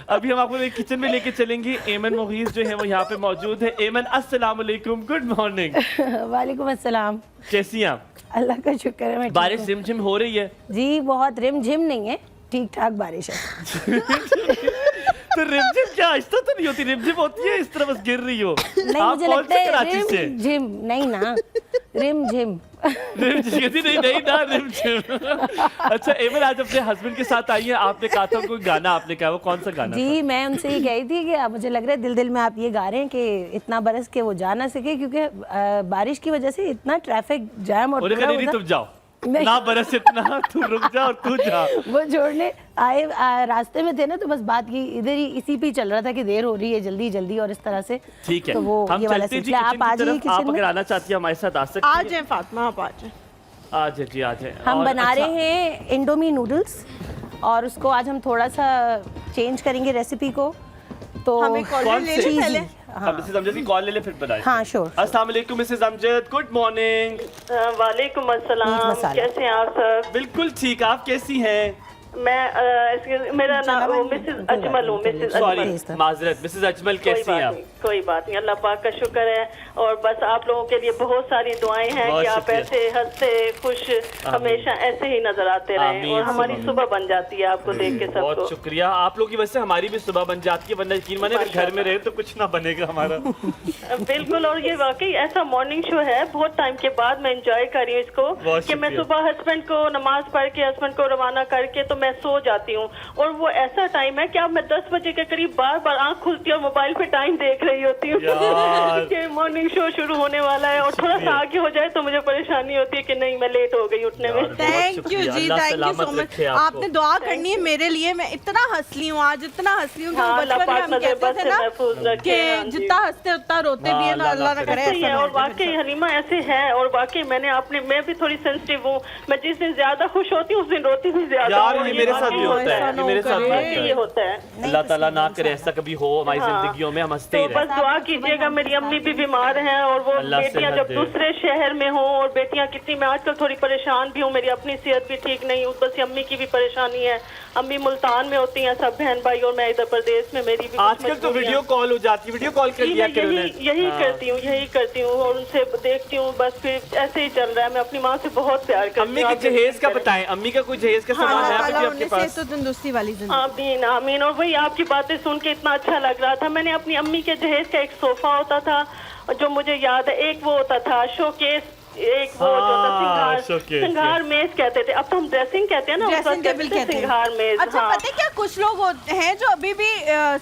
S1: अभी हम आपको एक किचन में लेके चलेंगे। एमन मुगीस जो है वो यहाँ पे मौजूद है। एमन अस्सलाम वालेकुम, गुड मॉर्निंग।
S6: वालेकुम अस्सलाम।
S1: कैसी हैं आप?
S6: अल्लाह का शुक्र है मैं।
S1: बारिश रिमझिम हो रही है
S6: जी? बहुत रिमझिम नहीं है, ठीक ठाक बारिश है।
S1: तो रिमझिम क्या आहिस्ता तो नहीं होती? रिमझिम होती है इस तरह बस गिर रही हो।
S6: नहीं, मुझे लगता है रिमझिम नहीं ना, रिमझिम। नहीं ना, रिमझिम। अच्छा एमन, आज अपने हस्बैंड के साथ आई है। आपने कहा था कोई गाना, आपने कहा वो कौन सा गाना जी
S1: था?
S6: मैं उनसे ये कही थी कि मुझे लग रहा है दिल दिल में आप ये गा रहे हैं कि इतना बरस के वो जा ना सके, क्योंकि बारिश की वजह से इतना ट्रैफिक जैम और
S1: तुम जाओ ना बरस इतना, तू रुक जा और तू जा।
S7: वो जोड़ने आए रास्ते में थे ना, तो बस बात की इधर ही इसी पे ही चल रहा था कि देर हो रही है, जल्दी जल्दी और इस तरह से।
S1: ठीक है,
S7: तो वो
S1: हम
S7: ये वाला
S1: चलते जी
S7: सिलसिला। आप आ जाइए
S1: आप
S7: किचन
S1: अगर
S7: में।
S1: आना चाहती है हमारे साथ आ सकती
S2: आ जाए फातिमा, आप आ जाए।
S1: आ जाए जी, आ जाए।
S7: हम
S1: और
S7: बना
S1: अच्छा,
S7: रहे हैं इंडोमी नूडल्स, और उसको आज हम थोड़ा सा चेंज करेंगे रेसिपी को। तो
S2: हमें कॉल
S1: कौन
S2: ले
S1: से?
S2: लें पहले।
S1: अब मिसेस अमजद की कॉल ले ले फिर बताएं।
S7: हाँ श्योर।
S1: अस्सलाम वालेकुम मिसेस अमजद, गुड मॉर्निंग।
S5: वालेकुम
S7: मीट
S5: अस्सलाम,
S7: मसाला।
S5: कैसे हैं आप सब?
S1: बिल्कुल ठीक, आप कैसी हैं?
S5: मैं मेरा नाम मिसेस अजमल हूँ, मिसेस
S1: सॉरी,
S5: अजमल।
S1: माजरत, मिसेस अजमल कैसी हैं आप?
S5: कोई बात नहीं, अल्लाह पाक का शुक्र है। और बस आप लोगों के लिए बहुत सारी दुआएं हैं
S1: बहुत
S5: कि आप
S1: शुक्रिया।
S5: ऐसे हंसते खुश हमेशा ऐसे ही नजर आते रहें,
S1: आमीन,
S5: और हमारी
S1: आमीन।
S5: सुबह बन जाती है आपको देख के सबको।
S1: बहुत शुक्रिया, आप लोगों की वजह से हमारी भी सुबह बन जाती है, वरना यकीन माने अगर घर में रहे तो कुछ ना बनेगा हमारा।
S5: बिल्कुल, और ये वाकई ऐसा मॉर्निंग शो है, बहुत टाइम के बाद मैं एंजॉय कर रही हूँ इसको,
S1: बहुत
S5: कि मैं
S1: शुक्रिया।
S5: सुबह हस्बैंड को नमाज पढ़ के हस्बैंड को रवाना करके तो मैं सो जाती हूँ, और वो ऐसा टाइम है कि अब मैं 10 बजे के करीब बार बार आंख खुलती है और मोबाइल पे टाइम देख रही होती हूँ कि मॉर्निंग शो शुरू होने वाला है, और थोड़ा सा आगे हो जाए तो मुझे परेशानी होती है कि नहीं मैं लेट हो गई उठने में।
S2: थैंक यू जी, थैंक यू सो मच। आपने दुआ करनी है मेरे लिए, मैं इतना हंस ली हूँ आज, इतना हंस ली हूँ कि बचपन में हम कहते थे ना कि जितना हंसते उतना रोते भी है ना, अल्लाह ना करे ऐसा।
S5: और वाकई हलीमा ऐसे है, और वाकई मैं भी थोड़ी सेंसिटिव हूँ, मैं जिस दिन ज्यादा खुश होती हूँ उस दिन रोती भी ज्यादा
S1: यार
S5: हूँ।
S1: ये मेरे साथ भी होता है, ये मेरे साथ भी
S5: ये होता है।
S1: अल्लाह ताला ना करे ऐसा कभी हो हमारी जिंदगियों में, हम हंसते ही
S5: तो बस
S1: रहें।
S5: दुआ कीजिएगा, मेरी अम्मी भी बीमार हैं, और वो
S1: अल्लाह
S5: बेटियां
S1: सेहत
S5: जब
S1: दे।
S5: दूसरे शहर में हों, और बेटियां कितनी, मैं आजकल थोड़ी परेशान भी हूँ, मेरी अपनी सेहत भी ठीक नहीं, बस अम्मी की भी परेशानी है। अम्मी मुल्तान में होती हैं सब बहन भाई, और मैं इधर प्रदेश में, मेरी भी
S1: आजकल तो वीडियो कॉल हो जाती है, वीडियो कॉल कर लिया करो।
S5: यही करती हूँ और उनसे देखती हूँ, बस फिर ऐसे ही चल रहा है। मैं अपनी माँ से बहुत प्यार करती हूँ।
S1: अम्मी के जहेज का बताएं, अम्मी का कोई जहेज का सामान है अभी आपके पास?
S2: तो तंदुरुस्ती वाली जिंदगी।
S5: आमीन आमीन। और वही आपकी बातें सुन के इतना अच्छा लग रहा था। मैंने अपनी अम्मी के जहेज का एक सोफा होता था जो मुझे याद है, एक वो होता था शोकेस, एक वो जो था सिंगार मेज कहते थे, अब तो हम ड्रेसिंग कहते हैं ना,
S2: ड्रेसिंग टेबल कहते हैं,
S5: सिंगार मेज।
S2: अच्छा
S5: हाँ।
S2: पता है क्या, कुछ लोग होते हैं जो अभी भी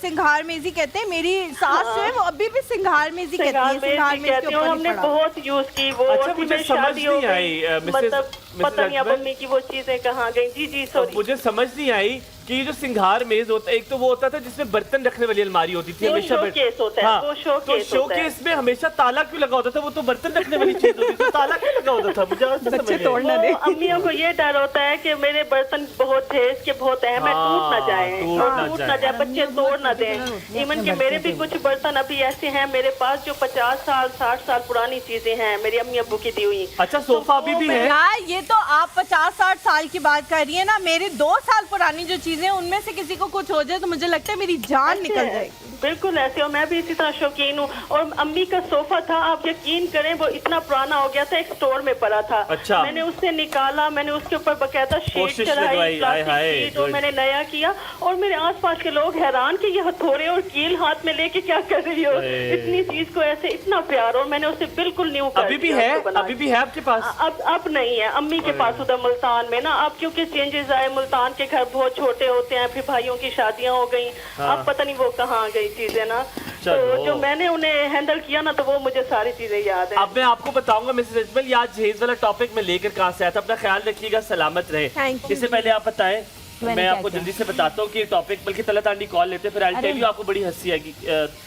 S2: सिंगार मेज ही कहते हैं। मेरी सास जो है वो अभी भी सिंगार मेज ही कहती है, सिंगार मेज के ऊपर
S5: हमने
S2: ही पड़ा।
S5: बहुत यूज की वो।
S1: अच्छा, मुझे समझ नहीं आई
S5: मतलब पता नहीं अब अम्मी की वो चीजें कहाँ गई। जी सॉरी,
S1: मुझे समझ नहीं आई कि ये जो सिंगार मेज होता है, एक तो वो होता था जिसमें बर्तन रखने वाली अलमारी होती थी हमेशा,
S5: शोकेस होता है,
S1: हाँ,
S5: वो
S1: तो शोकेस में हमेशा ताला क्यों लगा होता था? वो तो बर्तन रखने वाली चीज होती थी, ताला क्यों लगा होता था? मुझे आज समझ नहीं आया।
S5: अम्मियों को ये डर होता है कि मेरे बर्तन बहुत थे, इसके बहुत अहम है, टूट ना जाए, टूट ना जाए, बच्चे तोड़ ना दें। इवन कि मेरे भी कुछ बर्तन अभी ऐसे हैं मेरे पास जो 50 साल 60 साल पुरानी चीजें हैं, मेरी अम्मी अब्बू की दी हुई।
S1: अच्छा, सोफा अभी भी है?
S2: यार ये तो आप 50-60 साल की बात कर रही है ना, मेरे 2 साल पुरानी जो चीजें, उनमें से किसी को कुछ हो जाए तो मुझे लगता है मेरी जान निकल जाएगी।
S5: बिल्कुल ऐसे, और मैं भी इसी तरह शौकीन हूँ। और अम्मी का सोफा था, आप यकीन करें वो इतना पुराना हो गया था, एक स्टोर में पड़ा था।
S1: अच्छा।
S5: मैंने उससे निकाला, मैंने उसके ऊपर बकायदा शीट चढ़ाई, प्लास्टिक शीट, और मैंने नया किया। और मेरे आसपास के लोग हैरान कि ये हथौड़े और कील हाथ में लेके क्या कर रही हो, इतनी चीज को ऐसे, इतना प्यार। और मैंने उसे बिल्कुल न्यू कर
S1: अभी भी है? अभी भी है आपके पास?
S5: अब नहीं है अम्मी के पास उधर मुल्तान में ना। अब क्योंकि चेंजेस आए, मुल्तान के घर बहुत छोटे होते हैं, फिर भाइयों की शादियां हो गई, अब पता नहीं वो कहाँ गई चीजें ना। तो जो मैंने उन्हें हैंडल किया ना, तो वो मुझे सारी चीजें याद है।
S1: अब मैं आपको बताऊंगा मिसेस अजमल, ये आज जहेज वाला टॉपिक में लेकर कहाँ से आया था। अपना ख्याल रखिएगा, सलामत रहे। इससे पहले आप बताएं, मैं आपको जल्दी से बताता हूँ कि टॉपिक, बल्कि तलत आंटी कॉल लेते, फिर आई टेल यू, आपको बड़ी हंसी आएगी।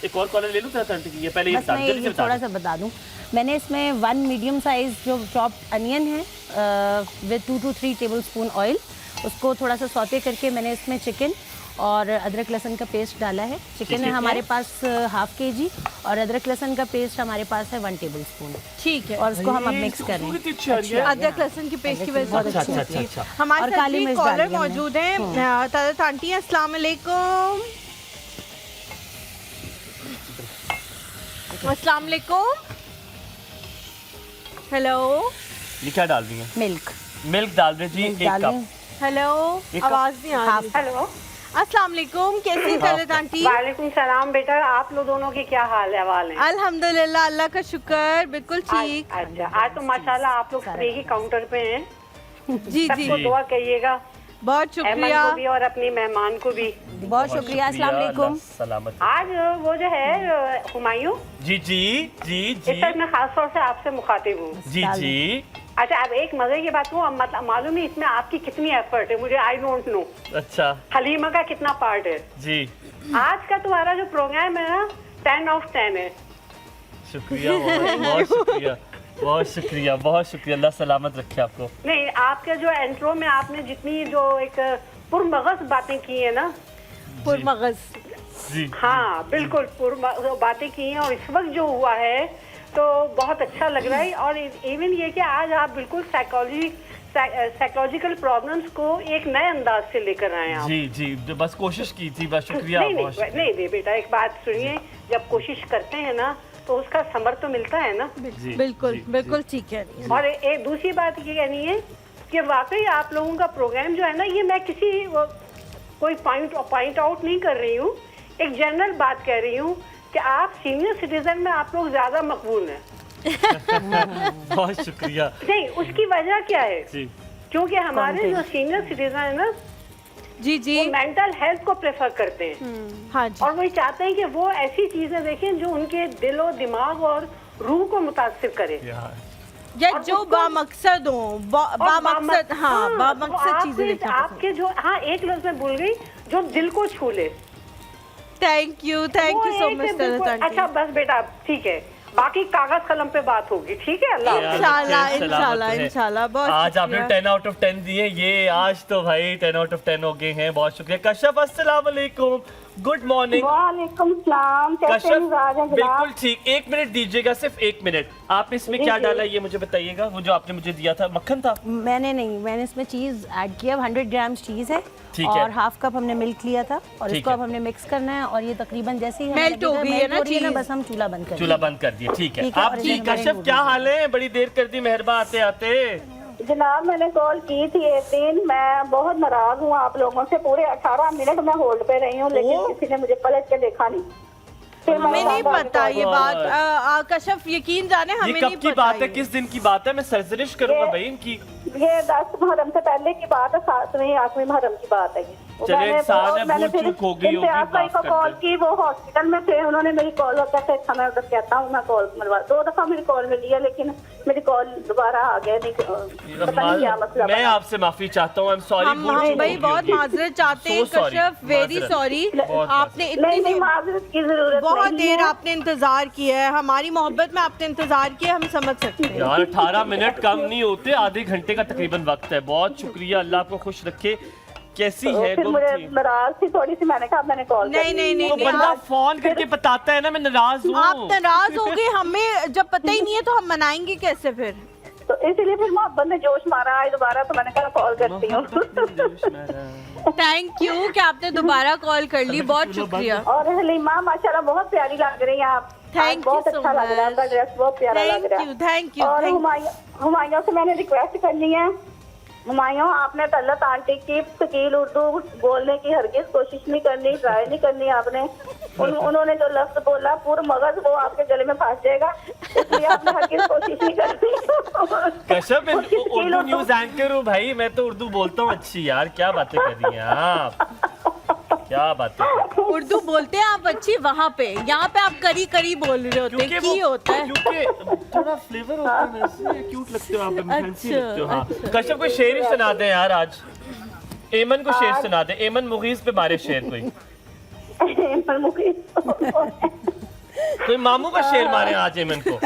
S1: एक और कॉलर ले लूँ तलत आंटी की? पहले ये
S7: थोड़ा सा बता दूं, मैंने इसमें 1 मीडियम साइज जो चॉप्ड अनियन है with 2 to 3 table spoon oil, उसको थोड़ा सा सौते करके मैंने इसमें चिकन और अदरक लहसुन का पेस्ट डाला है। चिकन है हमारे पास 1/2 kg, और अदरक लहसुन का पेस्ट हमारे पास है 1 टेबल स्पून।
S2: ठीक है,
S7: और उसको हम अब मिक्स कर रहे हैं।
S2: अदरक लहसुन की पेस्ट की वजह से बहुत अच्छी है।
S1: अच्छा।
S2: हमारे साथ
S7: काली
S2: भी
S7: मिर्च
S2: कॉलर
S7: डाली हमने।
S2: मौजूद हैं। तलत आंटी अस्सलाम वालेकुम। अस्सलाम वालेकुम। हेलो,
S1: ये क्या डाल दी है? मिल्क डाल दे जी, 1 कप।
S2: हेलो, आवाज नहीं आ रही।
S8: हेलो,
S2: अस्सलाम वालेकुम, कैसी तलत आंटी?
S8: वालेकुम सलाम बेटा, आप लोग दोनों के क्या हाल है?
S2: अल्हम्दुलिल्लाह, अल्लाह का शुक्र, बिल्कुल ठीक।
S8: अच्छा, आज तो माशाल्लाह आप लोग फ्री ही काउंटर पे हैं।
S2: जी जी,
S8: सबको दुआ कहिएगा,
S2: बहुत शुक्रिया।
S8: अहमद को भी और अपनी मेहमान को भी
S7: बहुत शुक्रिया। अस्सलाम वालेकुम।
S1: सलामत।
S8: आज वो जो है हुमायूं,
S1: जी जी जी
S8: इस
S1: जी
S8: पर मैं खास तौर से आपसे मुखातिब हूँ।
S1: जी जी।
S8: अच्छा, अब एक मजे की बात को मतलब मालूम है इसमें आपकी कितनी एफर्ट है, मुझे आई डोंट नो।
S1: अच्छा,
S8: हलीमा का कितना पार्ट है
S1: जी।
S8: आज का तुम्हारा जो प्रोग्राम है ना 10 out of 10 है।
S1: शुक्रिया, बहुत शुक्रिया, बहुत शुक्रिया, बहुत शुक्रिया। अल्लाह सलामत रखे आपको।
S8: नहीं, आपके जो इंट्रो में आपने जितनी जो एक पुरमगज बातें की है ना,
S2: पुरमगज,
S1: जी
S8: हाँ बिल्कुल पुरमगज बातें की हैं, और इस वक्त जो हुआ है तो बहुत अच्छा लग रहा है। और इवन ये कि आज आप बिल्कुल साइकोलॉजिकल प्रॉब्लम्स को एक नए अंदाज से लेकर आए हैं।
S1: जी जी, बस कोशिश की थी, बस शुक्रिया।
S8: नहीं बेटा, एक बात सुनिए, जब कोशिश करते हैं ना तो उसका समर तो मिलता है ना।
S2: बिल्कुल बिल्कुल ठीक है।
S8: और एक दूसरी बात ये कहनी है कि वाकई आप लोगों का प्रोग्राम जो है ना, ये मैं किसी कोई पॉइंट आउट नहीं कर रही हूँ, एक जनरल बात कह रही हूँ कि आप सीनियर सिटीजन में आप लोग ज्यादा मकबूल हैं।
S1: बहुत शुक्रिया।
S8: नहीं, उसकी वजह क्या है?
S1: जी,
S8: क्योंकि हमारे जो सीनियर सिटीजन है ना,
S2: जी जी,
S8: वो मेंटल हेल्थ को प्रेफर करते हैं।
S2: हाँ जी।
S8: और वो चाहते हैं कि वो ऐसी चीजें देखें जो उनके दिल और दिमाग और रूह को मुतासिर करे,
S2: या जो बामकसद हो, बामकसद, हाँ बामकसद चीजें।
S8: आपके जो, हाँ एक लफ्ज में भूल गई, जो दिल को छू ले।
S2: Thank you so much.
S8: अच्छा बस बेटा, ठीक है, बाकी कागज कलम पे बात होगी, ठीक है?
S2: इंशाल्लाह इंशाल्लाह इंशाल्लाह। बहुत
S1: आज आपने 10 out of 10 दिए, ये आज तो भाई 10 out of 10 हो गए हैं। बहुत शुक्रिया। कश्यप, अस्सलाम वालेकुम, गुड मॉर्निंग।
S5: वालेकुम सलाम, कैसे मिजाज हैं जनाब?
S1: बिल्कुल ठीक। 1 मिनट दीजिएगा, सिर्फ 1 मिनट। आपने इसमें क्या डाला ये मुझे बताइएगा? वो जो आपने मुझे दिया था मक्खन था?
S7: मैंने नहीं, मैंने इसमें चीज़ ऐड किया। 100 ग्राम चीज़ है और हाफ कप हमने मिल्क लिया था, और इसको अब हमने मिक्स करना है। और ये तकरीबन जैसे ही
S2: मेल्ट हो गई है ना,
S7: बस हम चूल्हा बंद कर
S1: दिए। ठीक है। आप जी कश्यप, क्या हाल है? बड़ी देर कर दी मेहरबान आते आते।
S5: जनाब मैंने कॉल की थी एक दिन, मैं बहुत नाराज हूँ आप लोगों से। पूरे 18 मिनट मैं होल्ड पे रही हूँ, लेकिन किसी ने मुझे पलट के देखा नहीं।
S2: हमें नहीं पता ये बात। कश्यप यकीन जाने हमें नहीं पता।
S1: कब की बात है, किस दिन की बात है? मैं सरजरिश करूंगा भाई इनकी।
S5: ये 10 मुहर्रम से पहले की बात है, 7वीं 8वीं मुहर्रम की बात है।
S1: मैंने भूल चूक हो गई होगी,
S5: को कॉल की, वो हॉस्पिटल में थे, उन्होंने मेरी कॉल कहता मैं उधर कहता हूँ, मैं कॉल मिलवा 2 दफा मेरी कॉल मिली है, लेकिन मेरी कॉल दोबारा आ गया नहीं, पता नहीं क्या मसला।
S1: मैं आपसे माफी चाहता हूँ, आई एम सॉरी।
S2: हम भाई बहुत माजरत चाहते हैं कश्यप, वेरी सॉरी। आपने इतनी
S5: माजरत की जरूरत
S2: बहुत देर आपने इंतजार किया है, हमारी मोहब्बत में आपने इंतजार किया, हम समझ सकते हैं
S1: यार। 18 मिनट कम नहीं होते, आधे घंटे का तकरीबन वक्त है। बहुत शुक्रिया, अल्लाह आपको खुश रखे। कैसी है?
S5: फिर मुझे नाराज थी थोड़ी सी, मैंने कहा मैंने कॉल
S2: नहीं
S1: तो बंदा फोन करके बताता है ना मैं नाराज हूँ।
S2: आप नाराज हो गए, हमें जब पता ही नहीं है तो हम मनाएंगे कैसे फिर?
S5: तो इसीलिए फिर मोहब्बत ने जोश मारा आज दोबारा, तो मैंने कहा कॉल करती हूँ।
S2: थैंक यू कि आपने दोबारा कॉल कर ली, बहुत शुक्रिया।
S5: और हलीमा माशाल्लाह बहुत प्यारी लग रही हैं आप।
S2: थैंक
S5: बहुत अच्छा लग रहा है आपका ड्रेस, बहुत प्यारा लग रहा है।
S2: Thank you.
S5: और हुमायूं से मैंने रिक्वेस्ट करनी है, हुमायूं आपने तलत आंटी की शकील उर्दू बोलने की हरगिज कोशिश नहीं करनी, ट्राई नहीं करनी आपने। उन्होंने जो लफ्ज बोला पूरा मगज वो आपके गले में फंस जाएगा, इसलिए आपने हरगिज कोशिश नहीं करनी।
S1: कश्यप, उर्दू न्यूज एंकर हूँ भाई, मैं तो उर्दू बोलता हूँ अच्छी। यार क्या बातें कर रही हैं आप, क्या बातें।
S2: उर्दू बोलते हैं आप अच्छी वहाँ पे, यहाँ पे आप करी करी बोल रहे होते हैं। की होता है
S1: क्योंकि थोड़ा फ्लेवर होता है ना, इसलिए क्यूट लगते हो आप, फैंसी लगते हो। हाँ कश्यप, कोई शेर ही सुना दे यार आज। एमन को शेर सुना दे, एमन मुगीज पे मारे शेर कोई। कोई मामू का शेर मारे आज एमन को।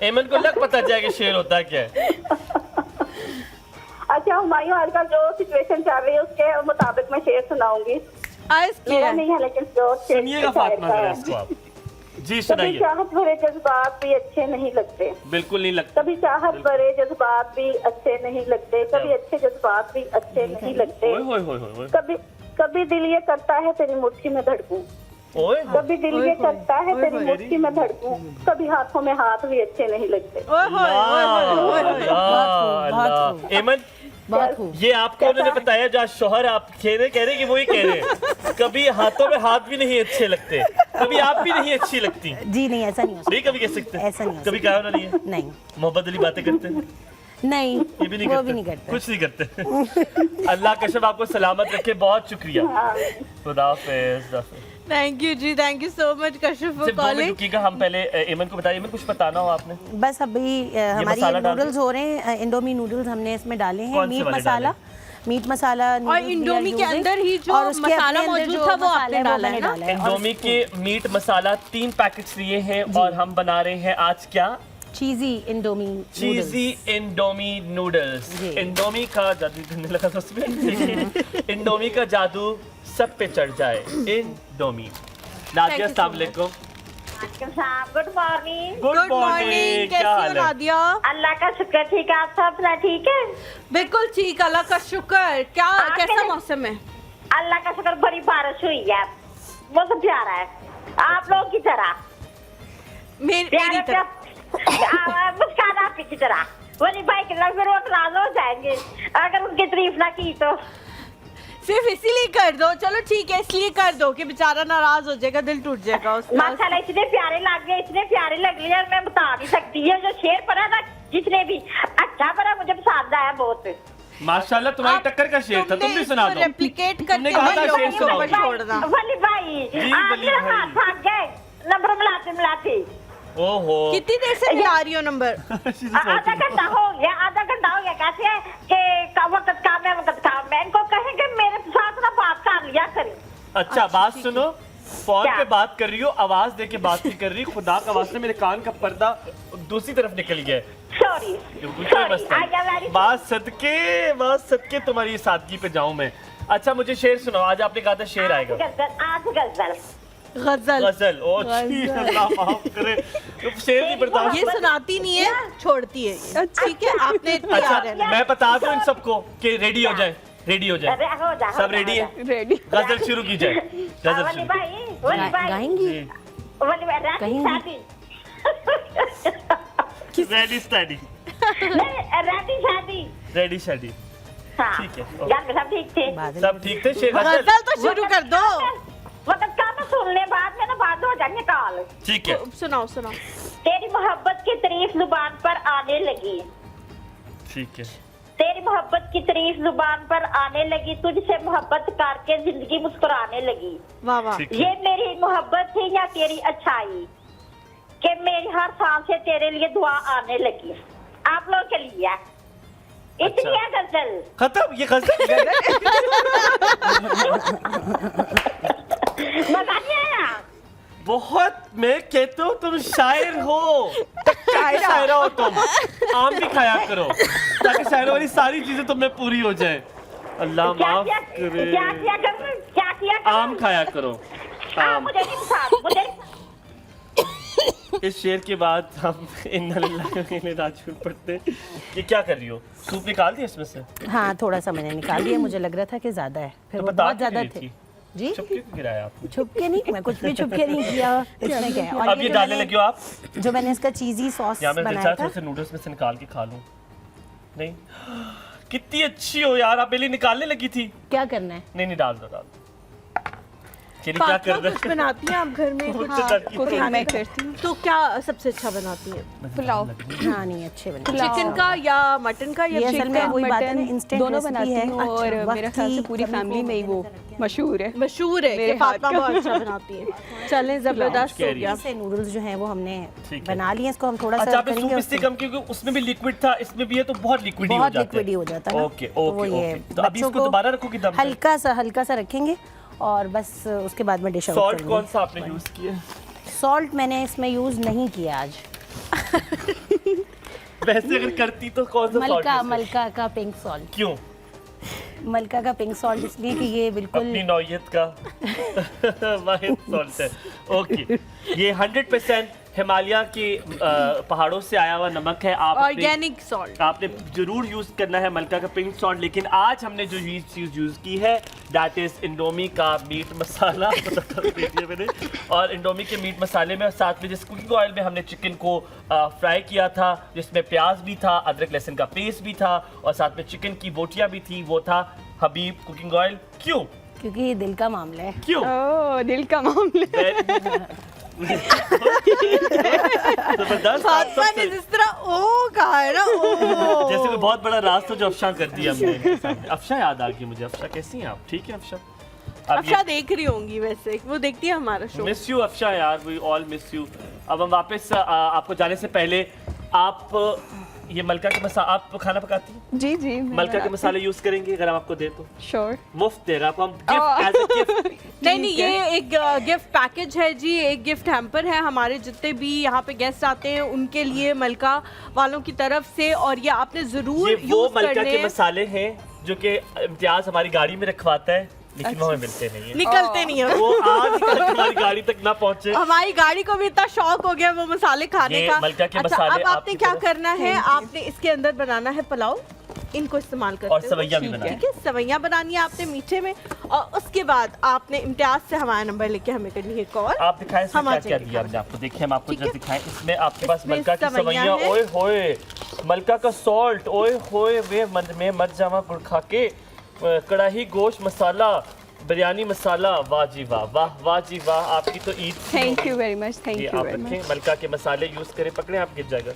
S1: एमन को लग पता जाएगा शेर होता है क्या है।
S5: अच्छा हुमायूं, आजकल जो सिचुएशन चल रही है उसके मुताबिक मैं शेर सुनाऊंगी। मेरा नहीं है लेकिन जो
S1: सुनिएगा फातिमा जरा इसको आप। जी सुनाइए।
S5: चाहत भरे जज्बात भी अच्छे नहीं लगते,
S1: बिल्कुल नहीं लगते।
S5: कभी चाहत भरे जज्बात भी अच्छे नहीं लगते, कभी अच्छे जज्बात भी अच्छे नहीं लगते। कभी दिल ये करता है तेरी मुट्ठी में धड़कूं, कभी दिल ये करता है तेरी मुट्ठी में धड़कूं, कभी हाथों में हाथ भी अच्छे नहीं लगते।
S1: एमन, ये आपको उन्होंने बताया जो आज शोहर आप कह रहे कि वो ही कह रहे हैं, कभी हाथों में हाथ भी नहीं अच्छे लगते, कभी आप भी नहीं अच्छी लगती।
S7: जी नहीं, ऐसा नहीं हो सकता।
S1: नहीं कभी कह सकते,
S7: ऐसा नहीं,
S1: कभी कहा नहीं है।
S7: नहीं,
S1: मोहब्बत वाली बातें करते हैं?
S7: नहीं,
S1: ये भी नहीं
S7: वो
S1: करते,
S7: भी नहीं करते,
S1: कुछ नहीं करते। अल्लाह कश्यप आपको सलामत रखे, बहुत शुक्रिया। खुदा हाफिज़।
S2: थैंक यू जी, thank you so much Kashif for calling.
S1: रुकिएगा, हम पहले एमन को बताइए, एमन कुछ बताना हो आपने?
S7: बस अभी हमारी नूडल्स हो रहे हैं, इंडोमी नूडल्स हमने इसमें डाले हैं, मीट मसाला
S2: और इंडोमी के अंदर ही जो मसाला मौजूद था वो आपने डाला है ना?
S1: इंडोमी के मीट मसाला 3 पैकेट्स लिए हैं और हम बना रहे हैं आज क्या?
S7: चीजी इंडोमी
S1: नूडल्स। इंडोमी का जादू करने लगा था उसमें। इंडोमी का जादू सब पे चढ़ जाए। इंडोमी। नादिया, अस्सलाम वालेकुम।
S5: Good morning.
S2: गुड मॉर्निंग, कैसी हो नादिया?
S5: अल्लाह का शुक्र, ठीक है। आप सब ठीक है?
S2: बिल्कुल ठीक, अल्लाह का शुक्र। क्या कैसा मौसम है?
S5: अल्लाह का शुक्र, बड़ी बारिश हुई है, मौसम प्यारा है, आप लोगों की तरह।
S2: मेरी तरह
S5: मुस्कान आपकी तरह। वली भाई के लग रोज नाराज हो जाएंगे अगर उनकी तारीफ ना की तो।
S2: सिर्फ इसीलिए कर दो, चलो ठीक है, इसलिए कर दो कि बेचारा नाराज हो जाएगा, दिल टूट जाएगा उसका।
S5: माशाल्लाह इतने प्यारे लग गए, इतने प्यारे लग रहे हैं, मैं बता नहीं सकती। ये जो शेर पढ़ा ना, जिसने भी अच्छा पढ़ा, मुझे पसंद आया बहुत।
S1: माशाल्लाह, तुम्हारी टक्कर का शेर था, तुम भी सुना दो।
S2: रेप्लिकेट करके छोड़ना।
S5: वली भाई हाथ भाग गए नंबर मिलाते।
S1: ओहो,
S2: कितनी देर से मिला रही हो नंबर?
S5: आधा घंटा हो गया। कैसे है कि वक्त काम है, वक्त काम है। इनको कहें कि मेरे साथ ना बात कर लिया करें।
S1: अच्छा बात सुनो, फोन पे बात कर रही हो, आवाज दे के बात नहीं कर रही। खुदा का वास्ते मेरे कान का पर्दा दूसरी तरफ निकल गया।
S5: सॉरी।
S1: बात सदके तुम्हारी सादगी पे जाऊं मैं। अच्छा मुझे शेर सुनाओ, आज आपने कहा था शेर आएगा। गजल। ओ अल्लाह माफ करे, शेर नहीं पढ़ता।
S2: ये सुनाती नहीं है, छोड़ती है। ठीक है, आपने
S1: अच्छा मैं बता दूं इन सबको कि रेडी हो जाए। सब रेडी है? रेडी। गजल शुरू की जाए। गजल
S7: गाएंगी?
S1: रेडी शादी। ठीक है, सब ठीक थे।
S2: गजल तो शुरू कर दो।
S5: मतलब काम सुनने बाद में ना बाद हो जाएंगे कॉल।
S1: ठीक है,
S2: सुनाओ।
S5: तेरी मोहब्बत की तारीफ जुबान पर आने लगी।
S1: ठीक है।
S5: तेरी मोहब्बत की तारीफ जुबान पर आने लगी, तुझसे मोहब्बत करके जिंदगी मुस्कुराने लगी।
S2: वाह वाह।
S5: ये मेरी मोहब्बत थी या तेरी अच्छाई, कि मेरी हर सांस से तेरे लिए दुआ आने लगी। आप लोगों के लिए इतनी है गजल।
S1: खत्म ये गजल।
S5: मजा नहीं आया?
S1: बहुत, मैं कहता हूँ तुम शायर हो, शायरा हो तुम। आम भी खाया करो ताकि शायरों वाली सारी चीजें तुम में पूरी हो जाए। अल्लाह माफ करे।
S5: क्या किया?
S1: आम खाया करो। आम।
S5: मुझे नहीं पसंद।
S1: इस शेर के बाद हम इन्ना लिल्लाहि व इन्ना इलैहि राजिऊन पढ़ते। ये क्या कर रही हो? सूप निकाल दिया इसमें से?
S7: हाँ थोड़ा सा मैंने निकाल दिया, मुझे लग रहा था कि ज्यादा है, फिर वो बहुत ज्यादा थे। जी
S1: छुपके गिराया आपने?
S7: छुपके नहीं, मैं कुछ भी छुपके नहीं किया। इसमें क्या है? और
S1: अब ये डालने लगे हो आप?
S7: जो मैंने इसका चीजी सॉस बनाया था,
S1: थोड़े नूडल्स में से निकाल के खा लूं। नहीं, कितनी अच्छी हो यार, आप पहले निकालने लगी थी।
S7: क्या करना है?
S1: नहीं डाल दो। क्या कर रहे
S2: कुछ बनाती हैं आप घर में?
S3: कुकिंग मैं करती हूँ।
S2: तो क्या सबसे अच्छा बनाती है?
S3: पुलाव।
S7: हाँ नहीं अच्छे बनते।
S2: चिकन का या मटन का या
S7: असल में वही बात है ना, इंस्टेंट
S3: दोनों बनाती हूँ और मेरे ख्याल से पूरी फैमिली में ही वो मशहूर है कि
S2: फातिमा बहुत अच्छा बनाती है। चलें जबरदस्त हो गया।
S7: से नूडल्स जो हैं वो हमने बना लिए, इसको हम थोड़ा सा
S1: अच्छा करेंगे। इससे कम क्योंकि उसमें भी लिक्विड था, इसमें भी है तो बहुत लिक्विड
S7: हो जाता है।
S1: ओके। तो अभी इसको दोबारा रखोगी दम पे?
S7: हल्का सा रखेंगे और बस उसके बाद में डिश आउट
S1: करेंगे। सॉल्ट कौन सा आपने यूज किया?
S7: सॉल्ट मैंने इसमें यूज नहीं किया आज।
S1: वैसे अगर करती तो कौन सा सॉल्ट?
S7: मलका का पिंक सॉल्ट।
S1: क्यों
S7: मलका का पिंक सॉल्ट? इसलिए कि ये बिल्कुल
S1: अपनी नौयत का वाहिद सॉल्ट है। ओके, ये 100% हिमालय के पहाड़ों से आया हुआ नमक है। आप
S2: ऑर्गेनिक सॉल्ट
S1: आपने जरूर यूज करना है मलका का पिंक सॉल्ट। लेकिन आज हमने जो चीज यूज की है दैट इज इंडोमी का मीट मसाला। मैंने और इंडोमी के मीट मसाले में साथ में जिस कुकिंग ऑयल में हमने चिकन को फ्राई किया था, जिसमें प्याज भी था, अदरक लहसुन का पेस्ट भी था और साथ में चिकन की बोटियां भी थी, वो था हबीब कुकिंग ऑयल। क्यों?
S7: क्योंकि ये दिल का मामला है।
S1: क्यों?
S3: दिल का मामला है।
S2: फातिमा ने जिस तरह ओ कहा है ना, ओ
S1: जैसे कोई बहुत बड़ा राज तो जो अफशा कर दिया हमने। अफशा याद आ गई मुझे। अफशा कैसी हैं आप? ठीक है अफशा?
S2: अफशा देख रही होंगी वैसे, वो देखती है हमारा शो।
S1: मिस यू अफशा यार, वी ऑल मिस यू। अब हम वापस आपको जाने से पहले आप ये मलका के मसाले, आप खाना पकाती हैं?
S3: जी जी,
S1: मलका के मसाले यूज करेंगे अगर हम आपको दे तो?
S3: श्योर,
S1: मुफ्त दे रहा आपको हम गिफ्ट, एज अ गिफ्ट।
S2: नहीं, ये एक गिफ्ट पैकेज है जी, एक गिफ्ट हैम्पर है हमारे जितने भी यहाँ पे गेस्ट आते हैं उनके लिए मलका वालों की तरफ से, और ये आपने जरूर
S1: ये वो मलका के मसाले हैं जो कि इम्तियाज हमारी गाड़ी में रखवाता है, लेकिन वो हमें मिलते नहीं है,
S2: निकलते नहीं है,
S1: वो आज तक हमारी गाड़ी तक ना पहुंचे।
S2: हमारी गाड़ी को भी इतना शौक हो गया वो मसाले खाने का।
S1: मलका के
S2: अच्छा,
S1: मसाले
S2: अब आपने क्या करना है, आपने इसके अंदर बनाना है पुलाव, इनको इस्तेमाल करते
S1: और सवैया भी बनानी है।
S2: ठीक है, सवैया बनानी है आपने मीठे में, और उसके बाद आपने इम्तियाज से हमारा नंबर लेके हमें करनी है कॉल।
S1: आप दिखाएं इसमें क्या दिया हमने आपको, देखिए हम आपको जरा दिखाएं। इसमें आपके पास मलका की सवैया, ओए होए, मलका का सॉल्ट, ओए होए, वे मत जावा गुड़ खा के, कढ़ाई गोश्त मसाला, बिरयानी मसाला, वाह जी वाह, वाह वाह जी वाह, आपकी तो Eid.
S3: Thank you very much, thank you very much.
S1: मलका के मसाले यूज करें, पकड़े आप गिर जाएगा।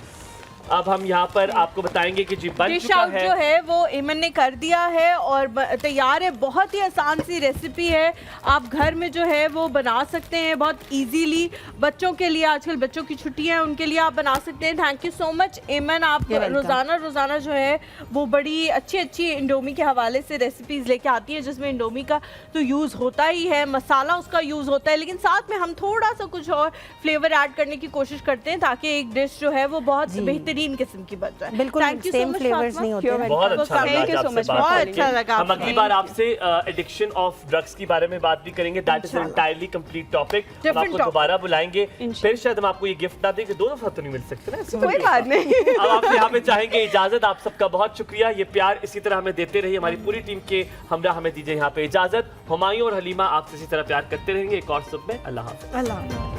S1: अब हम यहाँ पर आपको बताएंगे कि जी बन चुका है,
S2: जो है वो एमन ने कर दिया है और तैयार है। बहुत ही आसान सी रेसिपी है, आप घर में जो है वो बना सकते हैं बहुत इजीली। बच्चों के लिए, आजकल बच्चों की छुट्टियां हैं, उनके लिए आप बना सकते हैं। थैंक यू सो मच एमन, आप रोज़ाना जो है वो बड़ी अच्छी इंडोमी के हवाले से रेसिपीज़ लेके आती है, जिसमें इंडोमी का तो यूज़ होता ही है, मसाला उसका यूज़ होता है, लेकिन साथ में हम थोड़ा सा कुछ और फ्लेवर ऐड करने की कोशिश करते हैं ताकि एक डिश जो है वो बहुत बेहतरीन किस्म की बन जाए।
S7: बिल्कुल सेम फ्लेवर्स नहीं होते हैं।
S1: बहुत अच्छा लगा। हम अगली बार आपसे एडिक्शन ऑफ ड्रग्स के बारे में बात भी करेंगे, that is entirely complete topic. हम आपको दोबारा बुलाएंगे, फिर शायद हम आपको ये गिफ्ट ना दें कि 2 दफा तो नहीं मिल सकते ना,
S3: कोई बात नहीं।
S1: अब आप यहाँ पे चाहेंगे इजाजत, आप सबका बहुत शुक्रिया, ये प्यार इसी तरह हमें देते रहिए, हमारी पूरी टीम के हमरा हमें दीजिए यहाँ पे इजाजत। हुमायूं और हलीमा आपसे इसी तरह प्यार करते रहेंगे। एक और सुबह में, अल्लाह हाफ़िज़।